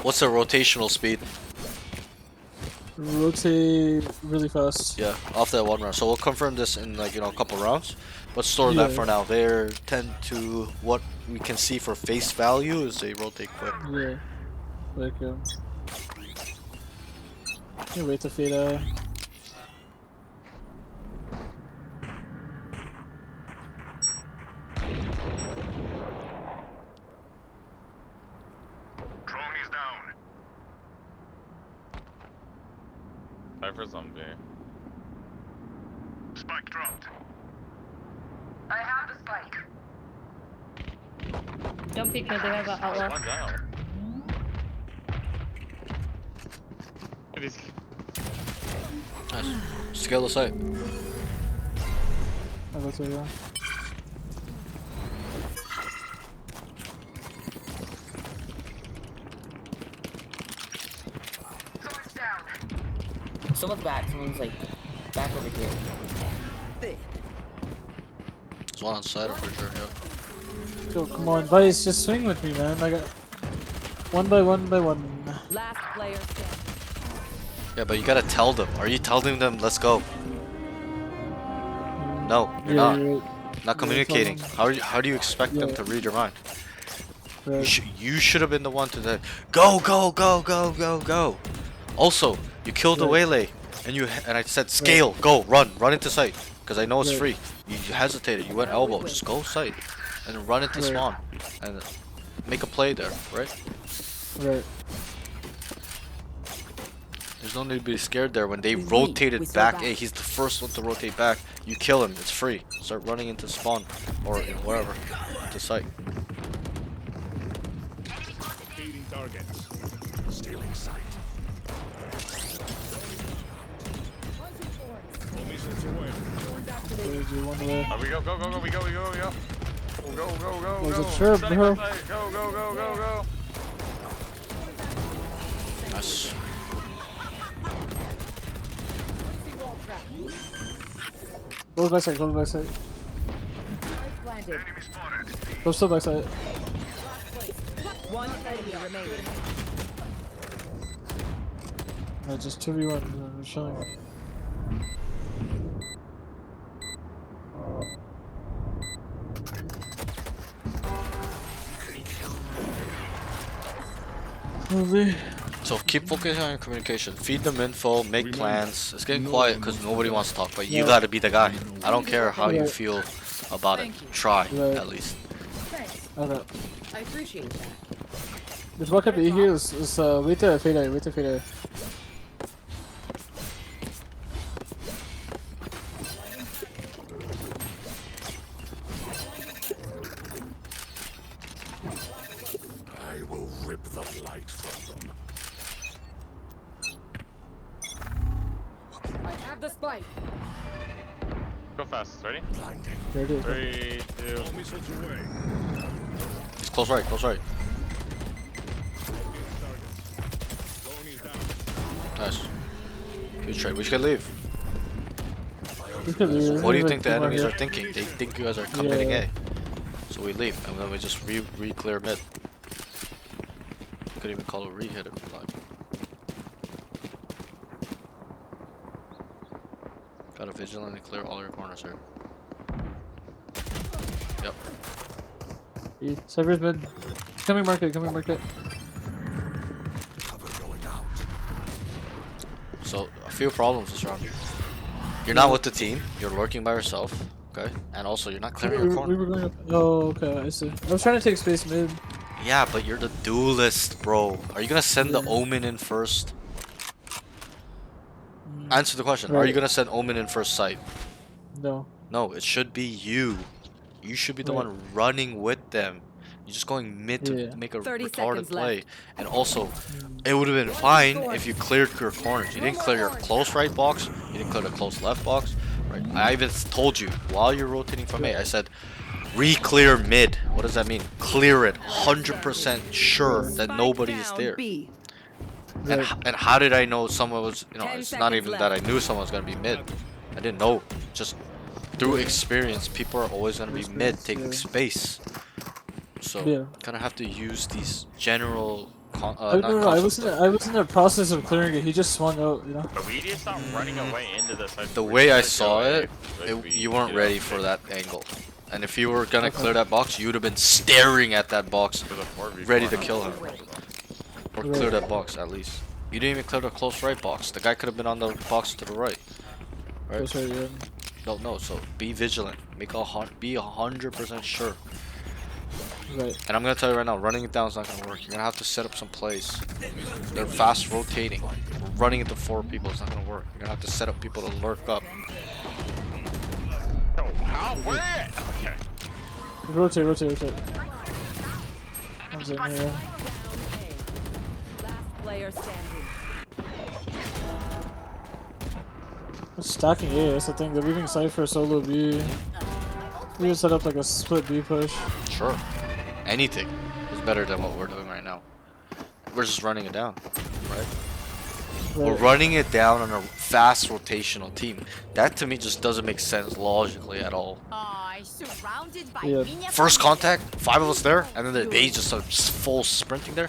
What's the rotational speed? Rotate really fast. Yeah, off that one round. So we'll confirm this in like a couple rounds. But store that Yeah. for now. They tend to what we can see for face value is they rotate quick. Yeah. Like, you wait to fade out. Drone is down. Cypher's on B. Spike dropped. I have the spike. Don't peek mid, they have an outlaw. One's out. It is. Nice. Scale the site. I go to yeah. Someone's back. Someone's like back over here. There's one on side for sure. Yeah. Yo, come on, Vice, just swing with me, man. I got one by one by one. Last player standing. Yeah, but you gotta tell them. Are you telling them? Let's go. No, you're Yeah, not. you're right. Not communicating. How do you expect them to read your mind? Right. You should have been the one to say, go, go, go, go, go, go. Also, you killed the Right. waylay, and I said scale, go, run into sight, because I know it's Right. free. You hesitated, you went elbow, just go sight, and then run into Right. spawn, and make a play there, right? Right. There's no need to be scared there when they We rotated win back. back. Hey, he's the first one to rotate back. You kill him, it's free. Start running into spawn, or wherever, to sight. Feeding targets. Stealing sight. All missiles away. There's your one way. We go, go, go, go, we go, we go, we go. Go, go, go, go, There's go. a trip, Setting bro. up sight. Go, go, go, go, go. Nice. Go back side, go back side. Planted. Go still back side. One enemy remaining. Just 2v1, we're chilling. Lovely. So keep focusing on your communication. Feed them info, make plans. It's getting quiet because nobody wants to talk, but you gotta be the guy. I don't care how you Right. feel about it. Try, Right. at least. Okay. I appreciate that. Let's walk up E here. Let's wait to fade out, wait to fade out. I will rip the light from them. I have the spike. Go fast. Ready? Blinding. There it is. 3, 2. All missiles away. It's close right, close right. Zone is down. Nice. Good trade. We should leave. We could leave. What do you There's think the like two more enemies are here. thinking? They think you guys are committing Yeah. A. So we leave, and then we just re-clear mid. Could even call a re-hit if you like. Gotta vigilantly clear all your corners here. Yep. E. Cypher's mid. Coming market, coming market. Cover going out. So a few problems this round. You're not with the team. You're lurking by yourself. Okay, and also you're not clearing your We corner. were going up. Oh, okay, I see. I was trying to take space mid. Yeah, but you're the duelist, bro. Are you gonna send the Yeah. Omen in first? Answer the question. Are you Right. gonna send Omen in first sight? No. No, it should be you. You should be the Right. one running with them. You're just going mid to Yeah. make a 30 retarded seconds play. left. And also, it would have been fine if you cleared your corners. You didn't clear your close right box. You didn't clear the close left box. Right. I even told you while you're rotating from A, I said, re-clear mid. What does that mean? Clear it. 100% sure that nobody is there. B. And, Right. and how did I know someone was, 10 it's not seconds even that I left. knew someone was going to be mid. I didn't know. Just through experience, people are always going to be mid, Experience, taking yeah. space. So, Yeah. kind of have to use these general, No, not no, I was concepts, in but the, I was in the process of clearing it. He just swung out, you know. But we just stop running away into this. Like, the we're way I just saw like, it, we- you weren't know, ready for that angle. And if you were going to Okay. clear that box, you would have been staring at that box, for the 4v4. ready to kill him. Or Right. clear that box, at least. You didn't even clear the close right box. The guy could have been on the box to the right. Right? That's right, yeah. Don't know, so be vigilant. Be 100% sure. Right. And I'm gonna tell you right now, running it down is not gonna work. You're gonna have to set up some plays. They're fast rotating. Running into 4 people is not gonna work. You're gonna have to set up people to lurk up. Oh, how? Where? Okay. Rotate, rotate, rotate. Comes in here. Last player standing. Stacking A, that's the thing. They're leaving Cypher solo B. We just set up like a split B push. Sure. Anything is better than what we're doing right now. We're just running it down, right? We're Right. running it down on a fast rotational team. That to me just doesn't make sense logically at all. Surrounded by Yeah. First contact, 5 of us there, and then they just start full sprinting there,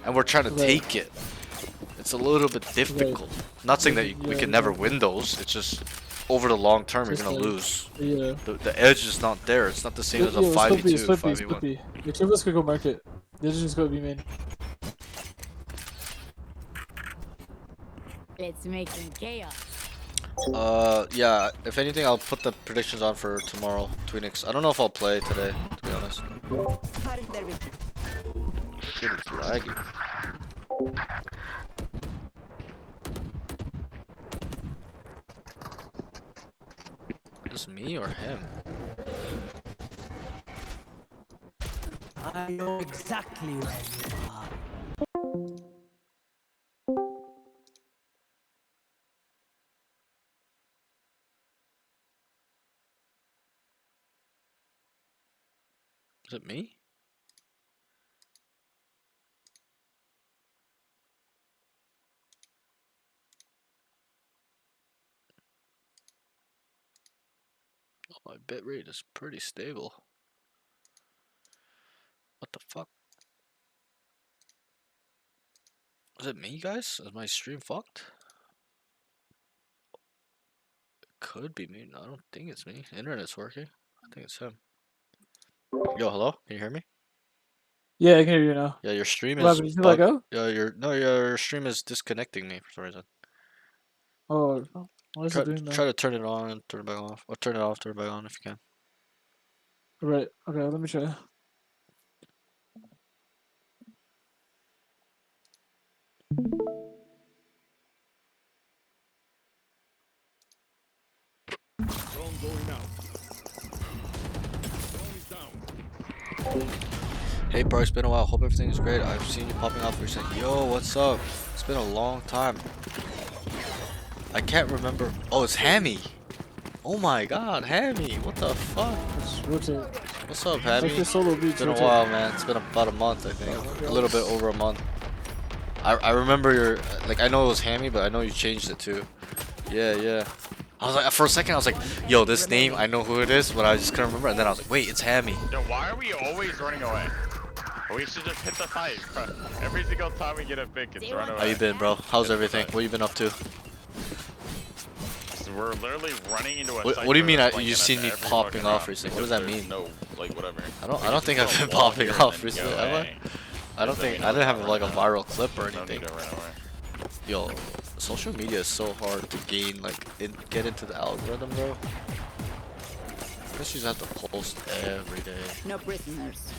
and we're trying to Right. take it. It's a little bit difficult. Not saying that we Yeah, can never win those. It's just over the long term, you're Just gonna like, lose. yeah. The edge is not there. It's not the same as a Yo, split 5v2, B, split B, 5v1. split B. The two of us could go market. The other just go B main. Let's make some chaos. Yeah, if anything, I'll put the predictions on for tomorrow, Tweenix. I don't know if I'll play today, to be honest. Shit, it's laggy. Is me or him? I know exactly where you are. Is it me? Oh, my bitrate is pretty stable. What the fuck? Is it me, guys? Is my stream fucked? Could be me. No, I don't think it's me. Internet's working. I think it's him. Yo, hello? Can you hear me? Yeah, I can hear you now. Yeah, your stream What is happened? Did you let go? Yeah, your stream is disconnecting me for some reason. Oh, what is it doing Try now? to turn it on and turn it back off. Or turn it off, turn it back on if you can. Right. Okay, let me try. Drone going out. Drone is down. Hey bro, it's been a while. Hope everything's great. I've seen you popping off recently. Yo, what's up? It's been a long time. I can't remember. Oh, it's Hammy. Oh my god, Hammy. What the fuck? Let's rotate. What's up, It's Hammy? like the solo beats. It's been a rotate. while, man. It's been about a month, I think. A little bit over a month. I remember your, like, I know it was Hammy, but I know you changed it too. Yeah, yeah. I was like, for a second, I was like, yo, this name, I know who it is, but I just couldn't remember. And then I was like, wait, it's Hammy. Yo, why are we always running away? We should just hit the fight, bro. Every single time we get a pick, it's run away. How you been, bro? How's everything? What you been up to? We're literally running into a What do you mean? cypher You've seen me every popping fucking off round. recently? What does that mean? No, like whatever. I don't think I've been popping off recently, have I? I don't think I didn't have like a viral clip or anything. Yo, social media is so hard to gain, like, get into the algorithm, bro. I guess you just have to post every day. No prisoners.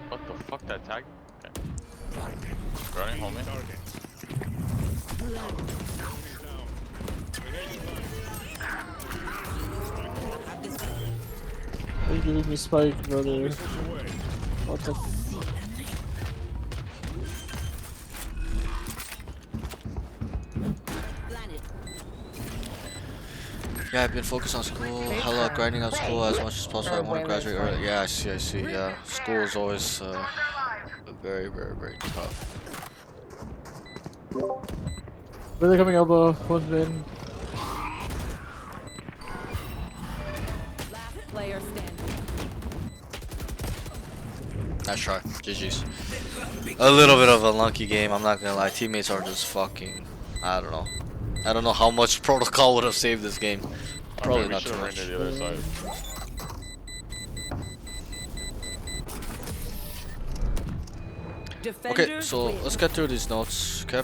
What the fuck? That tag? Okay. Running home in. Are you giving me spike, brother? What the f- Yeah, I've been focused on school. Hello, grinding out school as much as possible. I want to graduate early. Yeah, I see. Yeah, school is always very, very, very tough. Where they coming elbow? One's in. Last player standing. Nice try. GG's. A little bit of a lucky game, I'm not gonna lie. Teammates are just fucking, I don't know. I don't know how much protocol would have saved this game. Probably not too much. The other side. Okay, Defenders so win. let's get through these notes, okay?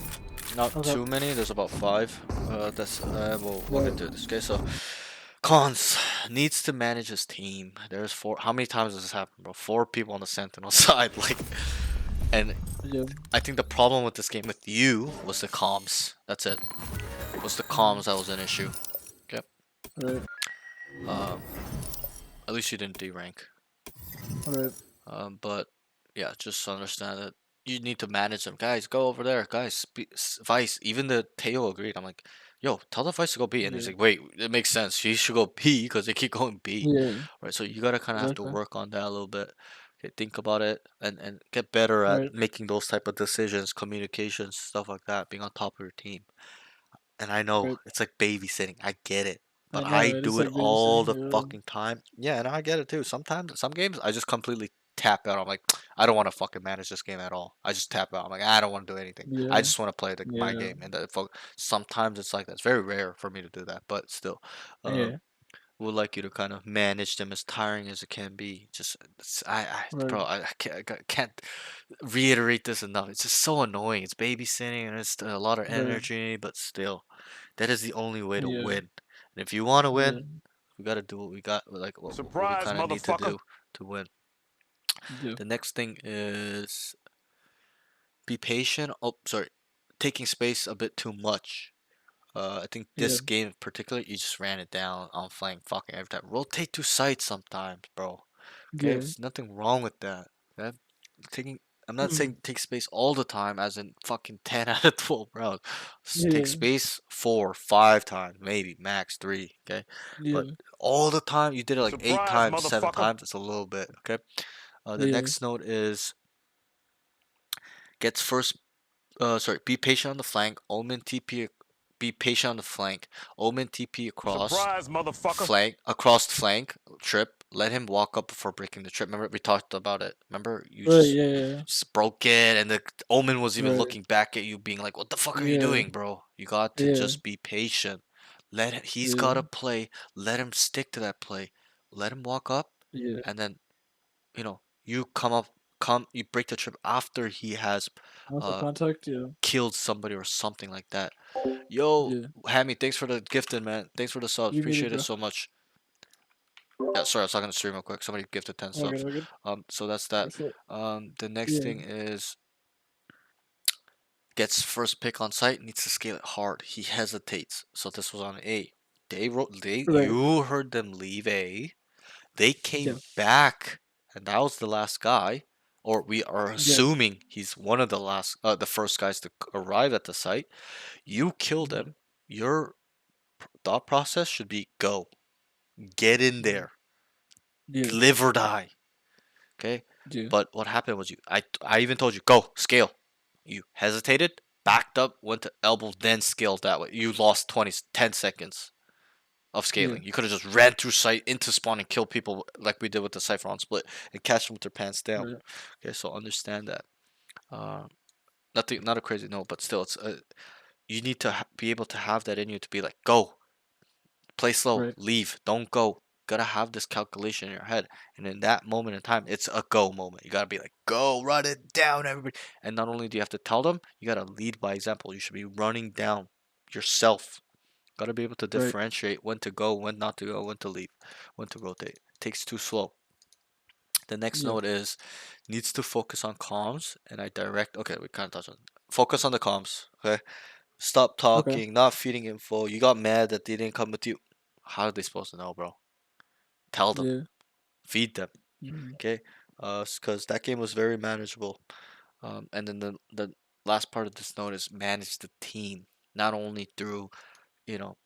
Not Okay. too many, there's about 5. We'll get through this, okay? So, cons. Needs to manage his team. There's 4. How many times has this happened, bro? 4 people on the Sentinel side, like, and Yeah. I think the problem with this game with you was the comms. That's it. It was the comms that was an issue. Okay. Right. At least you didn't D-rank. Right. But yeah, just understand that you need to manage them. Guys, go over there. Guys, Vice. Even the Teo agreed. I'm like, yo, tell the Vice to go B. And he's Yeah. like, wait, it makes sense. He should go B because they keep going B. Yeah. Right. So you gotta kind of have to Exactly. work on that a little bit. Okay, think about it and get better at Right. making those type of decisions, communications, stuff like that. Being on top of your team. And I know Right. it's like babysitting. I get it. I But know I it is do it like all the babysitting. Yeah. fucking time. Yeah, and I get it too. Sometimes, some games, I just completely tap out. I'm like, I don't want to fucking manage this game at all. I just tap out. I'm like, I don't want to do anything. I Yeah. just want to play my Yeah. game. And sometimes it's like that. It's very rare for me to do that, but still, Yeah. would like you to kind of manage them as tiring as it can be. Just, Right. bro, I can't reiterate this enough. It's just so annoying. It's babysitting and it's a lot of Right. energy, but still, that is the only way to Yeah. win. And if you want to Yeah. win, we got to do what we got, like what we Surprise, kind of need to motherfucker. do to win. Yeah. The next thing is be patient. Oh, sorry, taking space a bit too much. I think Yeah. this game in particular, you just ran it down on flank fucking every time. Rotate to sides sometimes, bro. Okay, Yeah. there's nothing wrong with that. Okay? Taking, I'm not Mm. saying take space all the time, as in fucking 10 out of 12 rounds. Just take Yeah. space 4, 5 times, maybe max 3. Okay, but Yeah. all the time you did it like 8 Surprise, times, 7 motherfucker. times. It's a little bit. Okay, the Yeah. next note is gets first sorry, be patient on the flank. Omen TP. Be patient on the flank. Omen TP Surprise, motherfucker. across the flank. Trip. Let him walk up before breaking the trip. Remember we talked about it. Remember you Right. just Yeah. Yeah. broke it, and the Omen was even Right. looking back at you, being like, "What the fuck are you Yeah. doing, bro? You got to Yeah. just be patient. Let him. He's got Yeah. to play. Let him stick to that play. Let him walk up, Yeah. and then you come up, you break the trip after he has Alpha uh contact. Yeah. killed somebody or something like that. Yo, Yeah. Hammy, thanks for the gifted, man. Thanks for the subs. You need it, Appreciate it bro. so much. Yeah, sorry, I was talking to stream real quick. Somebody gifted 10 All good. subs. All good. So that's that. That's it. The next Yeah. thing is gets first pick on site, needs to scale it hard. He hesitates. So this was on A. Right. You heard them leave A. They Yeah. came back, and that was the last guy. Or we are Yeah. assuming he's one of the first guys to arrive at the site. You killed Yeah. him. Your thought process should be go, get in Mhm. there, Yeah. live or die. Okay, Yeah. but what happened was I even told you go scale. You hesitated, backed up, went to elbow, then scaled that way. You lost 10 seconds of Yeah. scaling. You could have just ran through sight into spawn and killed people like we did with the Cypher on split and catch them with their pants down. Right. Okay, so understand that. Uh, nothing, not a crazy note, but still, it's you need to be able to have that in you to be like, go, play slow, Right. leave, don't go. Gotta have this calculation in your head, and in that moment in time, it's a go moment. You gotta be like, go, run it down, everybody. And not only do you have to tell them, you gotta lead by example. You should be running down yourself. Gotta be able to Right. differentiate when to go, when not to go, when to leave, when to rotate. Takes too slow. The next Yeah. note is needs to focus on comms, and I direct. Okay, we kind of touched on. Focus on the comms. Okay, stop Okay. talking, not feeding info. You got mad that they didn't come with you. How are they supposed to know, bro? Tell them, Yeah. feed them. Mhm. Okay, because that game was very manageable. And then the last part of this note is manage the team, not only through you know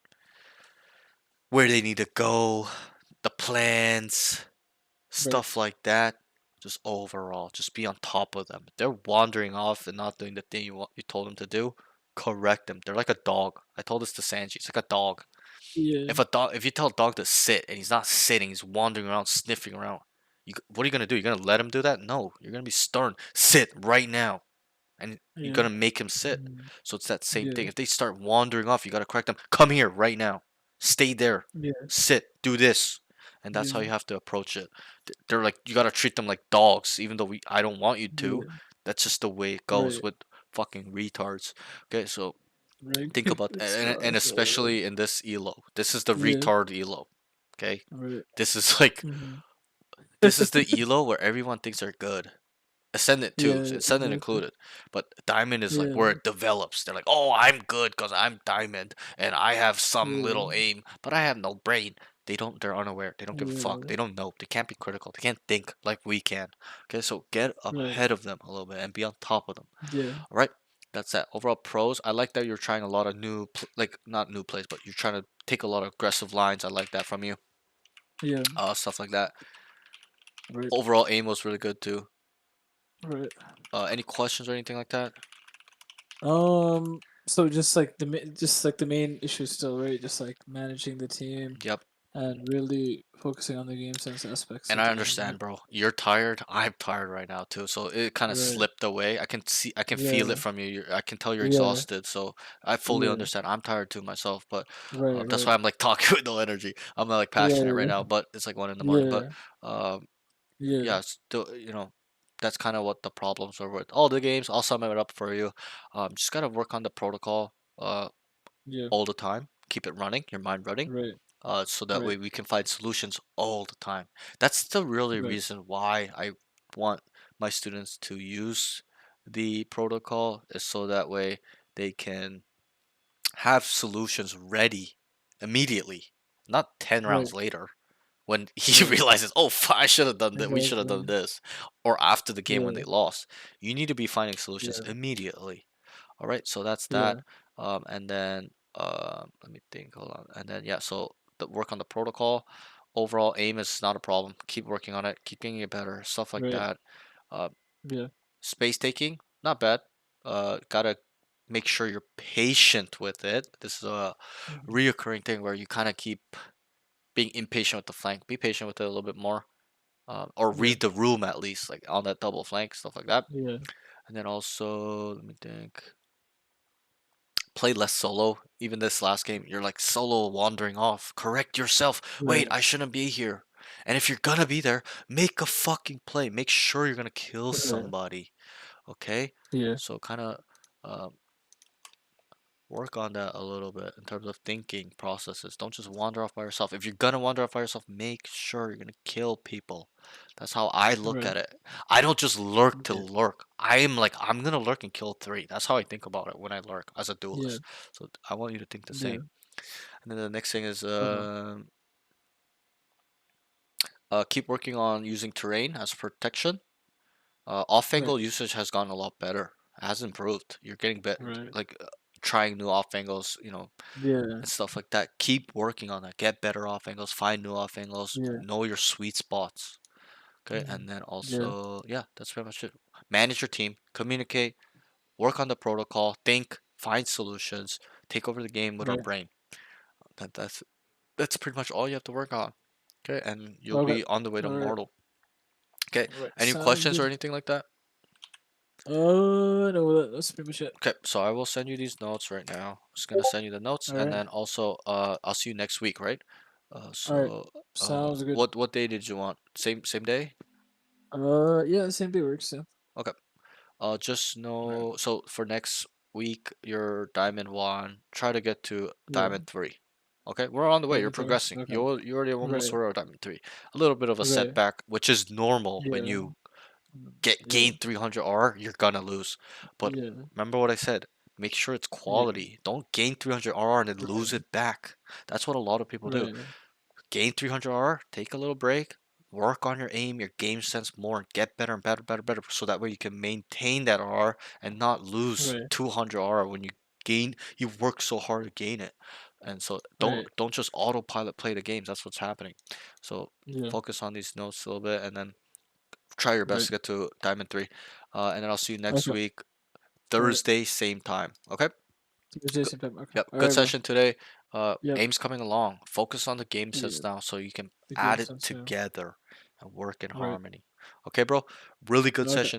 where they need to go, the plans, Right. stuff like that. Just overall, just be on top of them. If they're wandering off and not doing the thing you told them to do, correct them. They're like a dog. I told this to Sanji. It's like a dog. Yeah. If you tell a dog to sit and he's not sitting, he's wandering around, sniffing around. What are you gonna do? You're gonna let him do that? No, you're gonna be stern. Sit right now, and you're Yeah. gonna make him sit. Mhm. So it's that same Yeah. thing. If they start wandering off, you gotta correct them. Come here right now. Stay there. Yeah. Sit. Do this. And that's how Yeah. you have to approach it. They're like you gotta treat them like dogs, even though I don't want you to. Yeah. That's just the way it goes Right. with fucking retards. Okay, so Right. think about It's and so. especially in this elo. This is the Yeah. retard elo. Okay? Right. This is like Mhm. this is the elo where everyone thinks they're good. Ascendant too, Yeah. Ascendant Exactly. included. But Diamond is like Yeah. where it develops. They're like, "Oh, I'm good because I'm Diamond and I have some Yeah. little aim, but I have no brain." They're unaware. They don't give a fuck. Yeah. They don't know. They can't be critical. They can't think like we can. Okay, so get Right. ahead of them a little bit and be on top of them. Yeah. All right, that's that. Overall pros. I like that you're trying a lot of like not new plays, but you're trying to take a lot of aggressive lines. I like that from you. Yeah. Stuff like that. Right. Overall aim was really good too. Right. Any questions or anything like that? So just like the main issue still, right? Just like managing the team. Yep. and really focusing on the game sense aspects And of I the game. understand, bro. You're tired. I'm tired right now too. So it kind of Right. slipped away. I can feel Yeah. it from you. I can tell you're Yeah. exhausted. So I fully Yeah. understand. I'm tired too myself. But Right. that's Right. why I'm like talking with no energy. I'm not like Yeah. passionate right Yeah. now. But it's like 1 in the morning. But Yeah. um, Yeah. yeah, still, that's kind of what the problems are with all the games. I'll sum it up for you. Just gotta work on the protocol. Yeah. All the time. Keep it running, your mind running, Right. so that Right. way we can find solutions all the time. That's the really Right. reason why I want my students to use the protocol, is so that way they can have solutions ready immediately, not 10 Right. rounds later when he Right. realizes, oh, I should have done that. We should have done Exactly. this, or after the game when Yeah. they lost. You need to be finding solutions Yeah. immediately. All right, so that's that. Yeah. And then let me think. Hold on. And then yeah, so the work on the protocol. Overall aim is not a problem. Keep working on it. Keep getting it better. Stuff like Right. that. Uh, Yeah. Space taking, not bad. Gotta make sure you're patient with it. This is a Mhm. reoccurring thing where you kind of keep being impatient with the flank. Be patient with it a little bit more. Or Yeah. read the room at least, like on that double flank, stuff like that. Yeah. And then also, let me think. Play less solo. Even this last game, you're like solo wandering off. Correct yourself. Wait, Right. I shouldn't be here. And if you're gonna be there, make a fucking play. Make sure you're gonna kill Right. somebody. Okay? Yeah. So kind of work on that a little bit in terms of thinking processes. Don't just wander off by yourself. If you're gonna wander off by yourself, make sure you're gonna kill people. That's how I look Right. at it. I don't just lurk to Yeah. lurk. I'm like, I'm gonna lurk and kill three. That's how I think about it when I lurk as a Yeah. duelist. So I want you to think the Yeah. same. And then the next thing is Uh-huh. keep working on using terrain as protection. Off Right. angle usage has gotten a lot better. It has improved. You're getting better, Right. like trying new off angles, Yeah. and stuff like that. Keep working on that. Get better off angles. Find new off angles. Yeah. Know your sweet spots. Okay, Mhm. and then Yeah. also, yeah, that's pretty much it. Manage your team. Communicate. Work on the protocol. Think. Find solutions. Take over the game with our Right. brain. That's pretty much all you have to work on. Okay, and you'll Okay. be on the way to All right. mortal. Okay, All right. any Sounds questions or good. anything like that? No, that's pretty much it. Okay, so I will send you these notes right now. Just gonna send you the notes, All and right. then also, I'll see you next week, right? All right. So, Sounds good. what day did you want? Same day? Yeah, same day works. Yeah. Okay. Just All right. know, so for next week, you're Diamond 1. Try to get to Yeah. Diamond 3. Okay, we're on the way. You're Diamond 3. progressing. Okay. You already almost Right. were at Diamond 3. A little bit of a Right. setback, which is normal when Yeah. you Yeah. gain 300 R, you're gonna lose. But Yeah. remember what I said. Make sure it's Yeah. quality. Don't gain 300 R and then lose Right. it back. That's what a lot of people do. Right. Gain 300 R, take a little break, work on your aim, your game sense more, and get better and better, better, better. So that way you can maintain that R and not lose Right. 200 R when you work so hard to gain it. And so Right. don't just autopilot play the games. That's what's happening. So Yeah. focus on these notes a little bit, and then try your best Right. to get to Diamond 3. And then I'll see you next Okay. week, All right. Thursday, same time. Okay? Tuesday, Good. same time. Okay. Yep. All Good right, bro. session today. Yep. Aim's coming along. Focus on the game Yeah. sets now so you can The game add it sense. Yeah. together and work in Right. harmony. Okay, bro? Really good Okay. session.